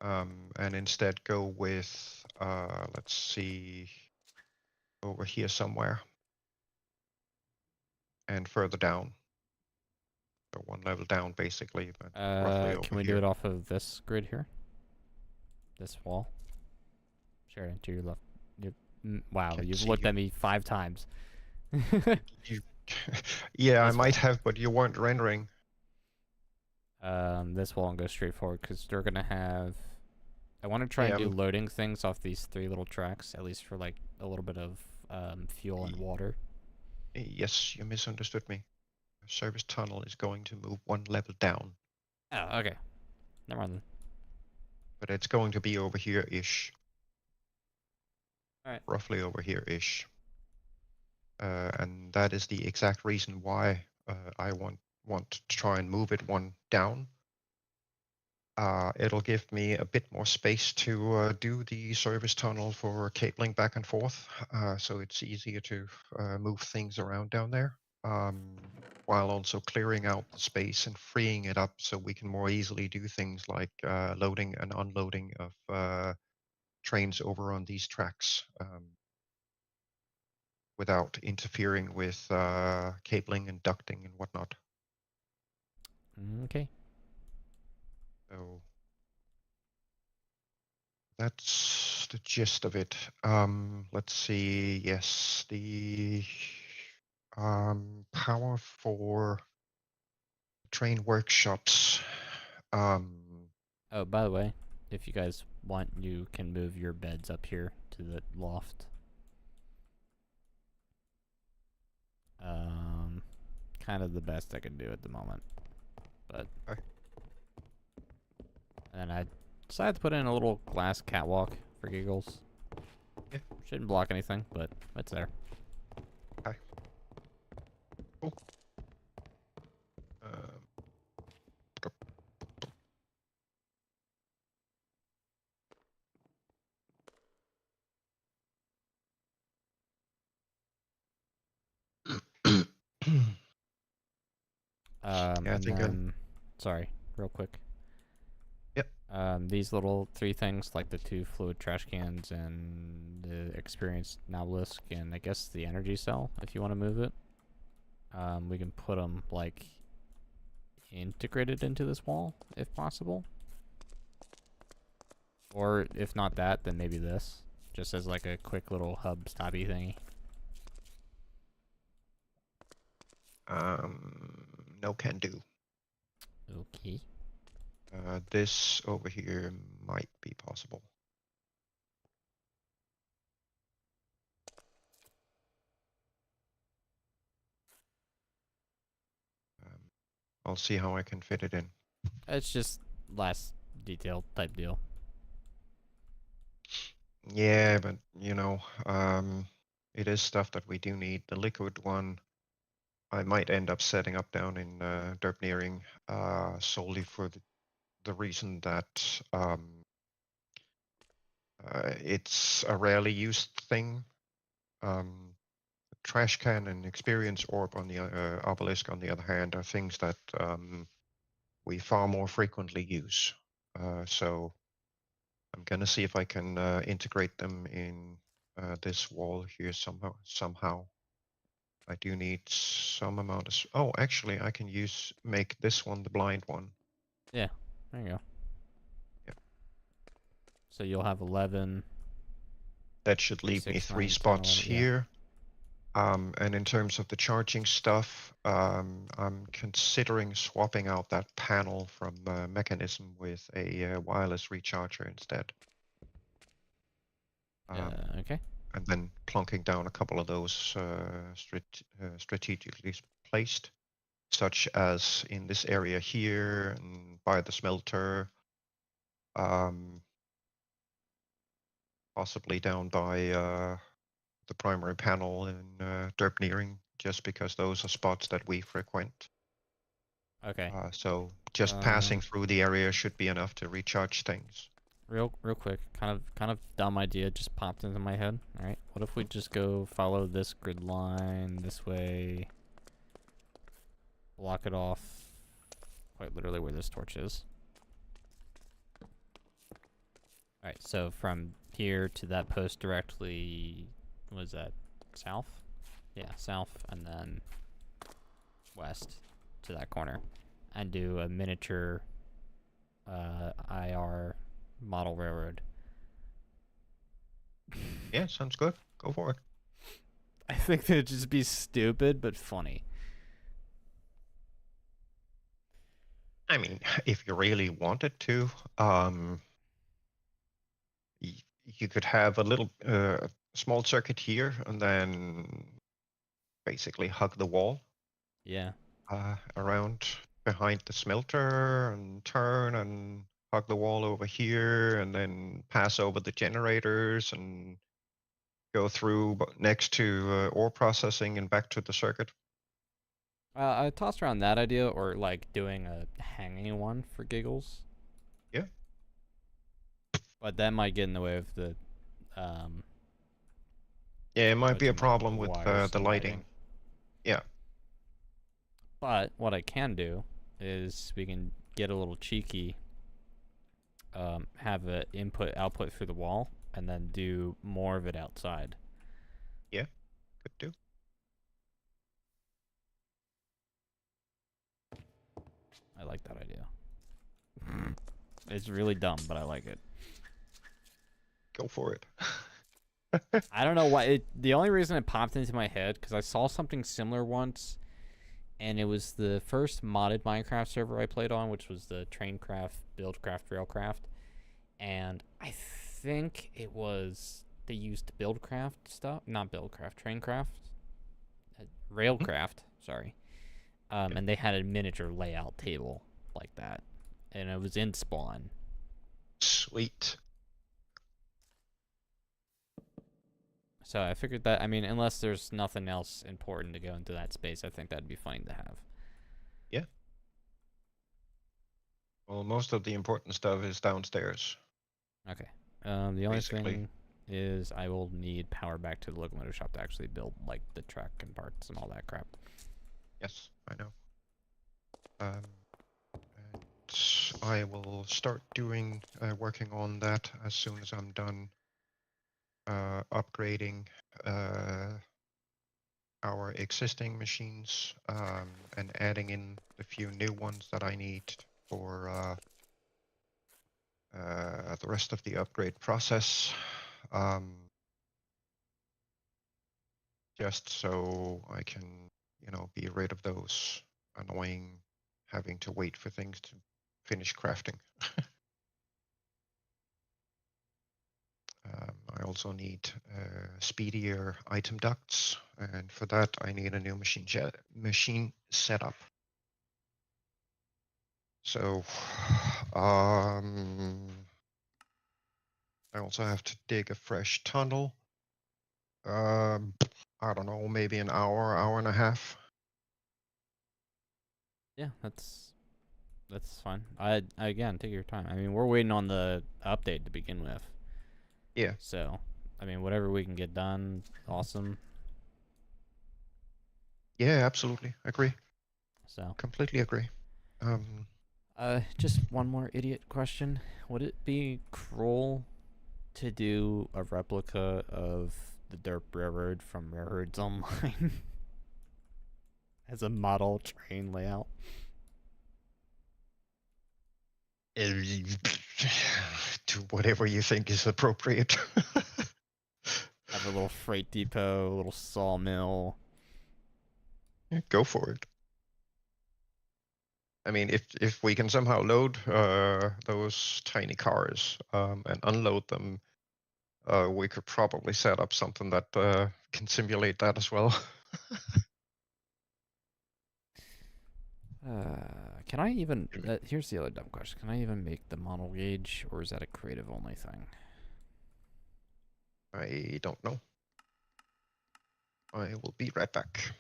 And instead go with, let's see, over here somewhere. And further down. So 1 level down, basically, but roughly over Can we here. do it off of this grid here? This wall? Sheridan, to your left. Wow, Can't you've see looked you. at me 5 times. You yeah, I This might wall. have, but you weren't rendering. This wall and go straight forward because they're gonna have. I want to try and Yeah, do loading things off these 3 little tracks, at least for like a little bit of fuel and water. yes, you misunderstood me. Service tunnel is going to move 1 level down, Oh, okay. Never mind. but it's going to be over here-ish. Alright. Roughly over here-ish. And that is the exact reason why I want to try and move it 1 down. It'll give me a bit more space to do the service tunnel for cabling back and forth, so it's easier to move things around down there, while also clearing out the space and freeing it up so we can more easily do things like loading and unloading of trains over on these tracks, without interfering with cabling and ducting and whatnot. Okay. So that's the gist of it. Let's see. Yes, the power for train workshops. Oh, by the way, if you guys want, you can move your beds up here to the loft. Kind of the best I can do at the moment. But. Okay. And I decided to put in a little glass catwalk for giggles. Yeah. Shouldn't block anything, but it's there. Okay. Cool. Um, Yeah, I And think then, sorry, real quick. Yep. These little 3 things, like the 2 fluid trash cans and the experienced Nautilus, and I guess the energy cell, if you want to move it. We can put them, like, integrated into this wall, if possible. Or if not that, then maybe this. Just as like a quick little hub stoppy thingy. no can do. Okay. This over here might be possible. I'll see how I can fit it in. It's just last detail type deal. Yeah, but you know, it is stuff that we do need. The liquid one, I might end up setting up down in Derpneering solely for the reason that it's a rarely used thing. Trash can and experience orb on the obelisk, on the other hand, are things that we far more frequently use. So I'm gonna see if I can integrate them in this wall here somehow. I do need some amount of. Oh, actually, I can make this one the blind one. Yeah, there you go. Yep. So you'll have 11. That should leave me 6, 3 9, 10, spots 11, yeah. here. And in terms of the charging stuff, I'm considering swapping out that panel from Mechanism with a wireless recharger instead. Okay. And then plonking down a couple of those strategically placed, such as in this area here and by the smelter, possibly down by the primary panel in Derpneering, just because those are spots that we frequent. Okay. So just passing through the area should be enough to recharge things. Real quick, kind of dumb idea just popped into my head. All right, what if we just go follow this grid line this way, block it off, quite literally where this torch is. All right, so from here to that post directly, what is that? South? Yeah, south, and then west to that corner, and do a miniature IR model railroad. Yeah, sounds good. Go for it. I think that'd just be stupid but funny. I mean, if you really wanted to, you could have a little small circuit here and then basically hug the wall. Yeah. Around behind the smelter and turn and hug the wall over here and then pass over the generators and go through next to ore processing and back to the circuit. I tossed around that idea, or like doing a hanging one for giggles. Yeah. But that might get in the way of the Yeah, it might be a the problem with wires the and lighting. Yeah. But what I can do is we can get a little cheeky, have an input output through the wall, and then do more of it outside. Yeah, could do. I like that idea. It's really dumb, but I like it. Go for it. I don't know why. The only reason it popped into my head, because I saw something similar once, and it was the first modded Minecraft server I played on, which was the Traincraft, Buildcraft, Railcraft. And I think it was, they used Buildcraft stuff, not Buildcraft, Traincraft, Railcraft, sorry. And they had a miniature layout table like that, and it was in Spawn. Sweet. So I figured that, I mean, unless there's nothing else important to go into that space, I think that'd be fun to have. Yeah. Well, most of the important stuff is downstairs. Okay. The only Basically. thing is I will need power back to the locomotive shop to actually build, like, the track and parts and all that crap. Yes, I know. And I will start working on that as soon as I'm done upgrading our existing machines and adding in the few new ones that I need for the rest of the upgrade process. Just so I can, be rid of those annoying having to wait for things to finish crafting. I also need speedier item ducts, and for that I need a new machine setup. So, I also have to dig a fresh tunnel. I don't know, maybe an hour and a half. Yeah, that's fine. Again, take your time. I mean, we're waiting on the update to begin with. Yeah. So, I mean, whatever we can get done, awesome. Yeah, absolutely. Agree. So, Completely agree. just one more idiot question. Would it be cruel to do a replica of the Dirt Railroad from Railroads Online as a model train layout? Do whatever you think is appropriate. Have a little freight depot, a little sawmill. Yeah, go for it. I mean, if we can somehow load those tiny cars and unload them, we could probably set up something that can simulate that as well. Can I even? Here's the other dumb question: can I even make the model gauge, or is that a creative only thing? I don't know. I will be right back.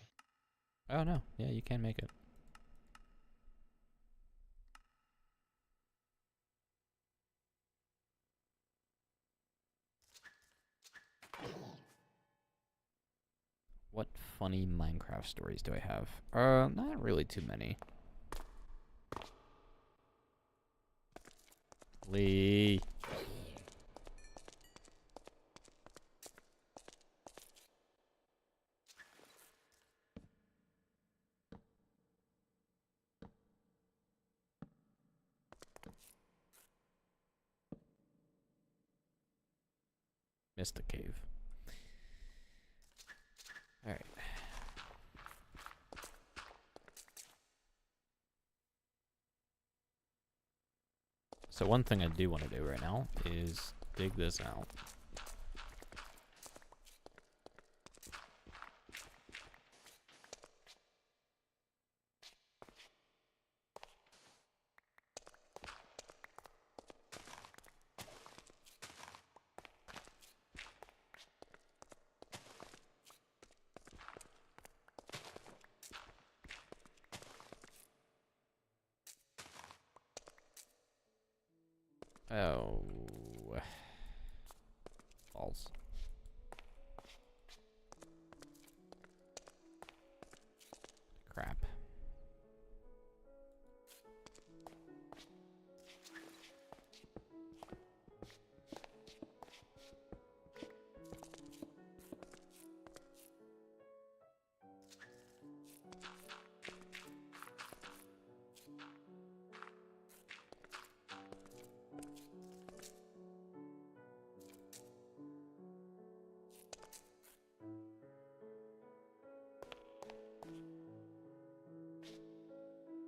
Oh no, yeah, you can make it. What funny Minecraft stories do I have? Not really too many. Lee. Missed the cave. Alright. So one thing I do want to do right now is dig this out. Oh. Balls. Crap.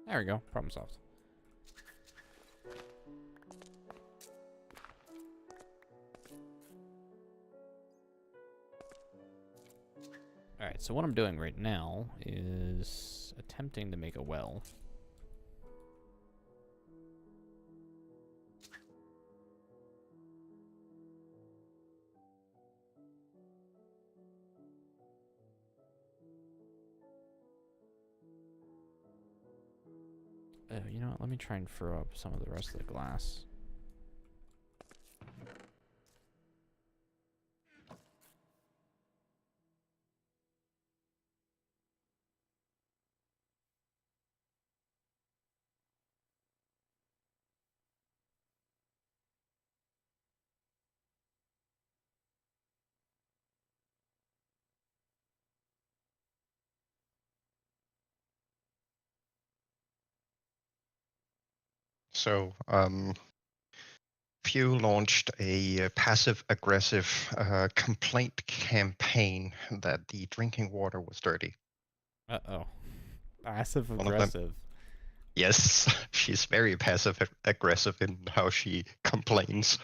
There we go. Problem solved. Alright, so what I'm doing right now is attempting to make a well. You know what? Let me try and throw up some of the rest of the glass. So, Pew launched a passive-aggressive complaint campaign that the drinking water was dirty. Uh-oh. Passive One of them- aggressive. Yes, she's very passive-aggressive in how she complains.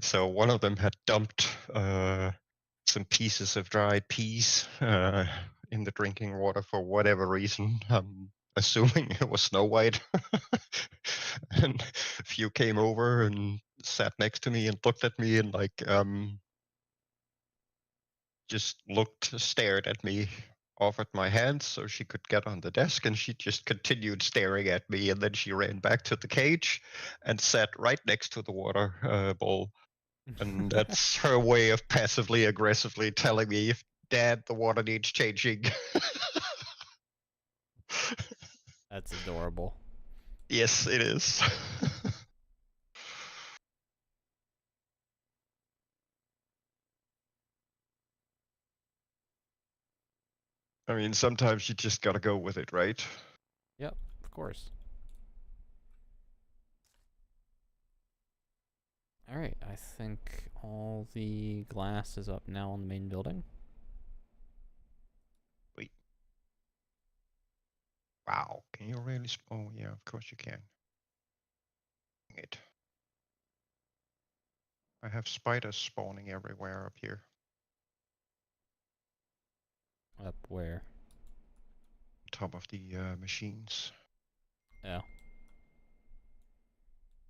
So one of them had dumped some pieces of dried peas in the drinking water for whatever reason. I'm assuming it was Snow White. and a few came over and sat next to me and looked at me and like just stared at me, offered my hand so she could get on the desk, and she just continued staring at me, and then she ran back to the cage and sat right next to the water bowl. And that's her way of passively aggressively telling me, Dad, the water needs changing. That's adorable. Yes, it is. I mean, sometimes you just gotta go with it, right? Yep, of course. All right, I think all the glass is up now on the main building. Wait. Wow, can you really? Oh, yeah, of course you can. Dang it. I have spiders spawning everywhere up here. Up where? Top of the machines. Yeah.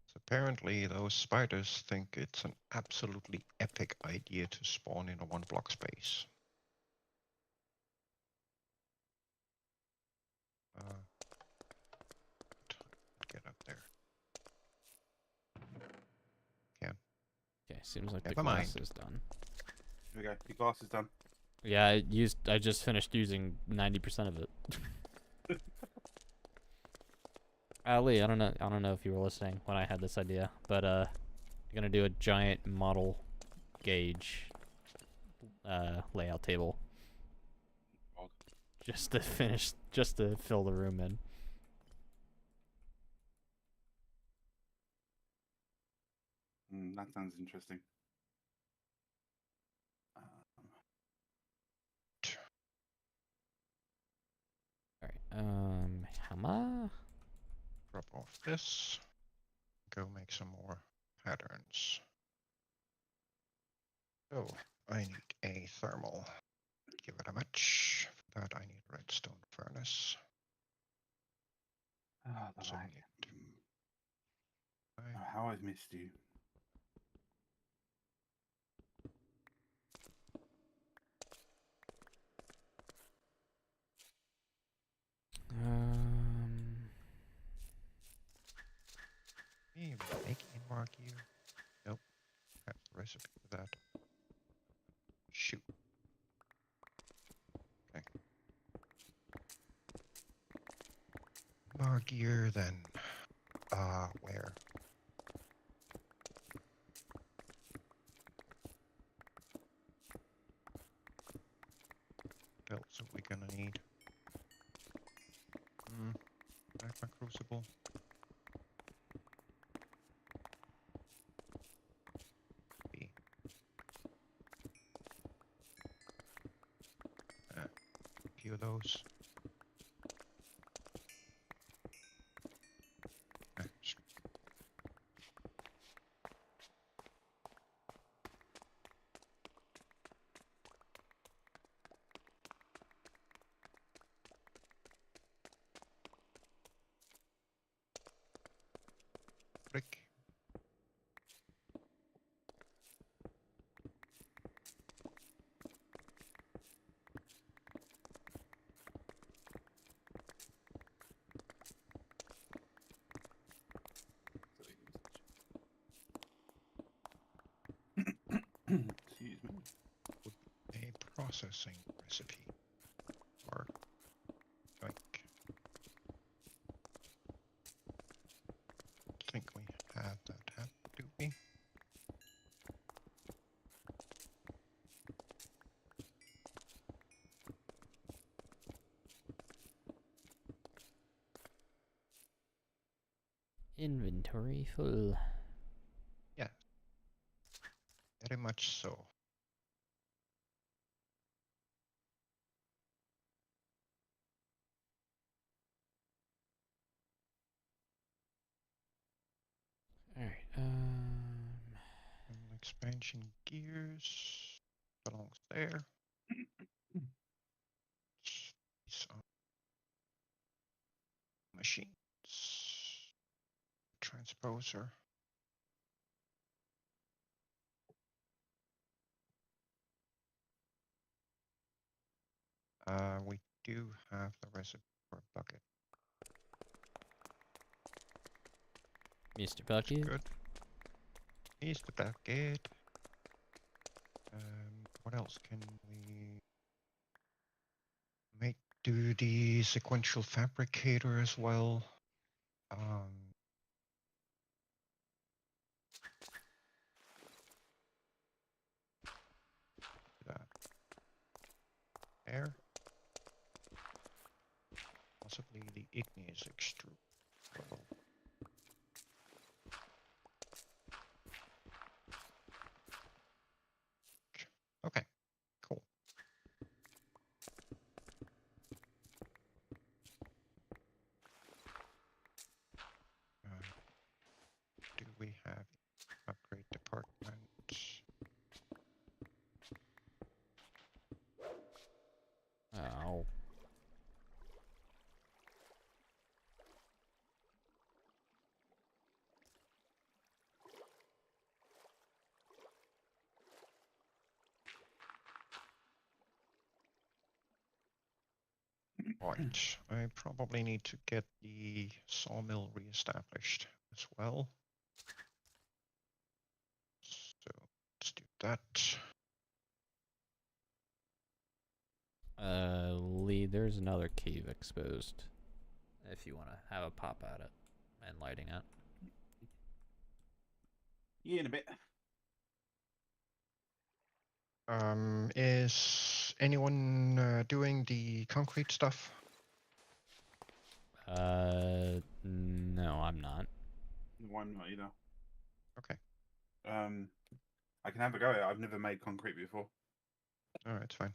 So apparently those spiders think it's an absolutely epic idea to spawn in a 1-block space. Get up there. Okay, seems like the Never glass mind. is done. Here we go. Your glass is done. Yeah, I just finished using 90% of it. Lee, I don't know if you were listening when I had this idea, but I'm gonna do a giant model gauge layout table God. just to fill the room in. That sounds interesting. All right, hammer. Drop off this. Go make some more patterns. Oh, I need a thermal. Thank you very much. For that I need a redstone furnace. Oh, the So lag. need Oh, how I've missed you. Maybe making a mark here. Nope. Have the recipe for that. Shoot. Okay. Mark gear then. Where? What else are we gonna need? Magma crucible. B. A few of those. Brick. Excuse me. A processing recipe. Or like I think we have that, do we? Inventory full. Yeah. Very much so. All right. Expansion gears belongs there. These are machines. transposer. We do have the recipe for a bucket. Mr. That's Bucket. good. Here's the bucket. What else can we make? Do the sequential fabricator as well. That there. Possibly the igneous extrude. Well, okay, cool. Do we have upgrade department? Oh. Right, I probably need to get the sawmill reestablished as well. So let's do that. Lee, there's another cave exposed. If you want to have a pop at it and lighting it. Yeah, in a bit. Is anyone doing the concrete stuff? No, I'm not. Why not either? Okay, I can have a go at it. I've never made concrete before. alright, it's fine.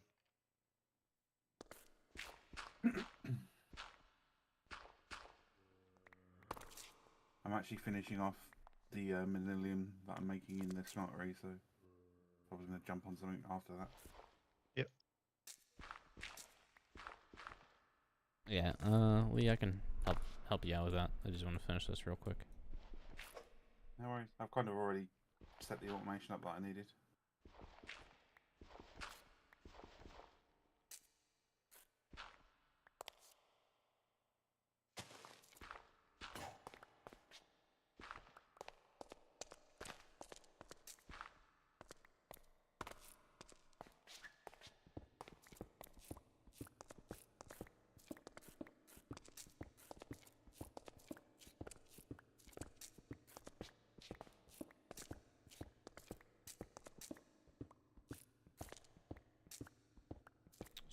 I'm actually finishing off the manilium that I'm making in the smeltery, so probably gonna jump on something after that. Yeah, Lee, I can help you out with that. I just want to finish this real quick. No worries. I've kind of already set the automation up that I needed.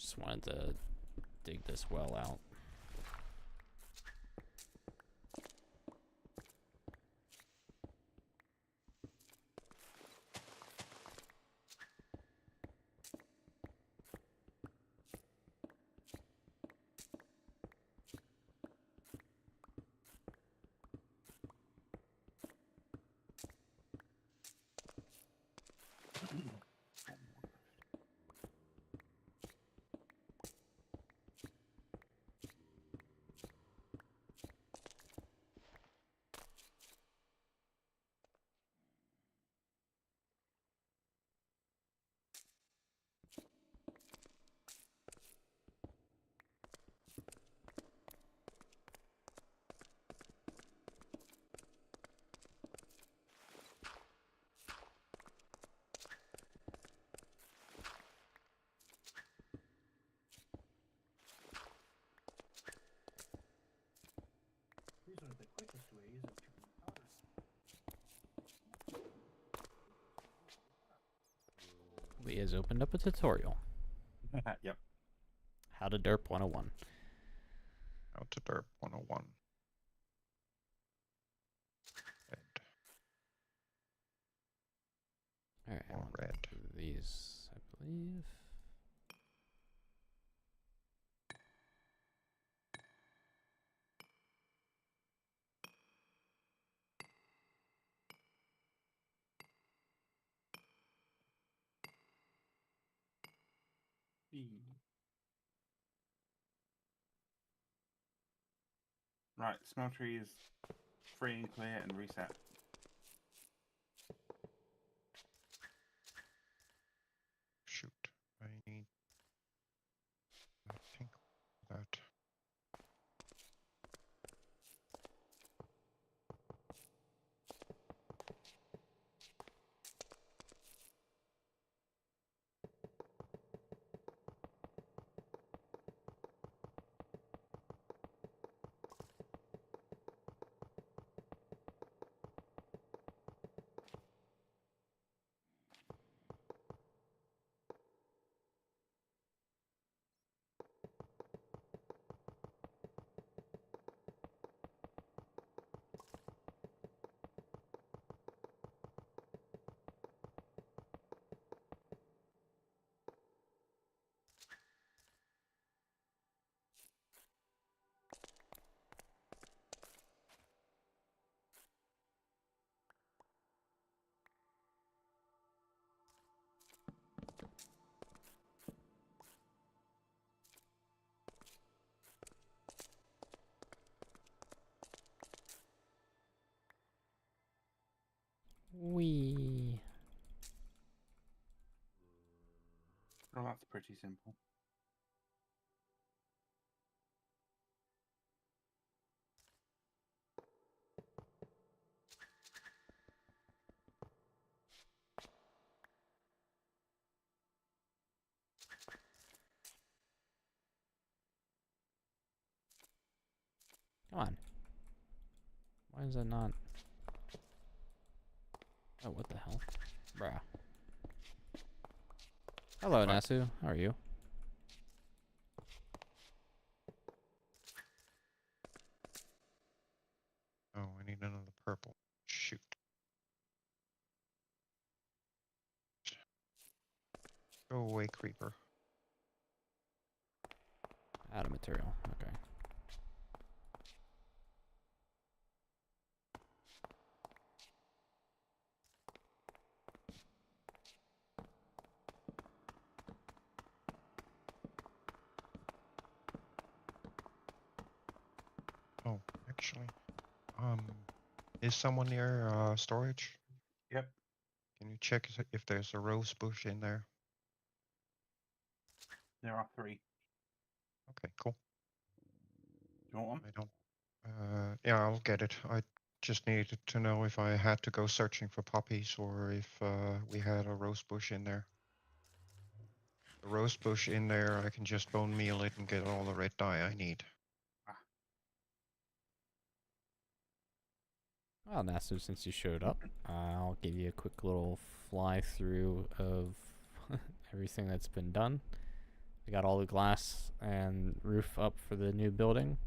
Just wanted to dig this well out. These are the quickest ways of turning powder. Lee has opened up a tutorial. Yep. How to derp 101. How to derp 101. Red. Alright, I Or want red. these, I believe. Right, smeltery is free and clear and reset. Shoot. I need. I think that. Wee. Oh, that's pretty simple. Come on. Why is that not? Oh, what the hell? Bruh. Hello, Fine. Nasu. How are you? Oh, I need another purple. Shoot. Go away, creeper. Out of material. Okay. Oh, actually, is someone near storage? Yep. Can you check if there's a rose bush in there? There are 3. Okay, cool. Do you want one? I don't. Yeah, I'll get it. I just needed to know if I had to go searching for poppies or if we had a rose bush in there. The rose bush in there, I can just bone meal it and get all the red dye I need. Well, Nasu, since you showed up, I'll give you a quick little fly through of everything that's been done. We got all the glass and roof up for the new building.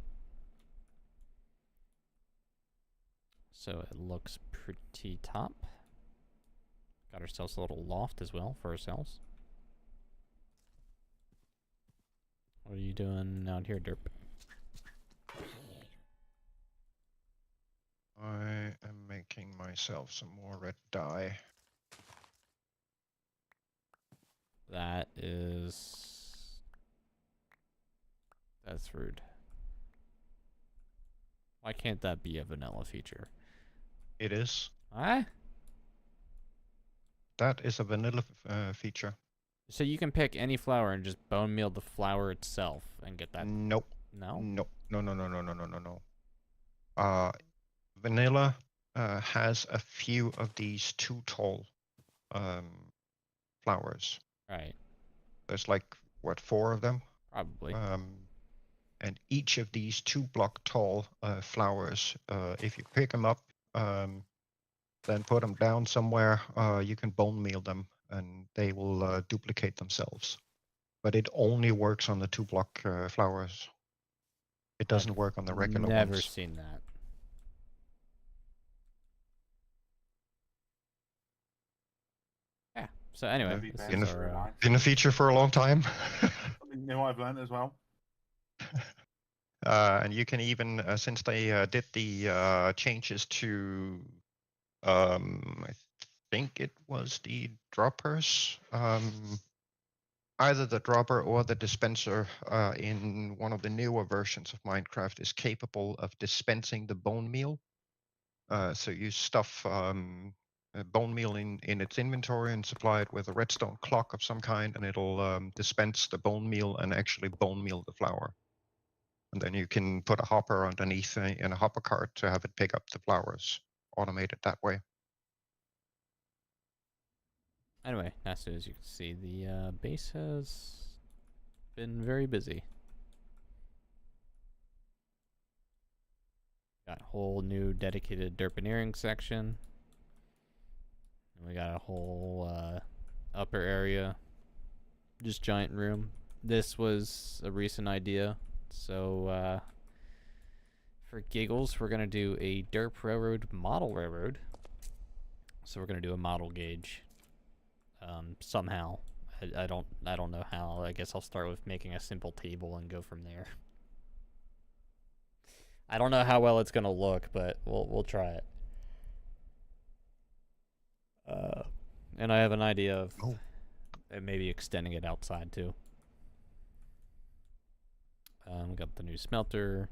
So it looks pretty top. Got ourselves a little loft as well for ourselves. What are you doing out here, Derp? I am making myself some more red dye. That is... That's rude. Why can't that be a vanilla feature? It is. Huh? That is a vanilla feature. So you can pick any flower and just bone meal the flower itself and get that? Nope. No? No. No. Vanilla has a few of these too tall flowers. Right. There's like, what, 4 of them? Probably. And each of these 2-block tall flowers, if you pick them up, then put them down somewhere, you can bone meal them and they will duplicate themselves. But it only works on the 2-block flowers. It doesn't work on the regular Never ones. seen that. Yeah. So anyway, To be this fair, in is a- very our... nice. Been a feature for a long time. Something new I've learned as well. And you can even, since they did the changes to, I think it was the droppers, either the dropper or the dispenser in one of the newer versions of Minecraft is capable of dispensing the bone meal So you stuff bone meal in its inventory and supply it with a redstone clock of some kind, and it'll dispense the bone meal and actually bone meal the flour. And then you can put a hopper underneath in a hopper cart to have it pick up the flowers, automated that way. Anyway, as you can see, the base has been very busy. Got a whole new dedicated derpineering section. And we got a whole upper area, just giant room. This was a recent idea, so for giggles, we're gonna do a derp railroad model railroad. So we're gonna do a model gauge. Somehow, I don't know how. I guess I'll start with making a simple table and go from there. I don't know how well it's gonna look, but we'll try it. And I have an idea of maybe extending it outside too. We got the new smelter,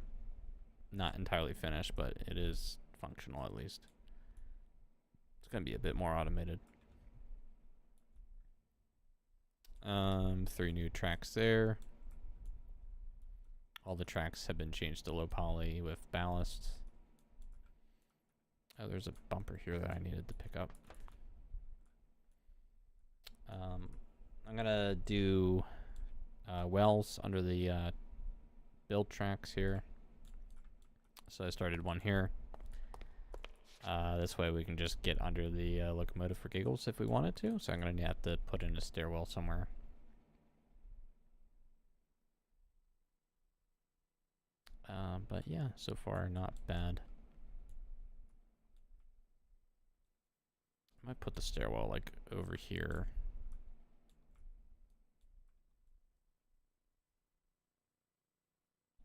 not entirely finished, but it is functional at least. It's gonna be a bit more automated. 3 new tracks there. All the tracks have been changed to low poly with ballast. Oh, there's a bumper here that I needed to pick up. I'm gonna do wells under the build tracks here. So I started one here. This way we can just get under the locomotive for giggles if we wanted to. So I'm gonna have to put in a stairwell somewhere. But yeah, so far not bad. I might put the stairwell like over here.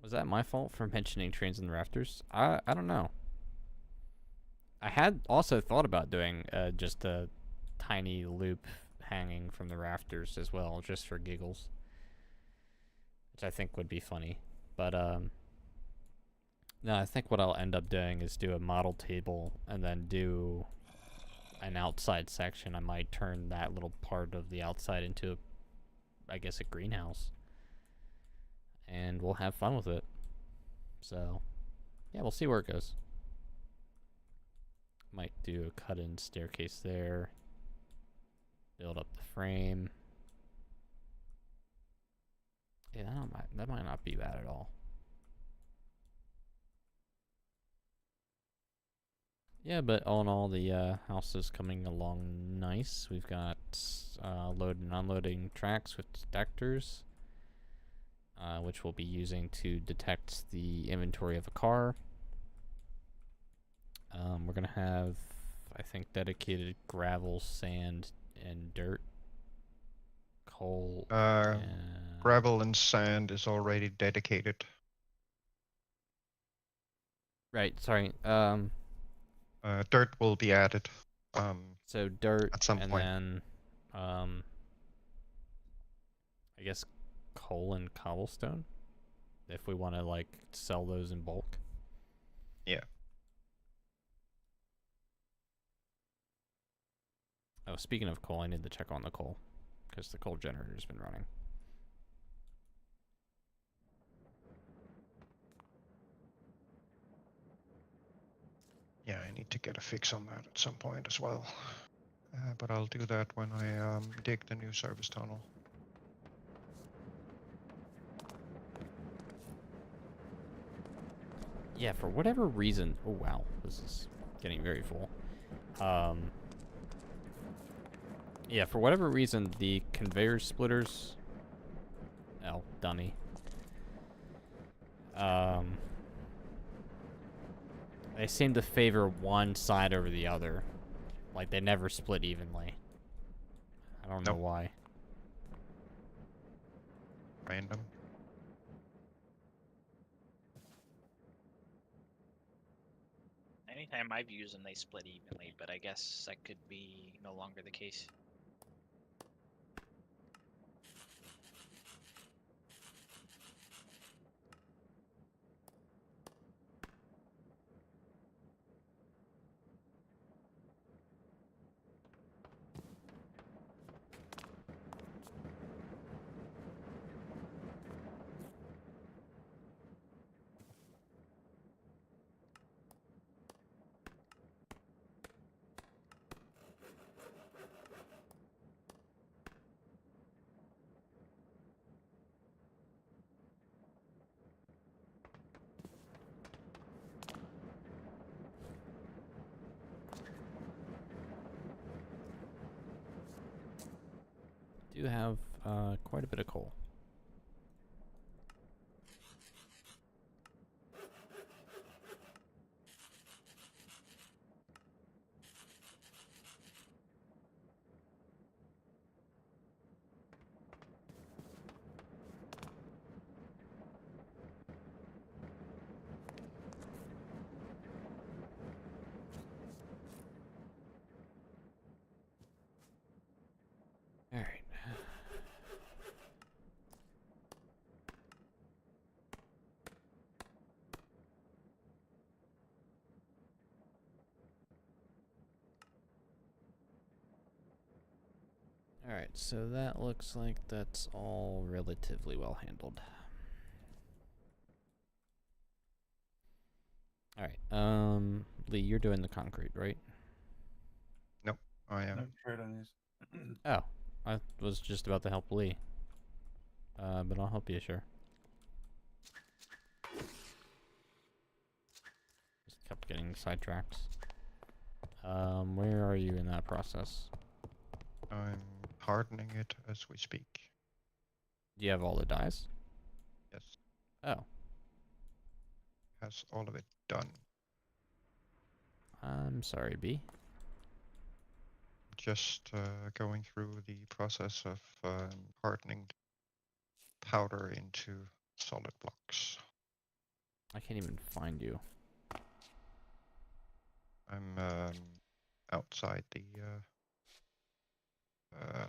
Was that my fault for mentioning trains in the rafters? I don't know. I had also thought about doing just a tiny loop hanging from the rafters as well, just for giggles, which I think would be funny. But no, I think what I'll end up doing is do a model table and then do an outside section. I might turn that little part of the outside into, I guess, a greenhouse. And we'll have fun with it. So, yeah, we'll see where it goes. Might do a cut-in staircase there. Build up the frame. Yeah, that might not be bad at all. Yeah, but all in all, the house is coming along nice. We've got load and unloading tracks with detectors, which we'll be using to detect the inventory of a car. We're going to have, I think, dedicated gravel, sand, and dirt. Coal. Gravel and sand is already dedicated. Right, sorry. Dirt will be added. So dirt at some and point. then I guess coal and cobblestone if we want to like sell those in bulk. Yeah. Oh, speaking of coal, I need to check on the coal because the coal generator's been running. Yeah, I need to get a fix on that at some point as well. But I'll do that when I dig the new service tunnel. Yeah, for whatever reason. Oh wow, this is getting very full. Yeah, for whatever reason, the conveyor splitters. Oh, dunny. They seem to favor one side over the other. Like, they never split evenly. I don't know Nope. why. Random. Anytime I've used them, they split evenly, but I guess that could be no longer the case. do have quite a bit of coal. All right. Alright, so that looks like that's all relatively well handled. Alright, Lee, you're doing the concrete, right? I am. No, Caroline is. Oh, I was just about to help Lee. But I'll help you, sure. Just kept getting sidetracked. Where are you in that process? I'm hardening it as we speak. Do you have all the dyes? Yes, Oh, has all of it done. I'm sorry, B. Just going through the process of hardening powder into solid blocks. I can't even find you. I'm outside the,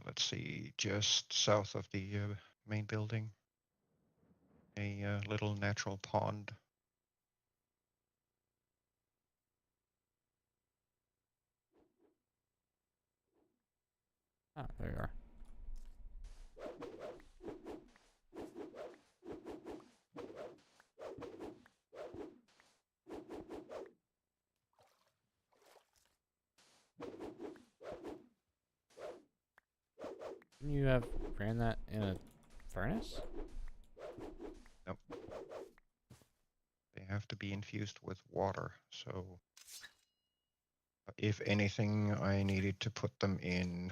let's see, just south of the main building. A little natural pond. Ah, there you are. Couldn't you have ran that in a furnace? They have to be infused with water, so if anything, I needed to put them in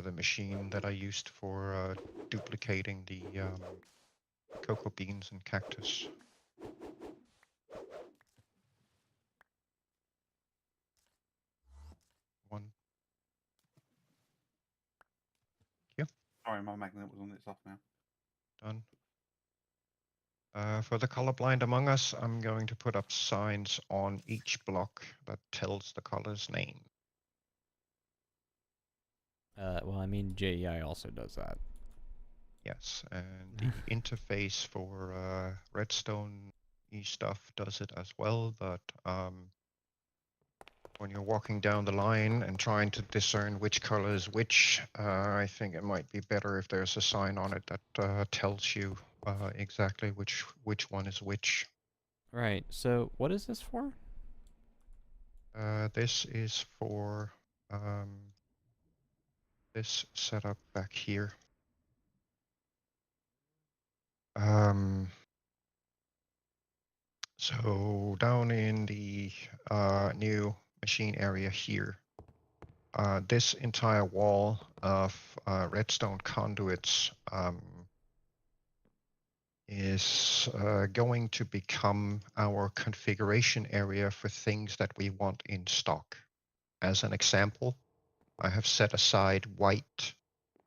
the machine that I used for duplicating the cocoa beans and cactus. One. Sorry, my magnet was on. It's off now. Done. For the colorblind among us, I'm going to put up signs on each block that tells the color's name. Well, I mean, JEI also does that. Yes, and the interface for redstone stuff does it as well, but when you're walking down the line and trying to discern which color is which, I think it might be better if there's a sign on it that tells you exactly which one is which. Right, so what is this for? This is for this setup back here. So down in the new machine area here, this entire wall of redstone conduits is going to become our configuration area for things that we want in stock. As an example, I have set aside white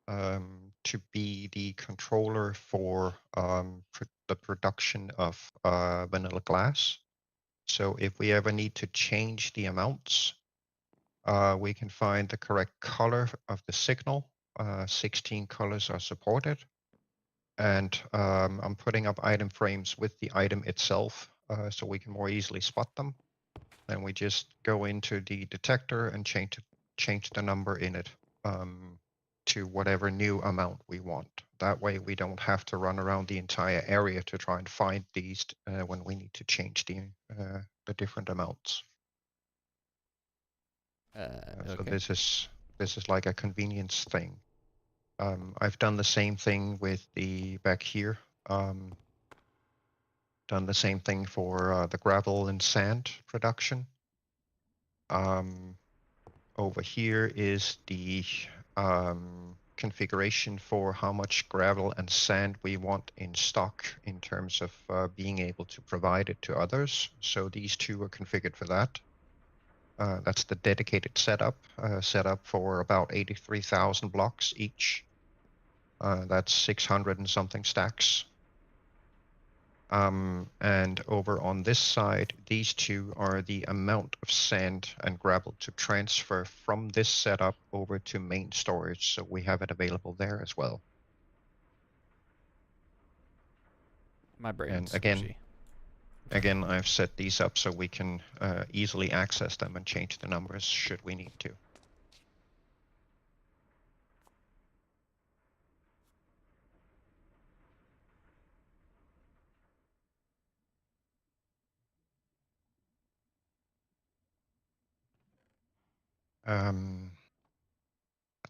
to be the controller for the production of vanilla glass. So if we ever need to change the amounts, we can find the correct color of the signal. 16 colors are supported. And I'm putting up item frames with the item itself so we can more easily spot them. Then we just go into the detector and change the number in it to whatever new amount we want. That way we don't have to run around the entire area to try and find these when we need to change the different amounts. So Okay. this is like a convenience thing. I've done the same thing with the back here. Done the same thing for the gravel and sand production. Over here is the configuration for how much gravel and sand we want in stock in terms of being able to provide it to others. So these two are configured for that. That's the dedicated setup, set up for about 83,000 blocks each. That's 600 and something stacks. And over on this side, these two are the amount of sand and gravel to transfer from this setup over to main storage. So we have it available there as well. My brain's And again, squishy. Again, I've set these up so we can easily access them and change the numbers should we need to.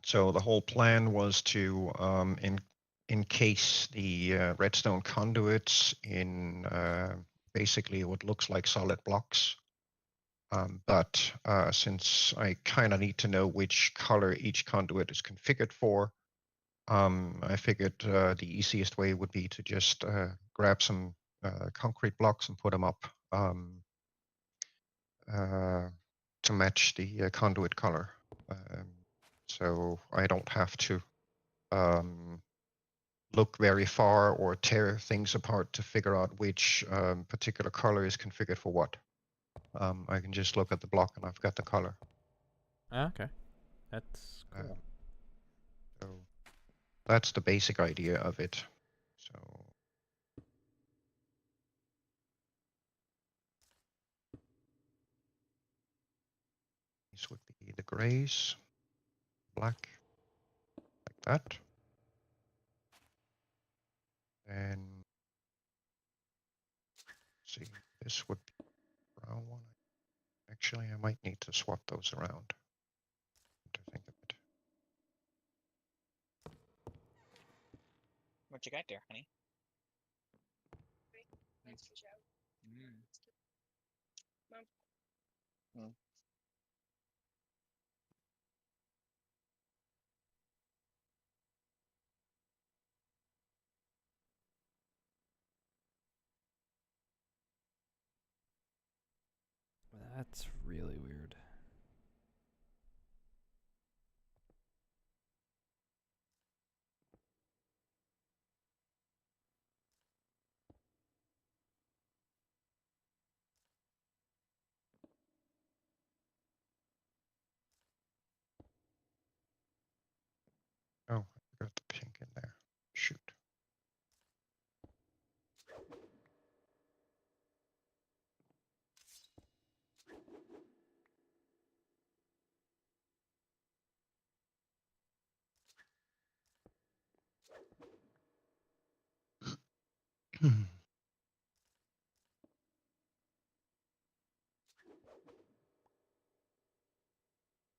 So the whole plan was to encase the redstone conduits in basically what looks like solid blocks. But since I kind of need to know which color each conduit is configured for, I figured the easiest way would be to just grab some concrete blocks and put them up to match the conduit color. So I don't have to look very far or tear things apart to figure out which particular color is configured for what. I can just look at the block and I've got the color. Okay, that's cool. So that's the basic idea of it. So these would be the grays, black, like that. And see, this would be brown one. Actually, I might need to swap those around. To think of it. What you got there, honey? That's really weird. Oh, I got the pink in there. Shoot.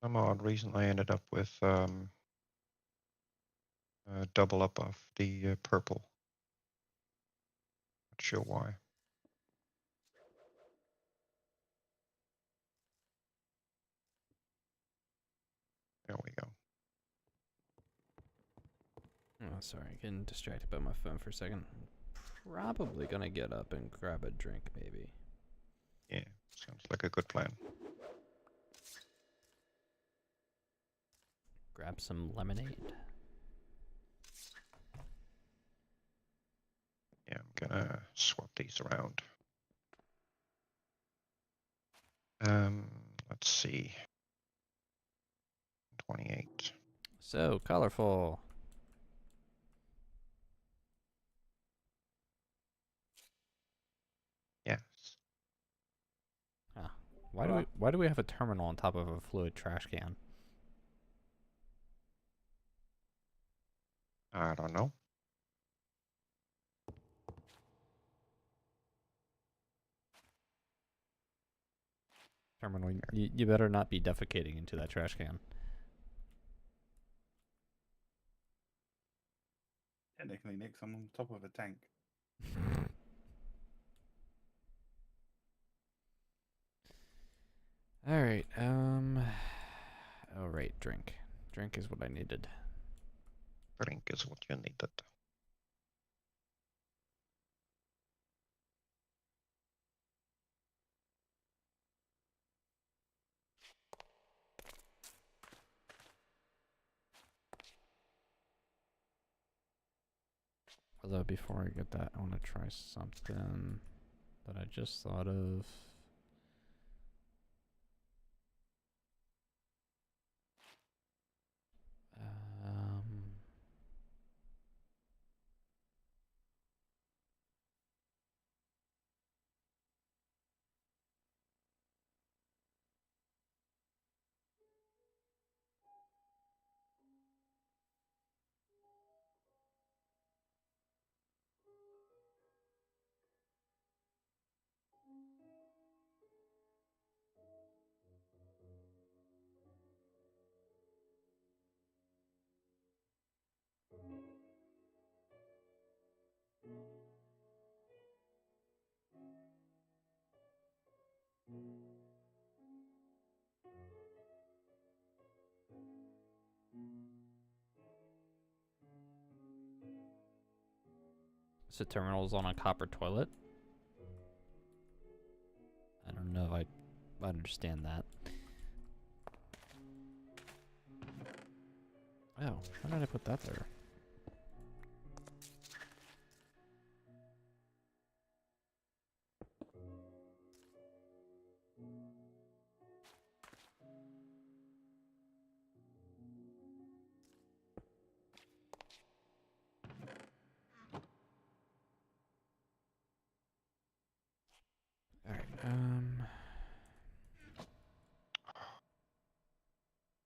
Some odd reason I ended up with a double up of the purple. Not sure why. There we go. Oh, sorry, getting distracted by my phone for a second. Probably gonna get up and grab a drink, maybe. Yeah, sounds like a good plan. Grab some lemonade. Yeah, I'm gonna swap these around. Let's see. 28. So colorful. Yes. Ah, why do we have a terminal on top of a fluid trash can? I don't know. Terminal, you better not be defecating into that trash can. Technically, Nick, I'm on top of a tank. All right. Oh right, drink. Drink is what I needed. Link is what you needed. Although before I get that, I want to try something that I just thought of. Um, so terminals on a copper toilet. I don't know if I understand that. Oh, how did I put that there? Alright,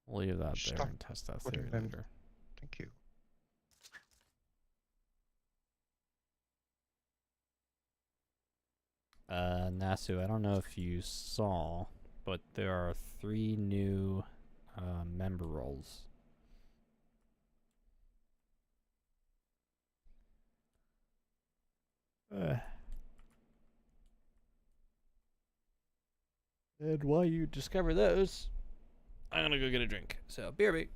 we'll leave that there Stop and test that putting theory them- later. Thank you. Nasu, I don't know if you saw, but there are 3 new member roles. And while you discover those, I'm gonna go get a drink. So, BRB.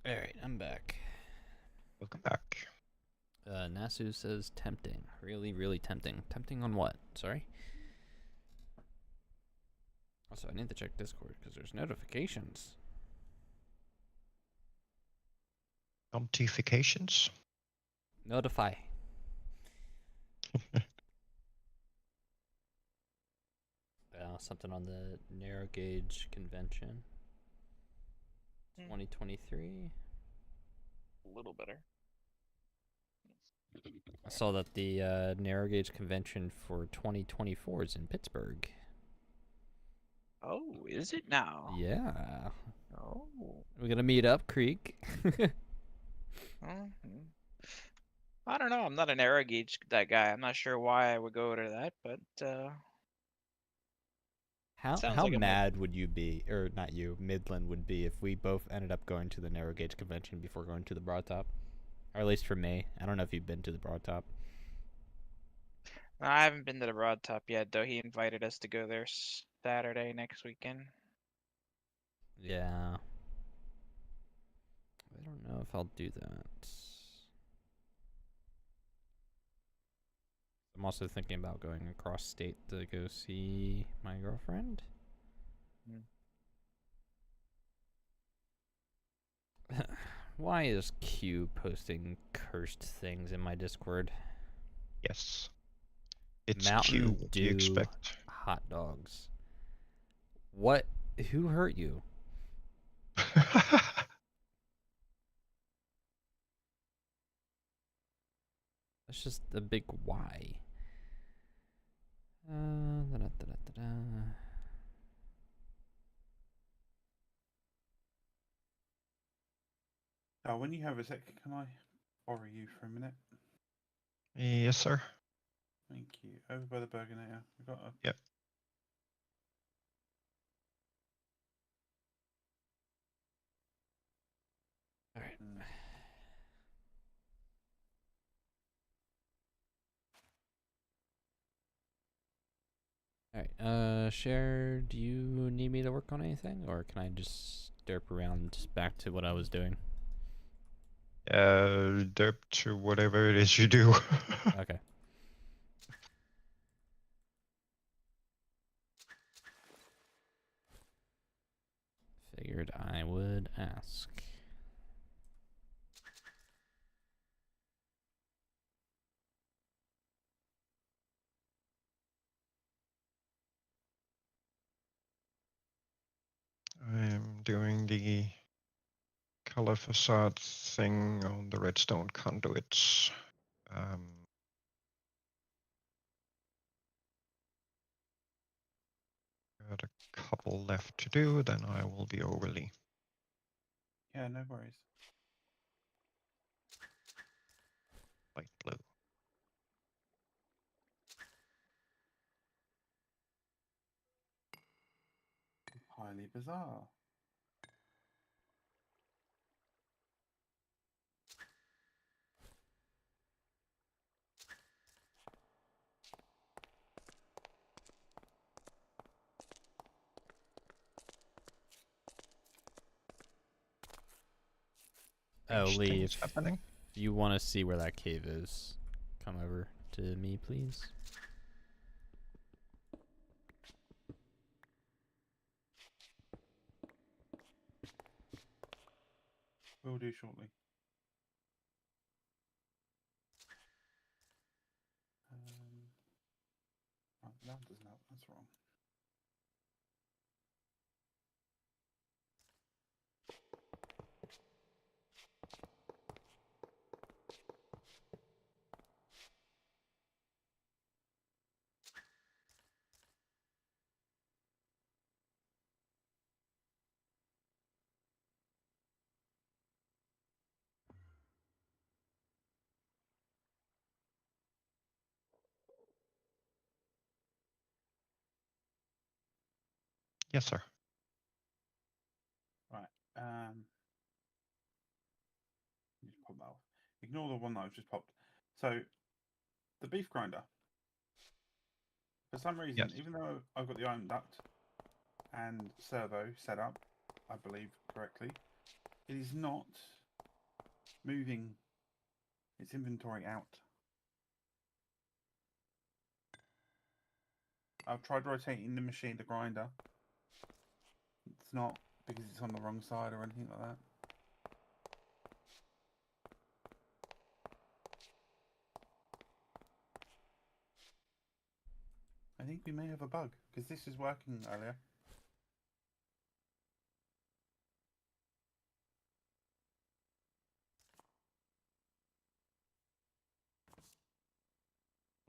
Alright, I'm back. Welcome back. Nasu says tempting. Really, really tempting. Tempting on what? Sorry? Also, I need to check Discord because there's notifications. Notifications. Notify. Something on the narrow gauge convention. Hmm. 2023. A little better. I saw that the narrow gauge convention for 2024 is in Pittsburgh. Oh, is it now? Yeah. Oh. We're gonna meet up, Creek. Mhm. I don't know. I'm not an arrow gauge that guy. I'm not sure why I would go to that, but How sounds how like it might. mad would you be, or not you, Midland would be, if we both ended up going to the narrow gauge convention before going to the Broad Top? Or at least for me. I don't know if you've been to the Broad Top. I haven't been to the Broad Top yet, though. He invited us to go there Saturday next weekend. Yeah. I don't know if I'll do that. I'm also thinking about going across state to go see my girlfriend. Why is Q posting cursed things in my Discord? Yes. It's Mountain Q. What do you Dew expect? hot dogs. What? Who hurt you? That's just a big why. Da-da-da-da-da-da. When you have a sec, can I borrow you for a minute? Yes, sir. Thank you. Over by the Burgonator. We've got a Yep. All right. Mm. All right. Cher, do you need me to work on anything, or can I just derp around just back to what I was doing? Derp to whatever it is you do. Okay. Figured I would ask. I'm doing the color facade thing on the redstone conduits. Got a couple left to do, then I will be overly. Yeah, no worries. Light blue. Highly bizarre. Oh, Strange Lee, things if happening. you want to see where that cave is, come over to me, please. Will do shortly. Oh, that doesn't help. That's wrong. Yes, sir. Right. Just pop that off. Ignore the one that I've just popped. So, the beef grinder. For some reason, Yes. even though I've got the iron duct and servo set up, I believe correctly, it is not moving its inventory out. I've tried rotating the machine, the grinder. It's not because it's on the wrong side or anything like that. think we may have a bug because this is working earlier.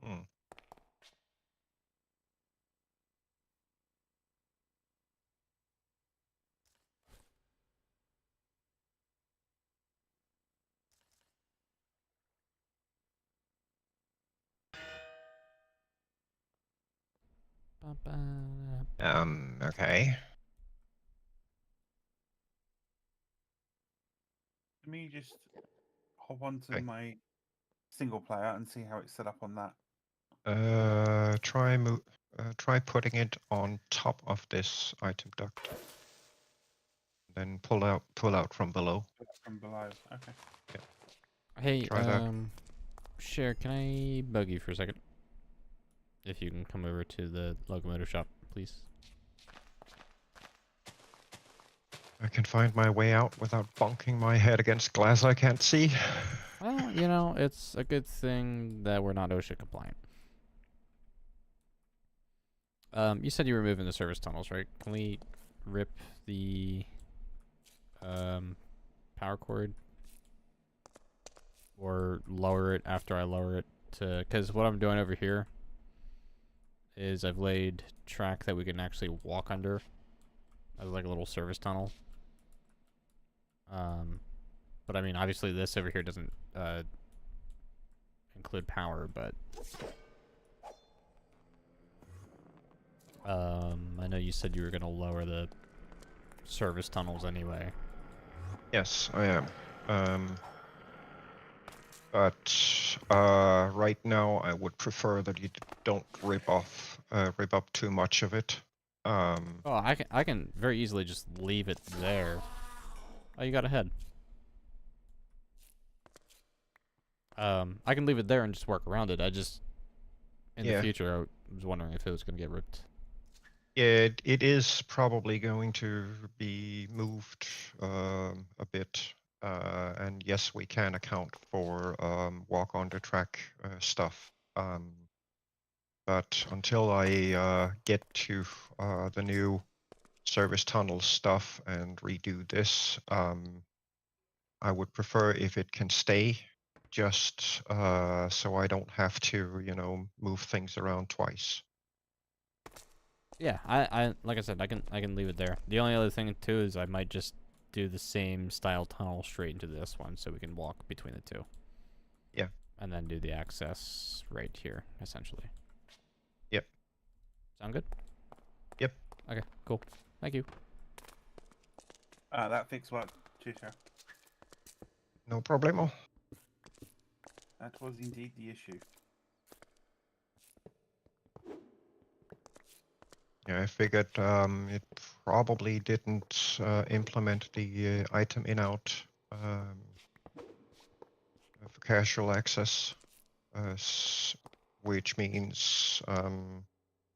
Hmm. Ba-ba-da. Okay. Let me just hop onto Okay. my single player and see how it's set up on that. Try putting it on top of this item duct. Then pull out from below. From below. Okay. Hey, Try that. Cher, can I bug you for a second? If you can come over to the locomotive shop, please. I can find my way out without bonking my head against glass I can't see. Well, you know, it's a good thing that we're not OSHA compliant. You said you were moving the service tunnels, right? Can we rip the power cord or lower it after I lower it to? Because what I'm doing over here is I've laid track that we can actually walk under as like a little service tunnel. But I mean, obviously this over here doesn't include power, but I know you said you were gonna lower the service tunnels anyway. Yes, I am. But right now, I would prefer that you don't rip up too much of it. Oh, I can very easily just leave it there. Oh, you got ahead. I can leave it there and just work around it. I just in the Yeah. future I was wondering if it was gonna get ripped. Yeah, it is probably going to be moved a bit. And yes, we can account for walk on the track stuff. But until I get to the new service tunnel stuff and redo this, I would prefer if it can stay, just so I don't have to, move things around twice. Yeah, I like I said, I can leave it there. The only other thing too is I might just do the same style tunnel straight into this one so we can walk between the two. Yeah. And then do the access right here, essentially. Yep. Sound good? Yep. Okay, cool. Thank you. That fix worked. Cheers, Joe. No problemo. That was indeed the issue. Yeah, I figured it probably didn't implement the item in-out for casual access, which means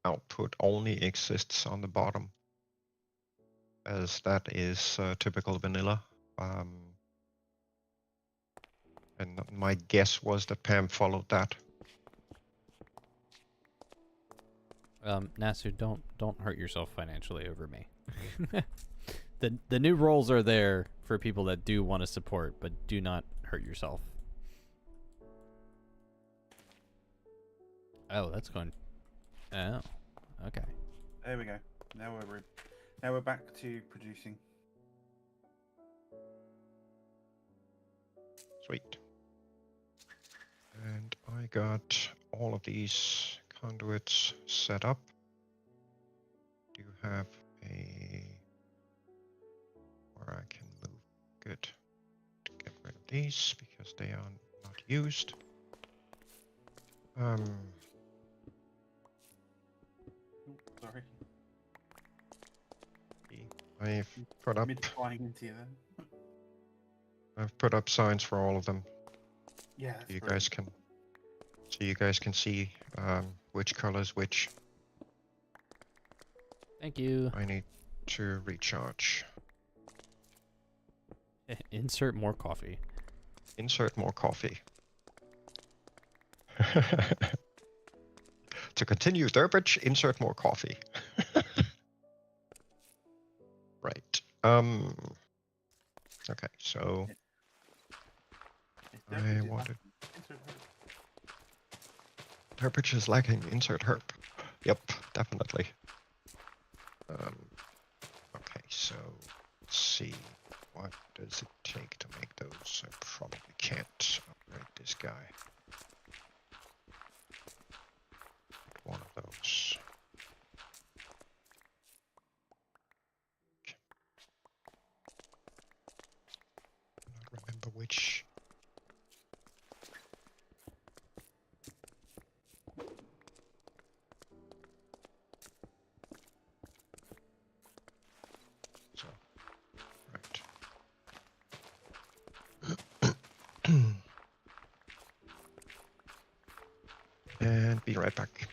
output only exists on the bottom, as that is typical vanilla. And my guess was that Pam followed that. Nasu, don't hurt yourself financially over me. The new roles are there for people that do want to support, but do not hurt yourself. Oh, that's going. Oh, okay. There we go. Now we're back to producing. Sweet. And I got all of these conduits set up. Do have where I can move. Good. To get rid of these because they are not used. Ooh, sorry. I've put up Mid-flying into you then. I've put up signs for all of them. Yeah. You guys can see which colors which. Thank you. I need to recharge. Insert more coffee. Insert more coffee. To continue Durbridge, insert more coffee. Right. Okay, so If I Durbridge is wanted- lacking, insert herb. Durbridge is lacking, insert herb. Yep, definitely. Okay, so let's see. What does it take to make those? I probably can't upgrade this guy. One of those. I don't remember which. So, right. And be right back.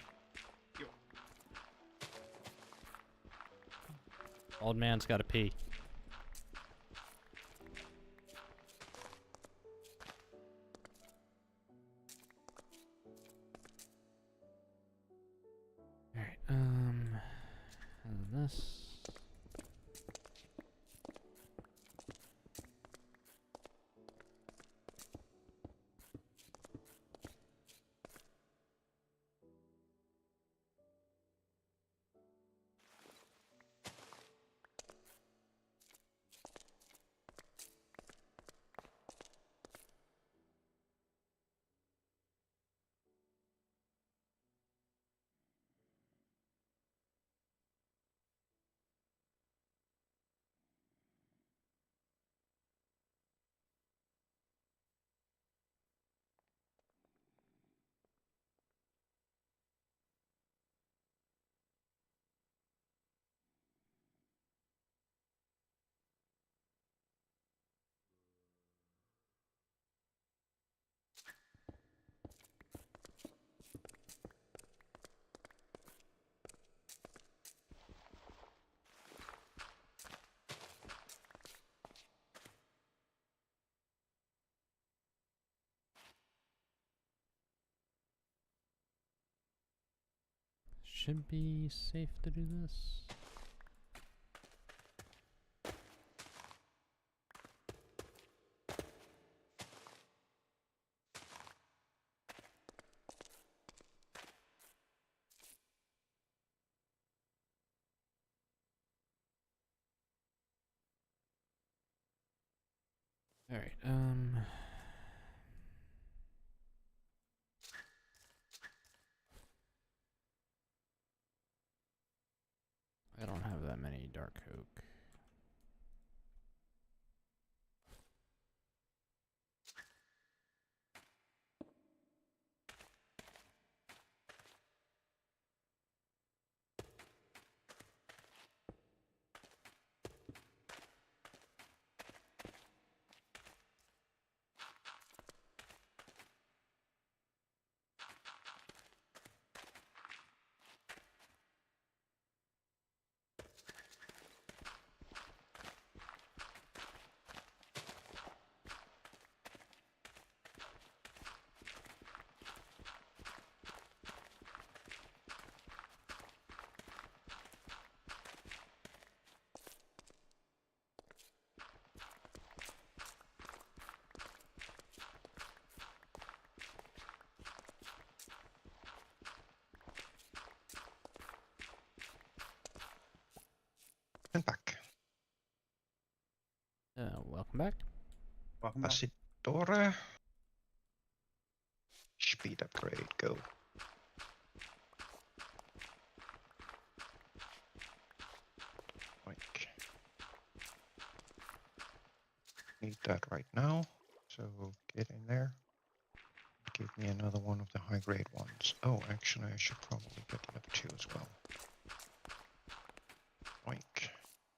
Old man's got to pee. Alright, and this. Should be safe to do this. Alright, I don't have that many dark oak. And back. Welcome back. Welcome back. Pasitore. Speed upgrade, go. Like. Need that right now. So get in there. Give me another one of the high grade ones. Oh, actually, I should probably get the other two as well. Oink.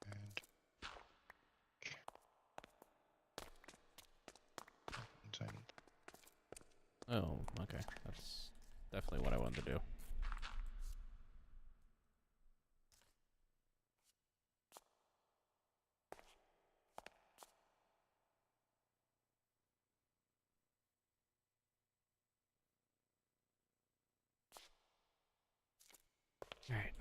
And. That means I need. Oh, okay. That's definitely what I wanted to do. All right.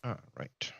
All right.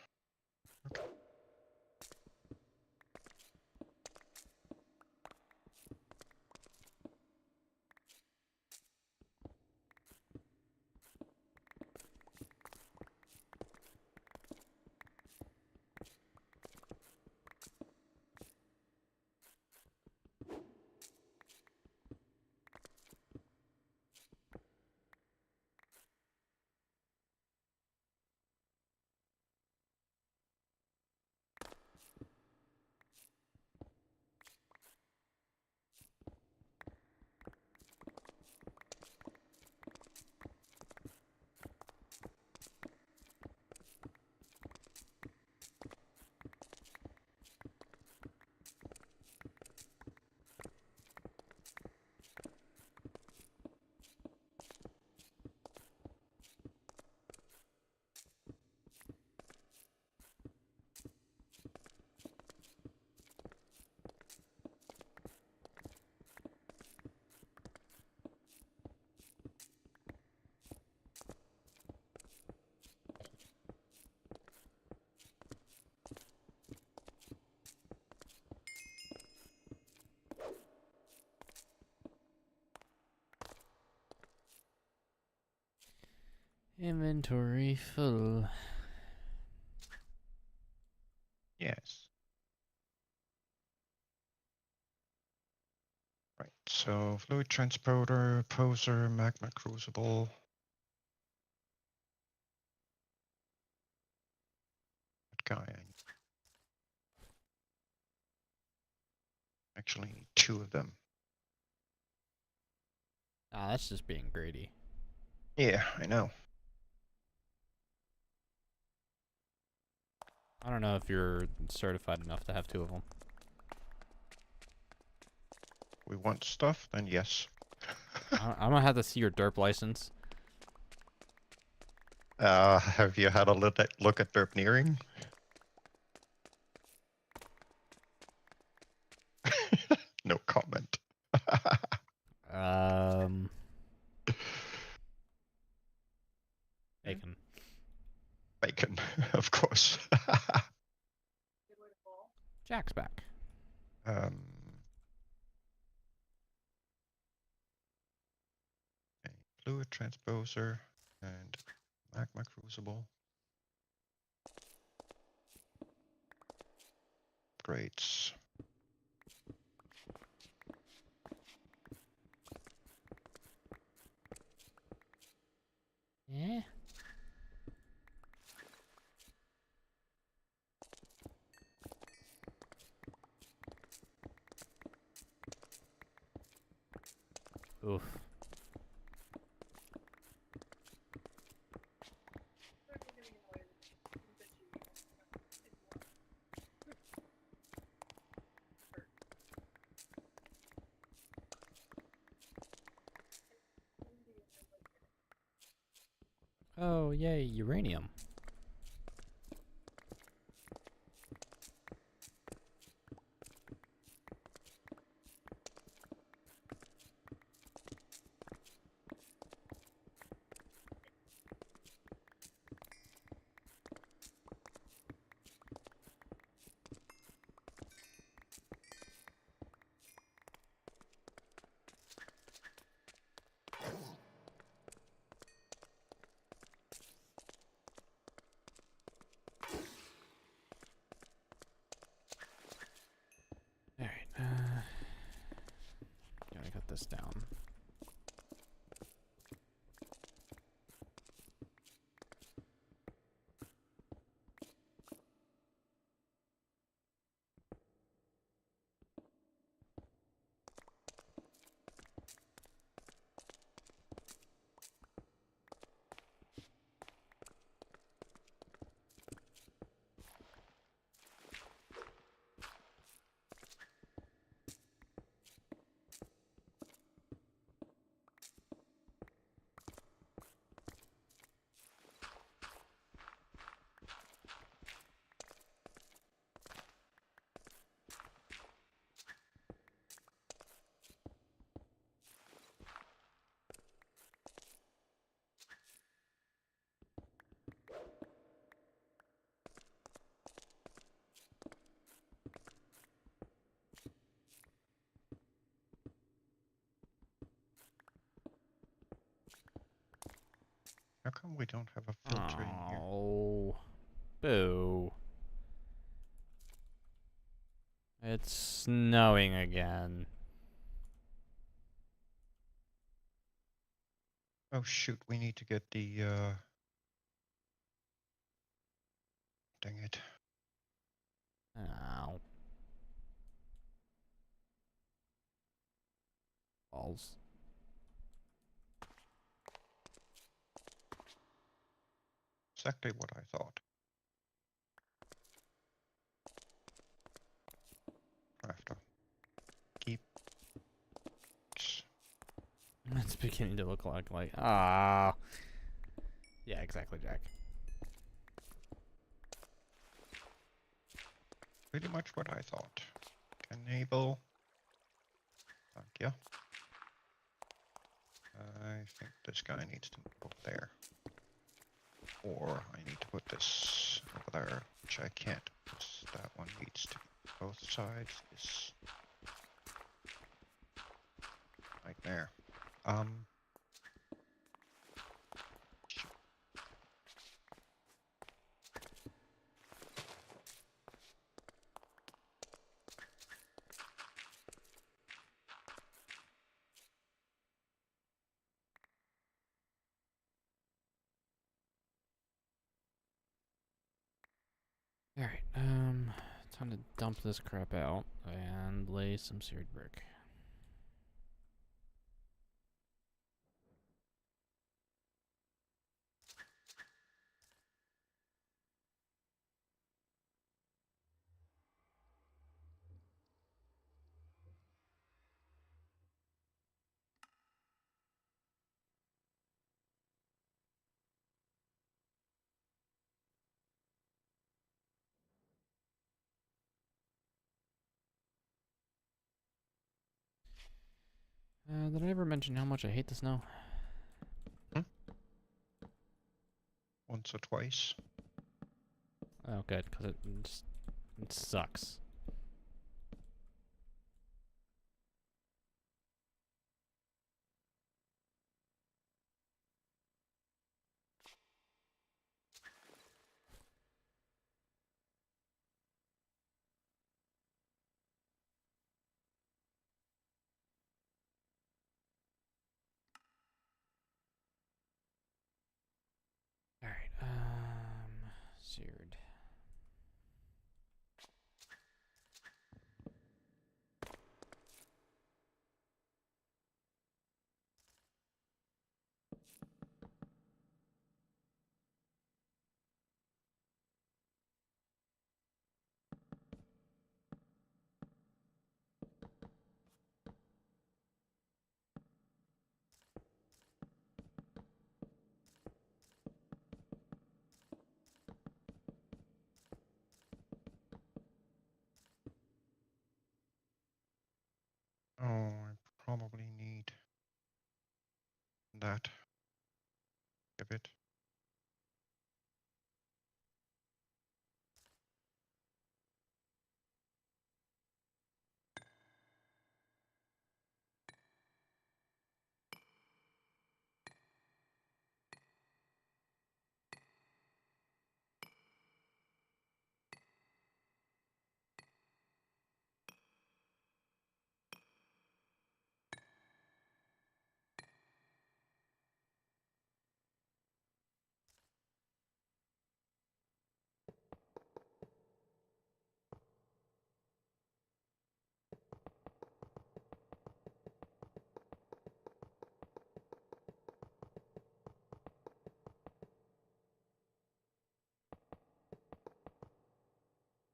Inventory full. Yes. Right. So fluid transporter, poser, magma crucible. That guy. I actually need 2 of them. Ah, that's just being greedy. Yeah, I know. I don't know if you're certified enough to have 2 of them. We want stuff, then yes. I'm gonna have to see your derp license. Have you had a look at derpneering? No comment. Bacon. Bacon, of course. Jack's back. Okay, fluid transposer and magma crucible. Great. Yeah. Oof. Oh, yay, uranium. Alright, gotta cut this down. come we don't have a filter in here? Oh, boo. It's snowing again. Oh shoot, we need to get the dang it. Ow. Balls. Exactly what I thought. Crafter. Keep. It's beginning to look like ah. Yeah, exactly, Jack. Pretty much what I thought. Enable. Thank you. I think this guy needs to move over there. Or I need to put this over there, which I can't, because that one needs to be both sides. This right there. Shoot. Alright, time to dump this crap out and lay some seared brick. Did I ever mention how much I hate the snow? Once or twice. Oh, good, because it sucks. Alright, seared. Oh, I probably need that. Give it.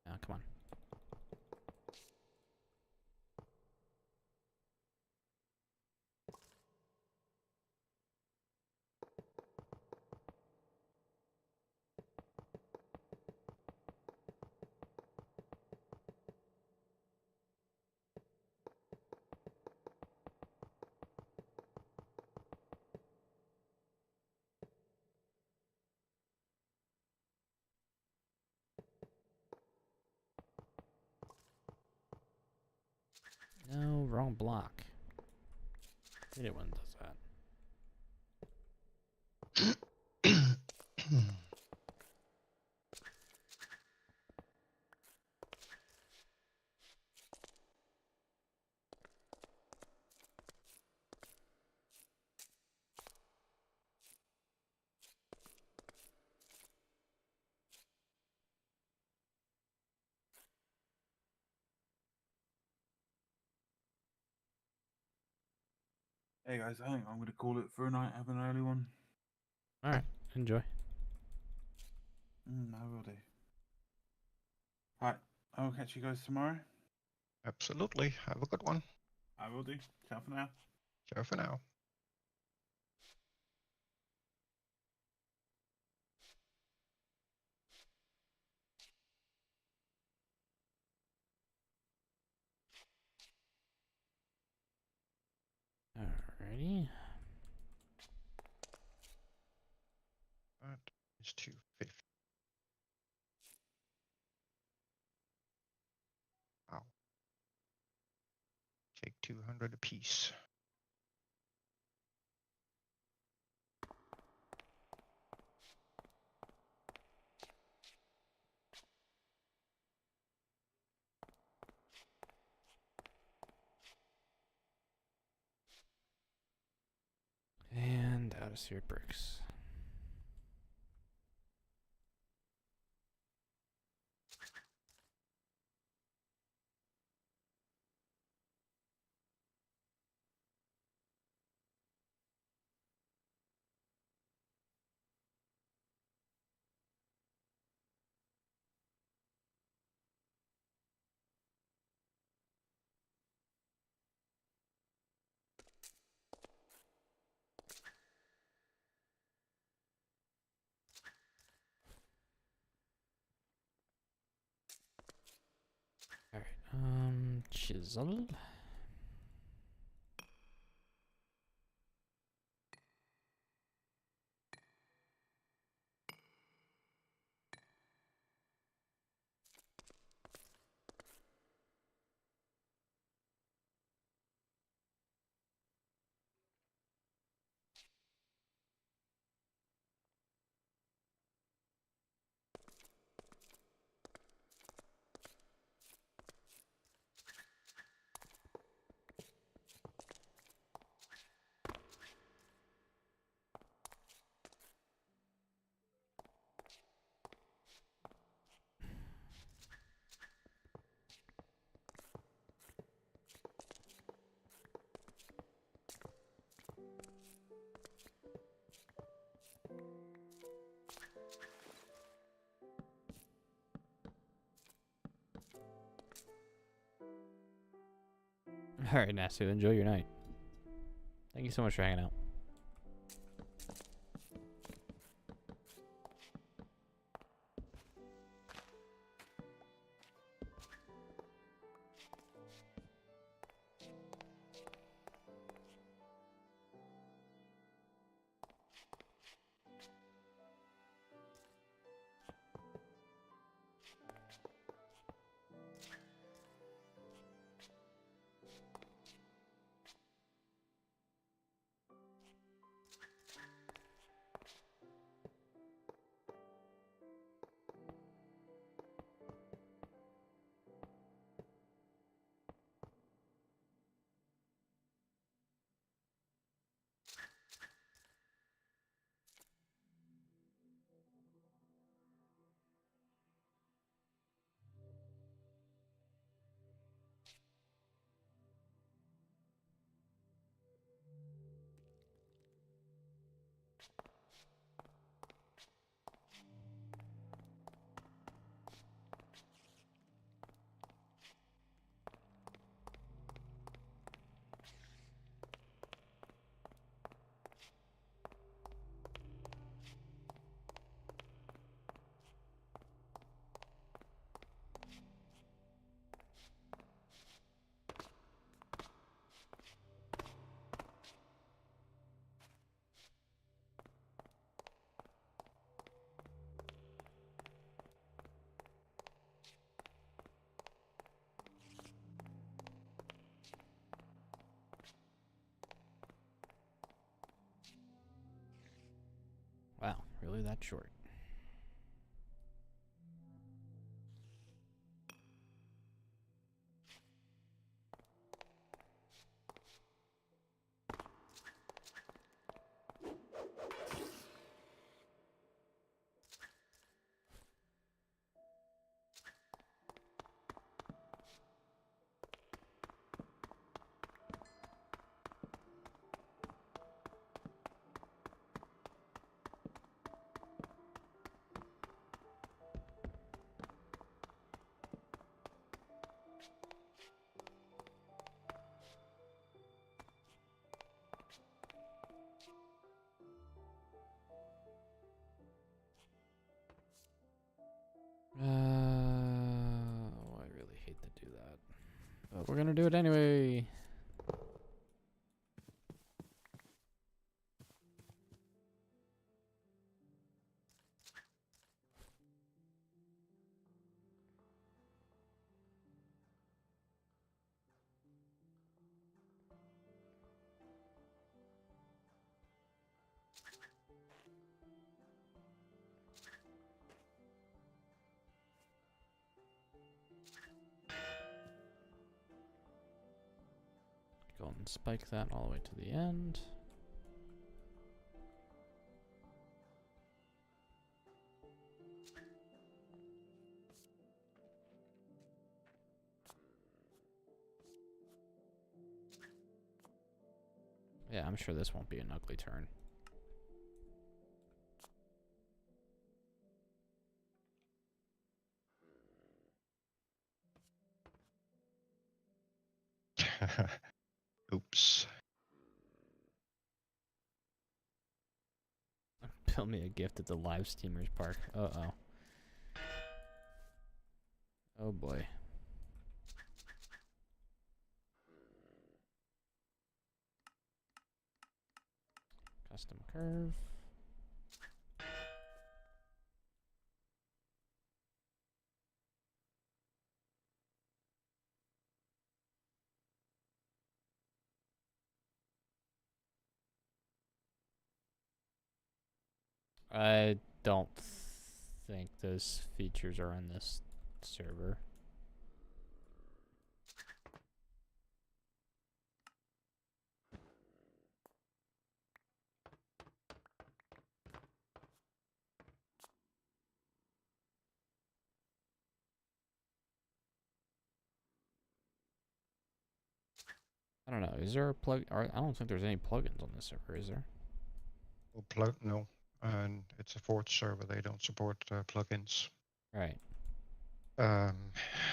Oh, come on. No, wrong block. I hate it when it does that. Hey guys, I think I'm going to call it for a night. Have an early one. All right, enjoy. I will do. Right, I will catch you guys tomorrow. Absolutely. Have a good one. I will do. Ciao for now. Ciao for now. Alrighty. That is 250. Wow. Take 200 apiece. And out of seared bricks. Alright, chisel. Alright, Nasu, enjoy your night. Thank you so much for hanging out. Wow, really that short? But we're gonna do it anyway. Go and spike that all the way to the end. Yeah, I'm sure this won't be an ugly turn. Oops. Build me a gift at the live steamers park. Uh-oh. Oh boy. Custom curve. I don't think those features are on this server. I don't know. Is there a plug? Or I don't think there's any plugins on this server, is there? Well, plug no, and it's a Forge server. They don't support plugins. Right.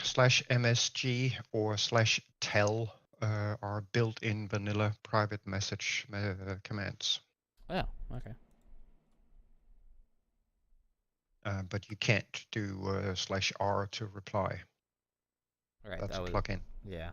Slash MSG or slash tel are built-in vanilla private message commands. Oh, okay. But you can't do slash R to reply. All right. That's that a was plugin. yeah.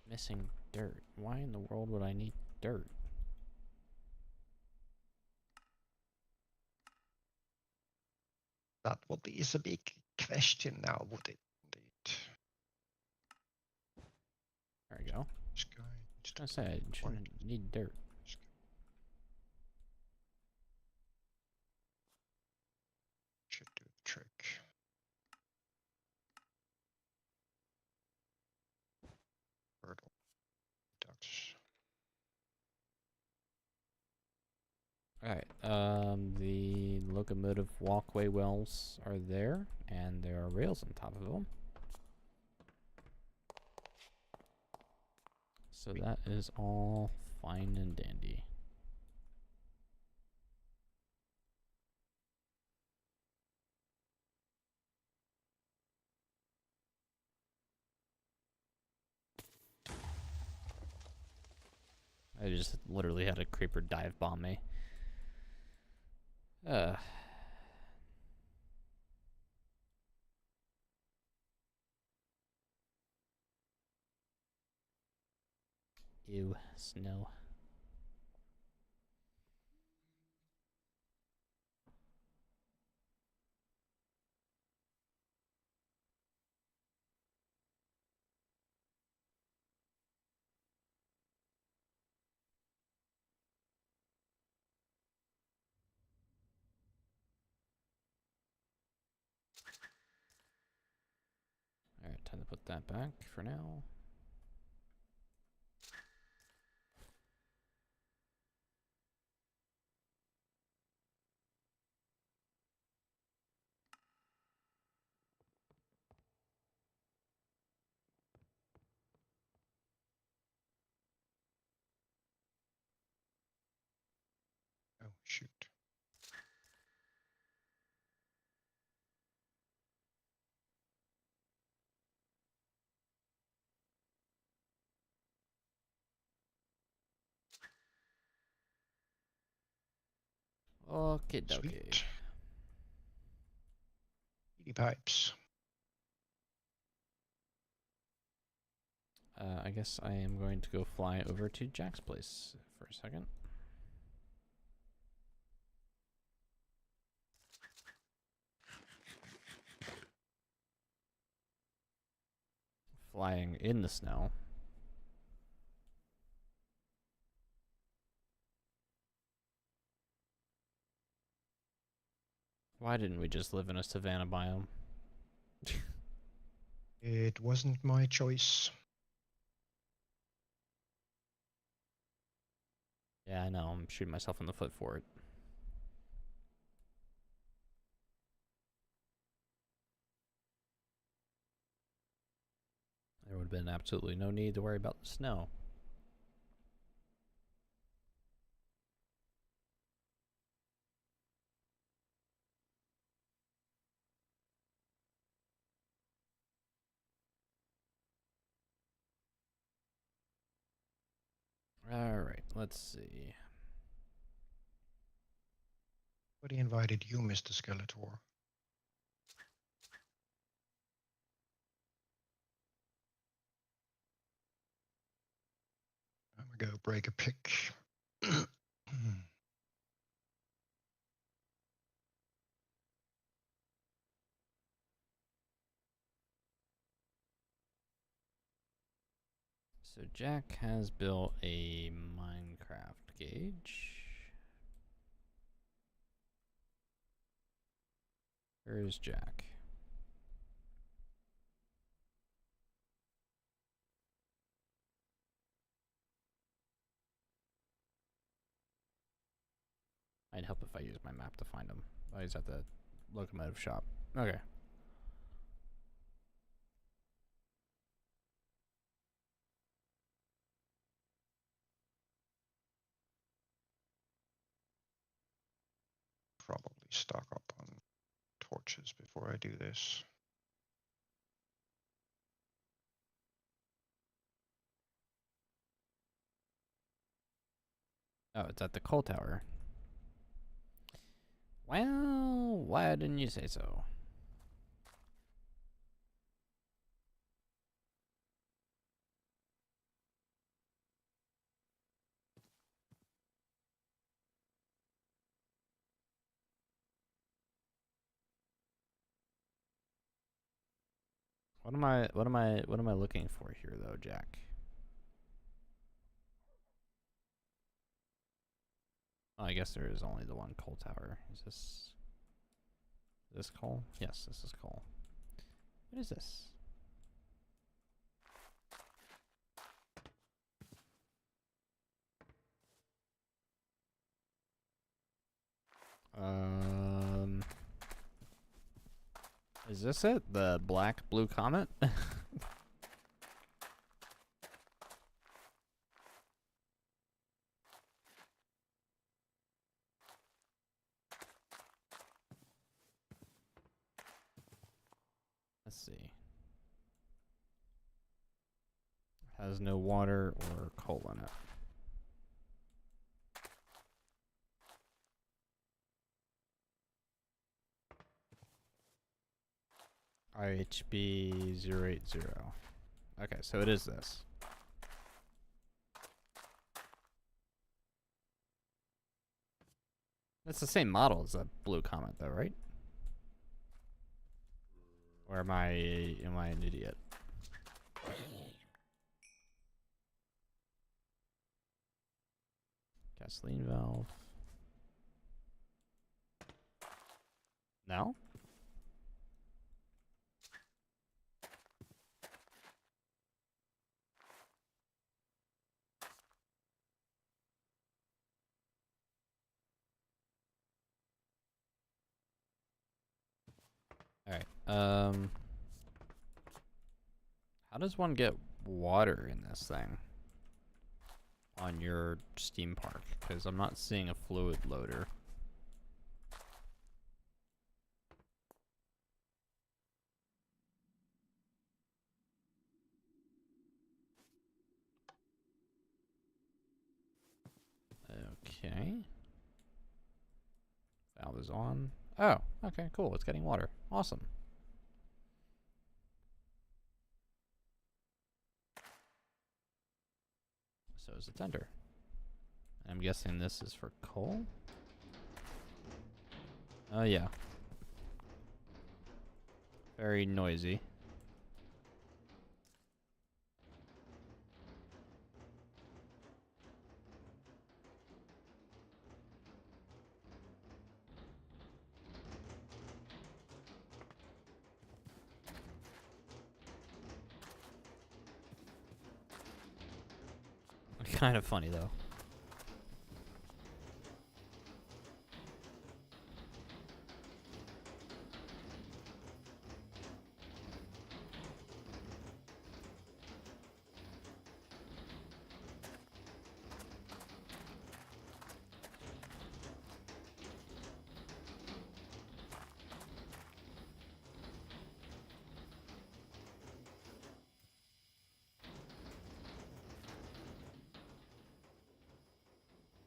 Missing dirt. Why in the world would I need dirt? That is a big question now, would it indeed? There we go. Just going I was gonna say I shouldn't need dirt. Should do the trick. Hurdle. Ducks. Alright, the locomotive walkway wells are there, and there are rails on top of them. So that is all fine and dandy. I just literally had a creeper dive bomb me. Ew, snow. Alright, time to put that back for now. Oh shoot. Okay, dokie. Sweet. Speedy pipes. I guess I am going to go fly over to Jack's place for a second. Flying in the snow. Why didn't we just live in a savanna biome? It wasn't my choice. Yeah, I know. I'm shooting myself in the foot for it. There would have been absolutely no need to worry about the snow. Alright, let's see. Nobody invited you, Mr. Skeletor. I'm gonna go break a pick. So Jack has built a Minecraft gauge. Where is Jack? I'd help if I use my map to find him. Oh, he's at the locomotive shop. Okay. Probably stock up on torches before I do this. Oh, it's at the coal tower. Well, why didn't you say so? What am I looking for here though, Jack? Oh, I guess there is only the one coal tower. Is this coal? Yes, this is coal. What is this? Is this it? The black blue comet? Let's see. Has no water or coal in it. RHB080. Okay, so it is this. It's the same model as that blue comet though, right? Or am I an idiot? Gasoline valve. No? Alright, how does one get water in this thing? On your Steam Park? Because I'm not seeing a fluid loader. Okay. Valve is on. Oh, okay, cool. It's getting water. Awesome. So is the tender. I'm guessing this is for coal? Oh, yeah. Very noisy. Kind of funny, though.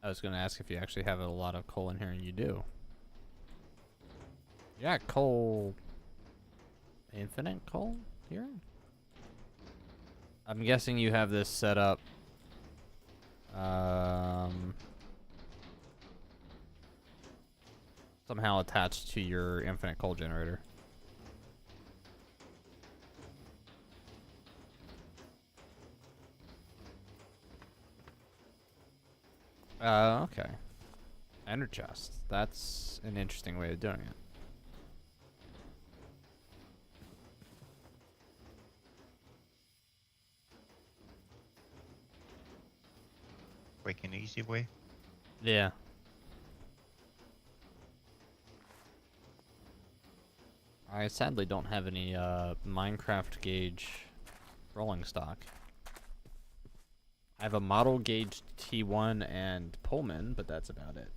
I was going to ask if you actually have a lot of coal in here, and you do. Yeah, coal. Infinite coal here? I'm guessing you have this set up. Somehow attached to your infinite coal generator. Okay. Ender chest. That's an interesting way of doing it. Quick and easy way. Yeah. I sadly don't have any Minecraft gauge rolling stock. I have a model gauge T1 and Pullman, but that's about it.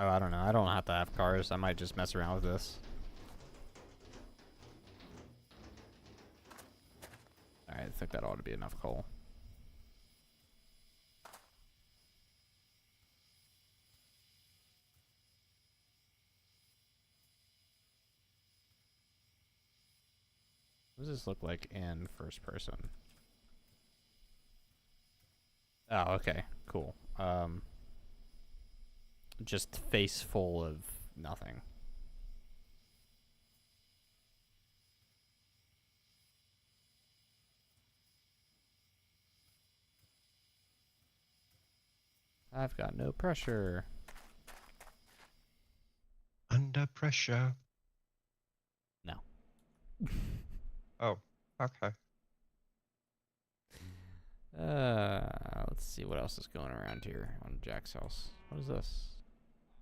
Oh, I don't know. I don't have to have cars. I might just mess around with this. Alright, I think that ought to be enough coal. What does this look like in first person? Oh, okay. Cool. Just face full of nothing. I've got no pressure. Under pressure. No. Oh, okay. Let's see what else is going around here on Jack's house. What is this?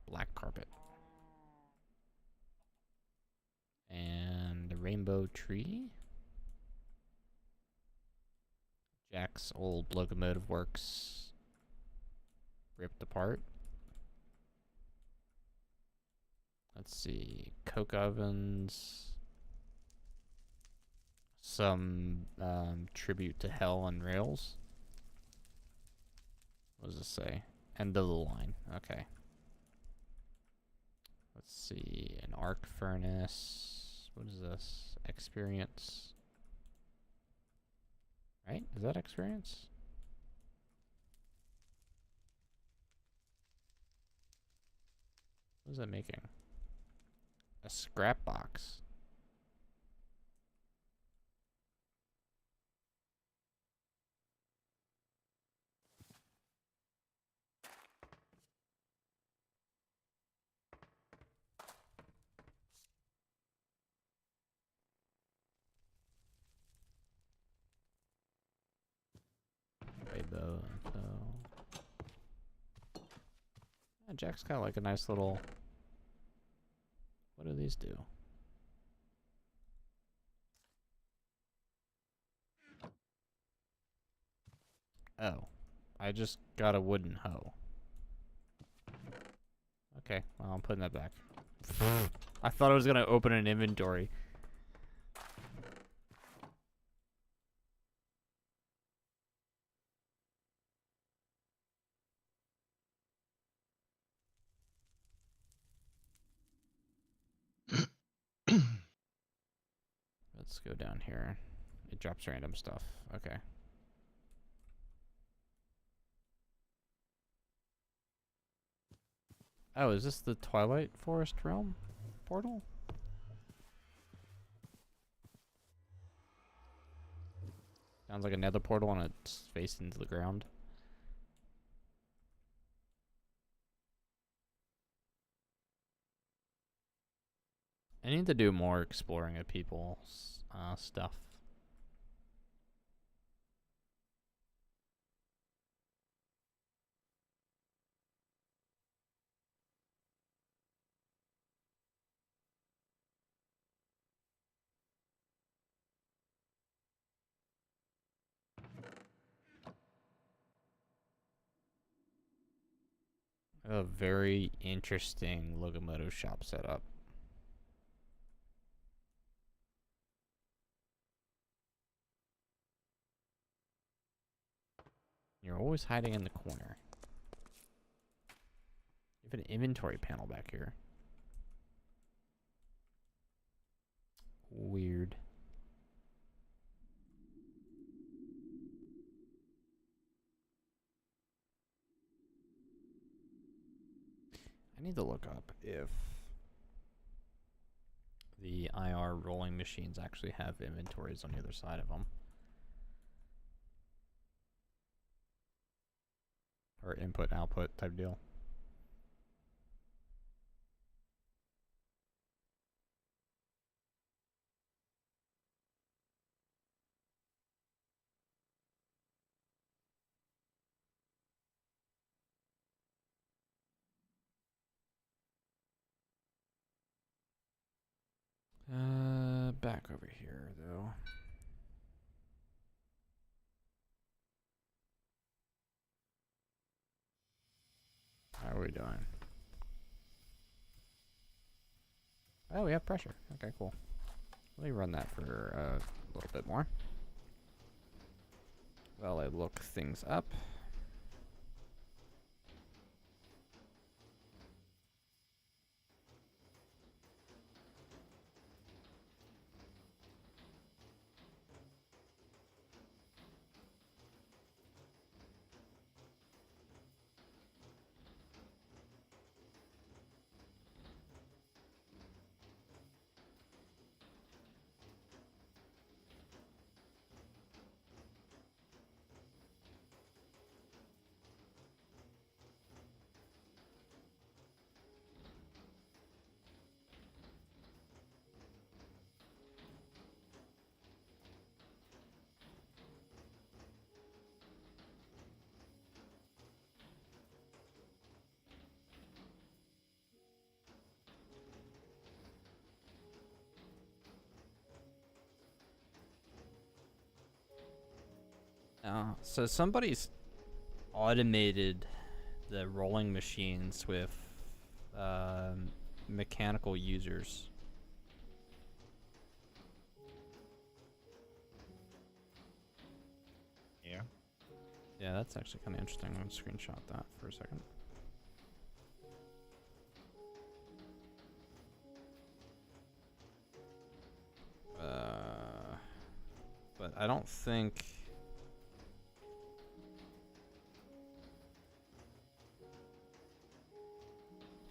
Black carpet. And a rainbow tree. Jack's old locomotive works ripped apart. Let's see. Coke ovens. Some tribute to hell on rails. What does this say? End of the line. Okay. Let's see. An arc furnace. What is this? Experience. Right? Is that experience? What is that making? A scrap box. Rainbow. So. Yeah, Jack's got like a nice little. What do these do? Oh. I just got a wooden hoe. Okay, well, I'm putting that back. I thought I was gonna open an inventory. Let's go down here. It drops random stuff. Okay. Oh, is this the Twilight Forest Realm portal? Sounds like another portal and it's faced into the ground. I need to do more exploring of people's stuff. A very interesting Locomotive shop setup. You're always hiding in the corner. You have an inventory panel back here. Weird. I need to look up if the IR rolling machines actually have inventories on the other side of them. Or input output type deal. Back over here though. How are we doing? Oh, we have pressure. Okay, cool. Let me run that for a little bit more. While I look things up. So somebody's automated the rolling machines with mechanical users. Yeah. Yeah, that's actually kind of interesting. I'm gonna screenshot that for a second. But I don't think.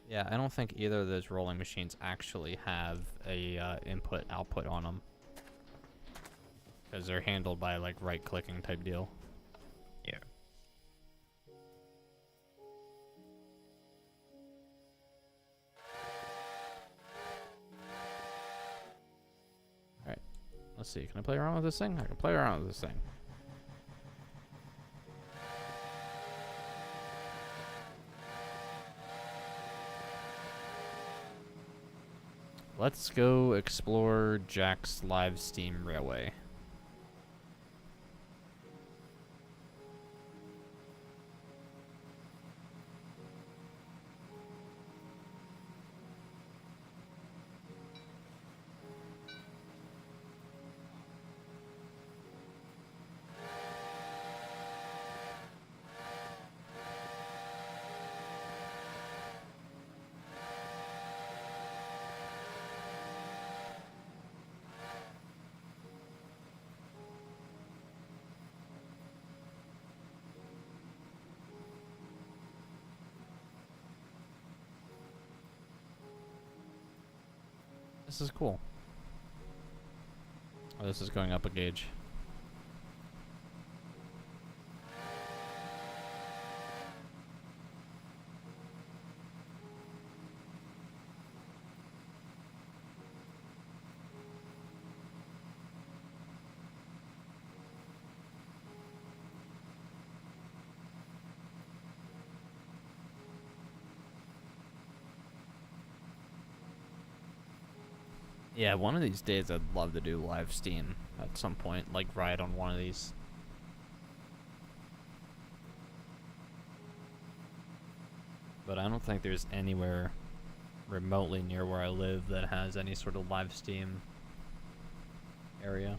Yeah, I don't think either of those rolling machines actually have a input-output on them. Because they're handled by, like, right-clicking type deal. Yeah. Alright, let's see. Can I play around with this thing? I can play around with this thing. Let's go explore Jack's live steam railway. This is cool. Oh, this is going up a gauge. Yeah, one of these days I'd love to do live Steam at some point, like ride on one of these. But I don't think there's anywhere remotely near where I live that has any sort of live Steam area.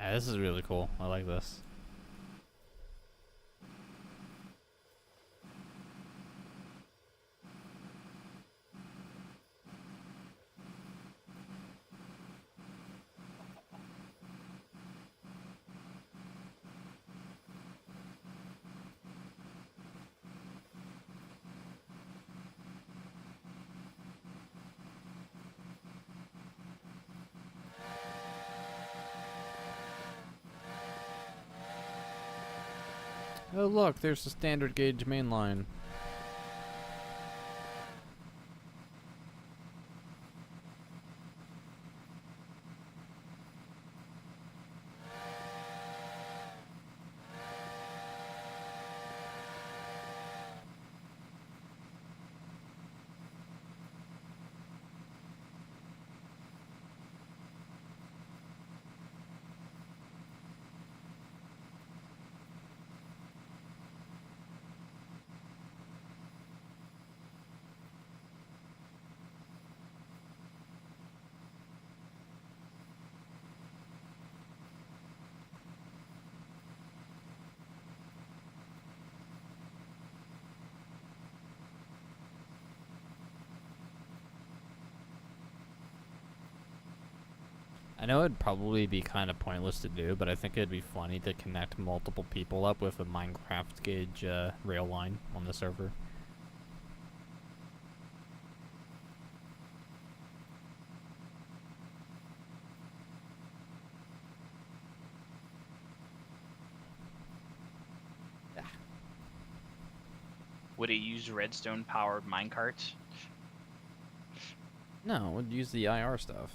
Yeah, this is really cool. I like this. Oh look, there's the standard gauge main line. I know it'd probably be kind of pointless to do, but I think it'd be funny to connect multiple people up with a Minecraft gauge rail line on the server. Would it use redstone powered minecarts? No, it would use the IR stuff.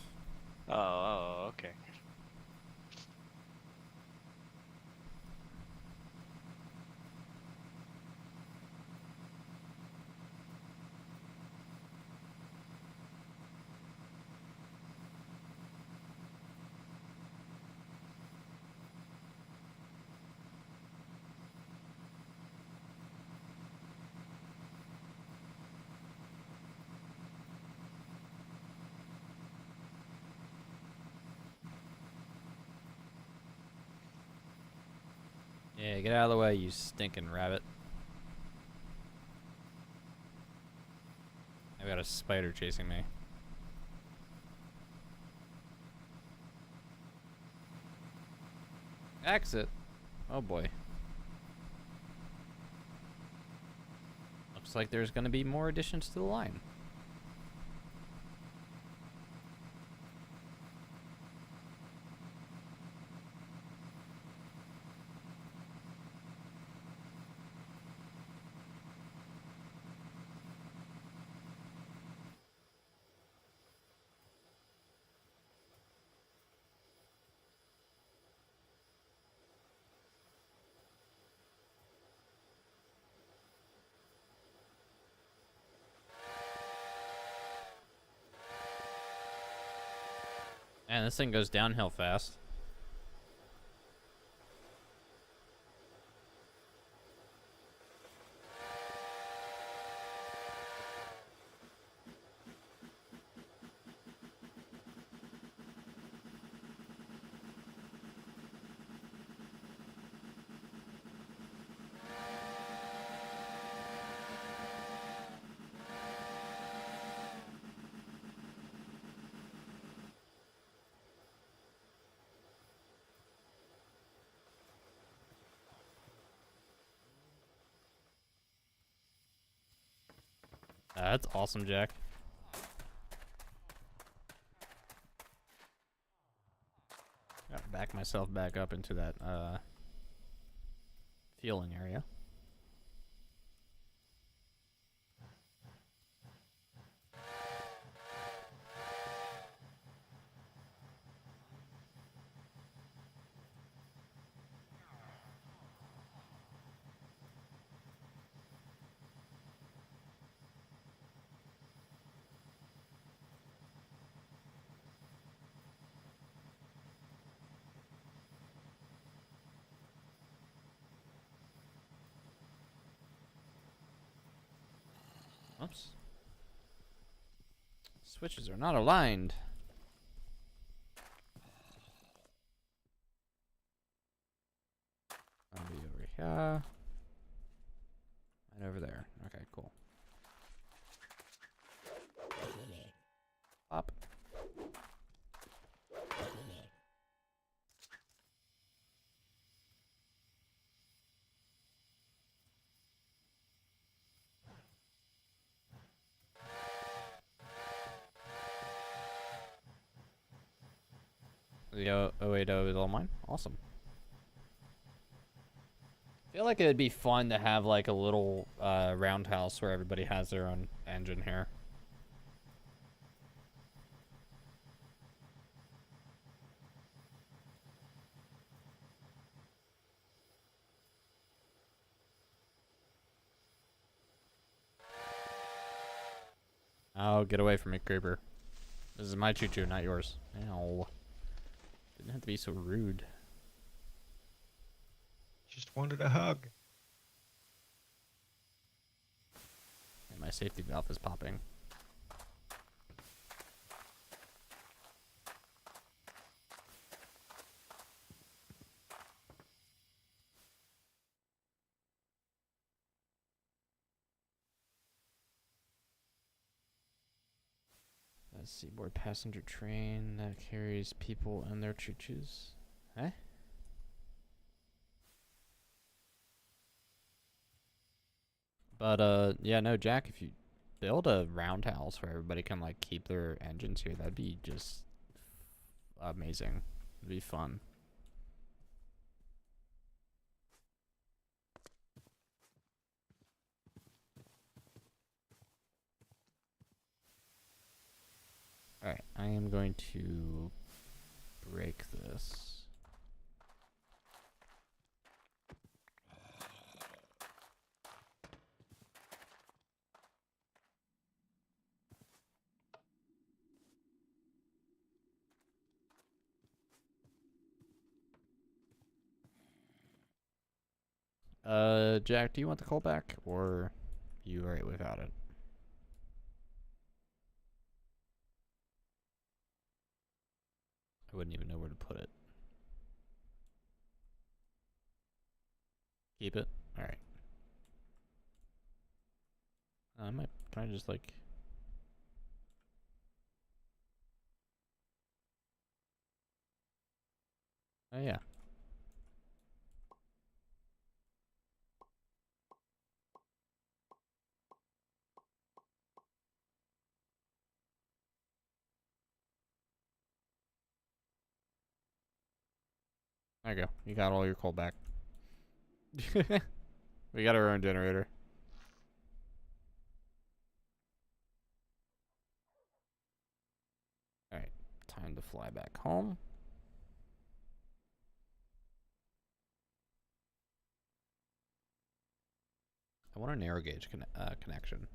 Oh, okay. Yeah, get out of the way, you stinking rabbit. I've got a spider chasing me. Exit. Oh boy. Looks like there's gonna be more additions to the line. And this thing goes downhill fast. That's awesome, Jack. Gotta back myself back up into that fueling area. Oops. Switches are not aligned. I'll be over here. And over there. Okay, cool. Up. The 080 is all mine? Awesome. I feel like it'd be fun to have like a little roundhouse where everybody has their own engine here. Oh, get away from me, creeper. This is my choo-choo, not yours. Ow. Didn't have to be so rude. Just wanted a hug. And my safety valve is popping. A seaboard passenger train that carries people and their choo-choos. Eh? But yeah, no, Jack, if you build a roundhouse where everybody can like keep their engines here, that'd be just amazing. It'd be fun. Alright, I am going to break this. Jack, do you want the call back, or you alright without it? I wouldn't even know where to put it. Keep it? Alright. I might try to just like... Oh yeah. There you go. You got all your coal back. We got our own generator. Alright. Time to fly back home. I want a narrow gauge connection.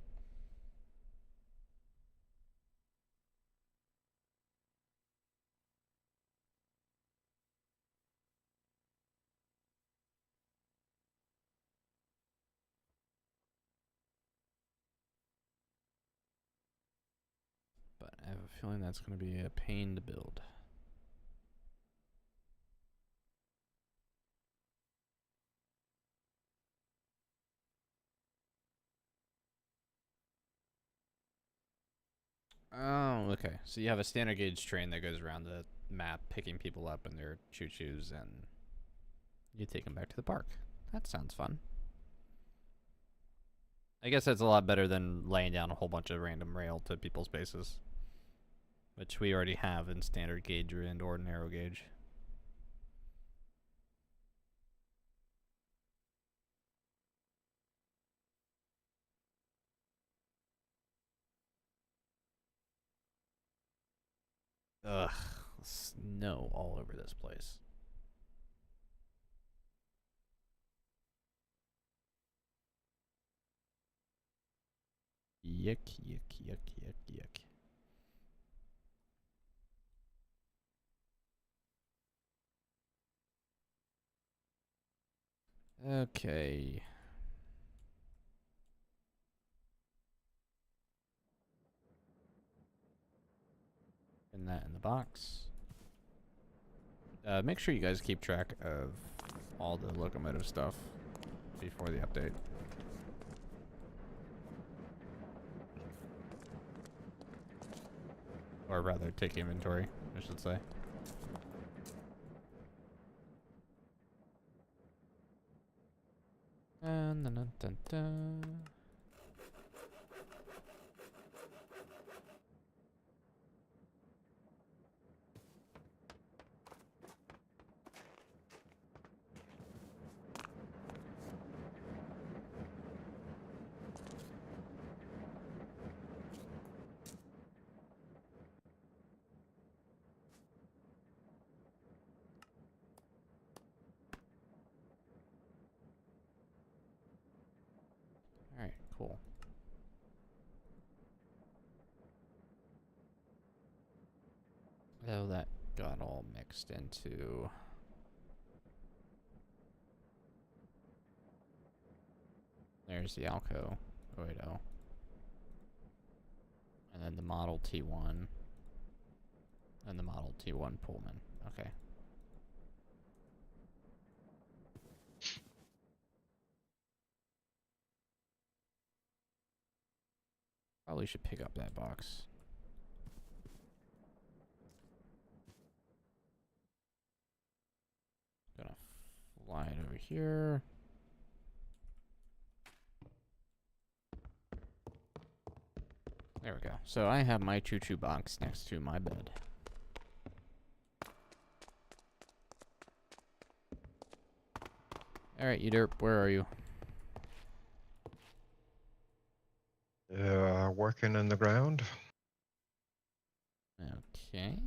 But I have a feeling that's going to be a pain to build. Oh, okay. So you have a standard gauge train that goes around the map, picking people up in their choo-choos, and you take them back to the park. That sounds fun. I guess that's a lot better than laying down a whole bunch of random rail to people's bases, which we already have in standard gauge and or narrow gauge. Ugh, snow all over this place. Yuck, yuck, yuck, yuck, yuck. Okay. Put that in the box. Make sure you guys keep track of all the locomotive stuff before the update. Or rather, take inventory, I should say. Dun, dun, dun, dun, dun. Alright, cool. Oh, that got all mixed into... There's the Alco 080. And then the Model T1. And the Model T1 Pullman. Okay. Probably should pick up that box. Gonna fly it over here. There we go. So I have my choo-choo box next to my bed. Alright, you derp, where are you? Working in the ground. Okay.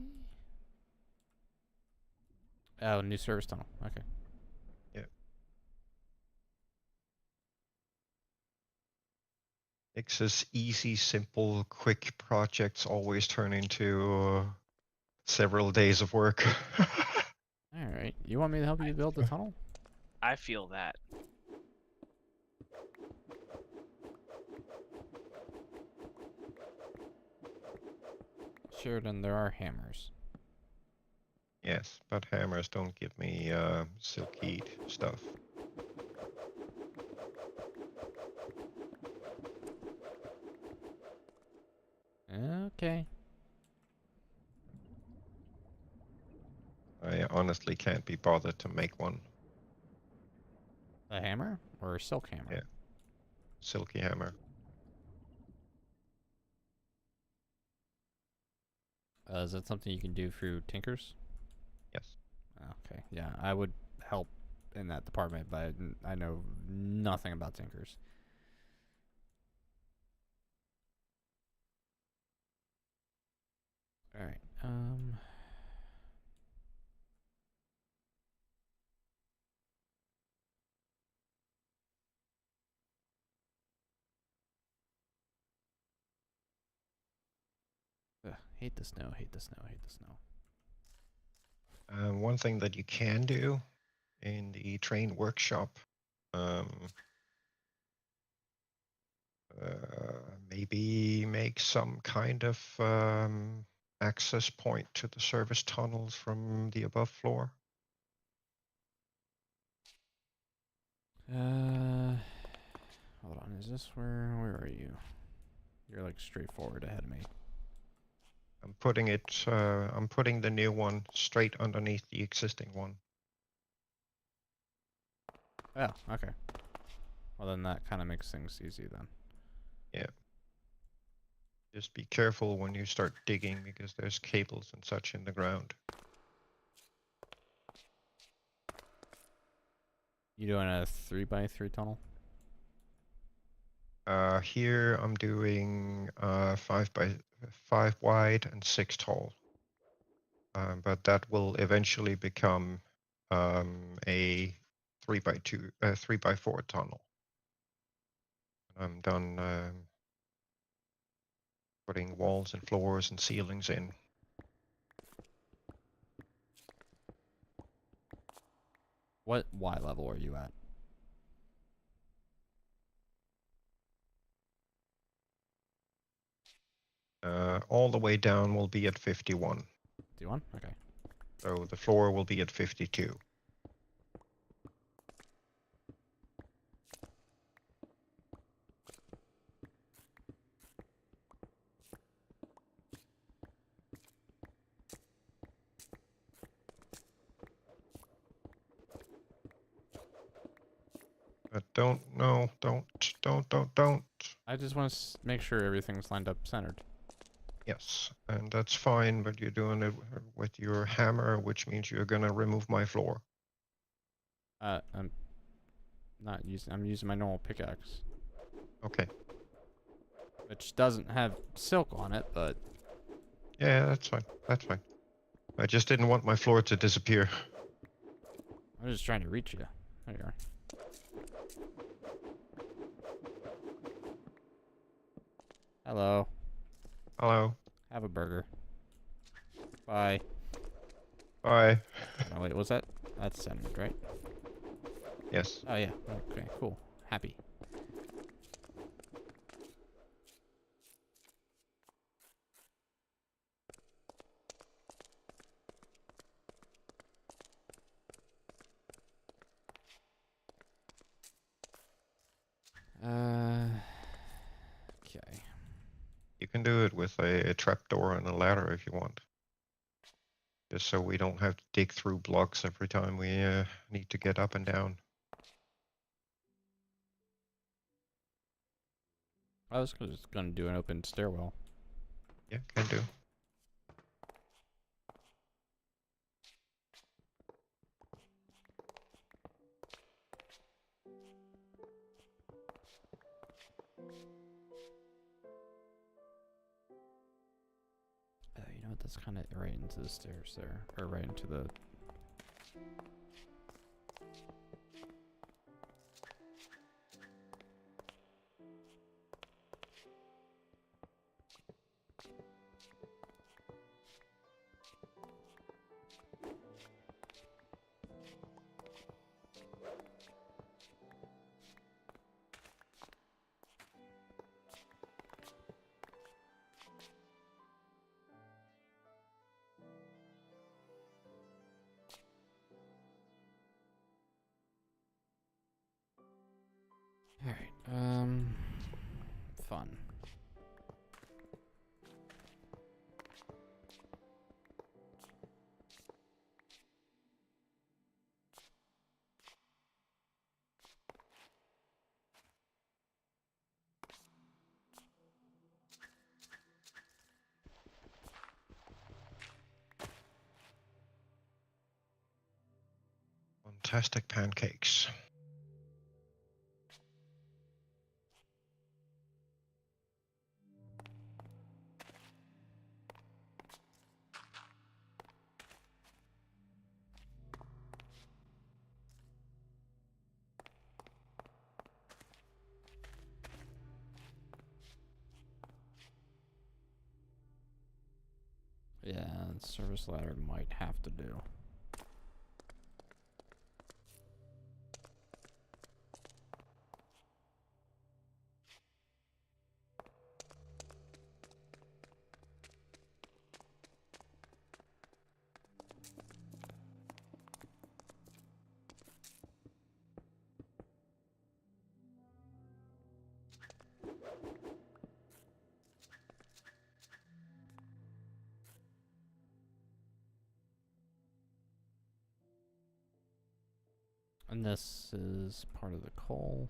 Oh, new service tunnel. Okay. X's easy, simple, quick projects always turn into several days of work. Alright. You want me to help you build the tunnel? I feel that. Sure, then there are hammers. Yes, but hammers don't give me silky stuff. Okay. I honestly can't be bothered to make one. A hammer? Or a silk hammer? Yeah. Silky hammer. Is that something you can do through Tinkers? Yes. Okay, yeah, I would help in that department, but I know nothing about Tinkers. Alright, ugh, hate the snow, hate the snow, hate the snow. One thing that you can do in the train workshop, maybe make some kind of access point to the service tunnels from the above floor. Hold on, is this where are you? You're like straightforward ahead of me. I'm putting it. I'm putting the new one straight underneath the existing one. Oh, okay. Well, then that kind of makes things easy then. Just be careful when you start digging because there's cables and such in the ground. You doing a 3x3 tunnel? Here I'm doing 5 wide and 6 tall. But that will eventually become a 3x4 tunnel. I'm done putting walls and floors and ceilings in. What Y level are you at? All the way down will be at 51. Do one? Okay. So the floor will be at 52. But don't. I just want to make sure everything's lined up centered. Yes, and that's fine, but you're doing it with your hammer, which means you're gonna remove my floor. I'm not using. I'm using my normal pickaxe, Okay. which doesn't have silk on it, but Yeah, that's fine. That's fine. I just didn't want my floor to disappear. I'm just trying to reach you. There you are. Hello. Hello. Have a burger. Bye. Bye. Oh wait, was that? That's centered, right? Yes. Oh yeah. Okay, cool. Happy. Okay. You can do it with a trapdoor and a ladder if you want. Just so we don't have to dig through blocks every time we need to get up and down. I was just gonna do an open stairwell. Yeah, can do. You know what? That's kind of right into the stairs there, or right into the. All right. Fun. Fantastic pancakes. Yeah, service ladder might have to do. And this is part of the coal.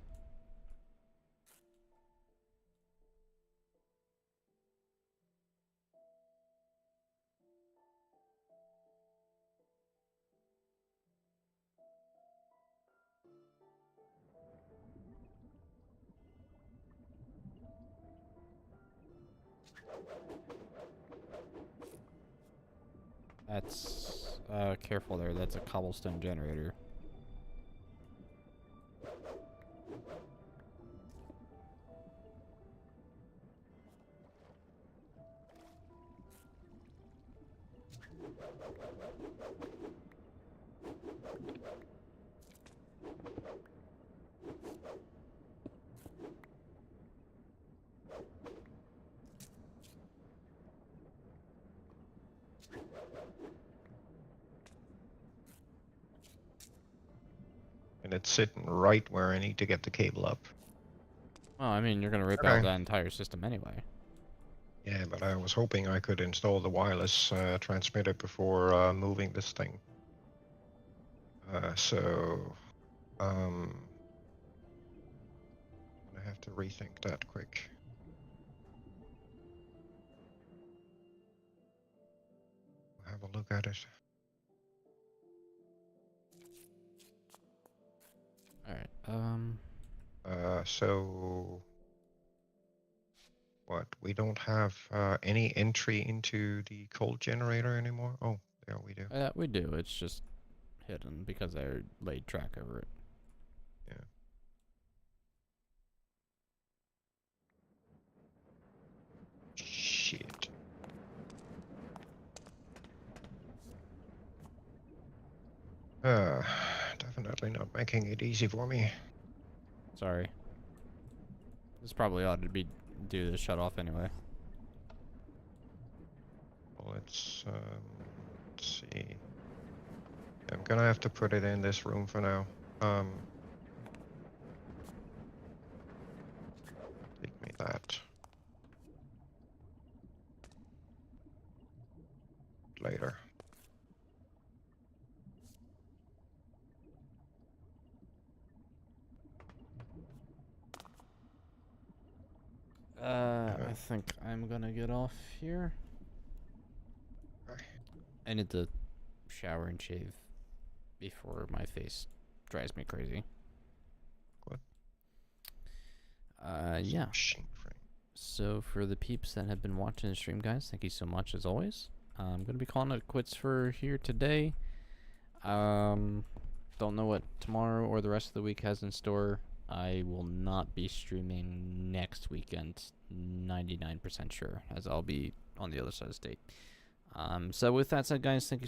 That's careful there. That's a cobblestone generator. And it's sitting right where I need to get the cable up. Well, I mean, you're gonna rip out Okay. that entire system anyway. Yeah, but I was hoping I could install the wireless transmitter before moving this thing. I have to rethink that quick. Have a look at it. All right. So what? We don't have any entry into the cold generator anymore? Oh, there we do. We do. It's just hidden because I laid track over it. Shit. Definitely not making it easy for me. Sorry. This probably ought to be do the shut off anyway. Well, let's see. I'm gonna have to put it in this room for now. Take me that. Later. I think I'm gonna get off here. Okay. I need to shower and shave before my face drives me crazy. What? Yeah. Machine frame. So for the peeps that have been watching the stream, guys, thank you so much as always. I'm gonna be calling it quits for here today. Don't know what tomorrow or the rest of the week has in store. I will not be streaming next weekend, 99% sure, as I'll be on the other side of the state. So with that said, guys, thank you so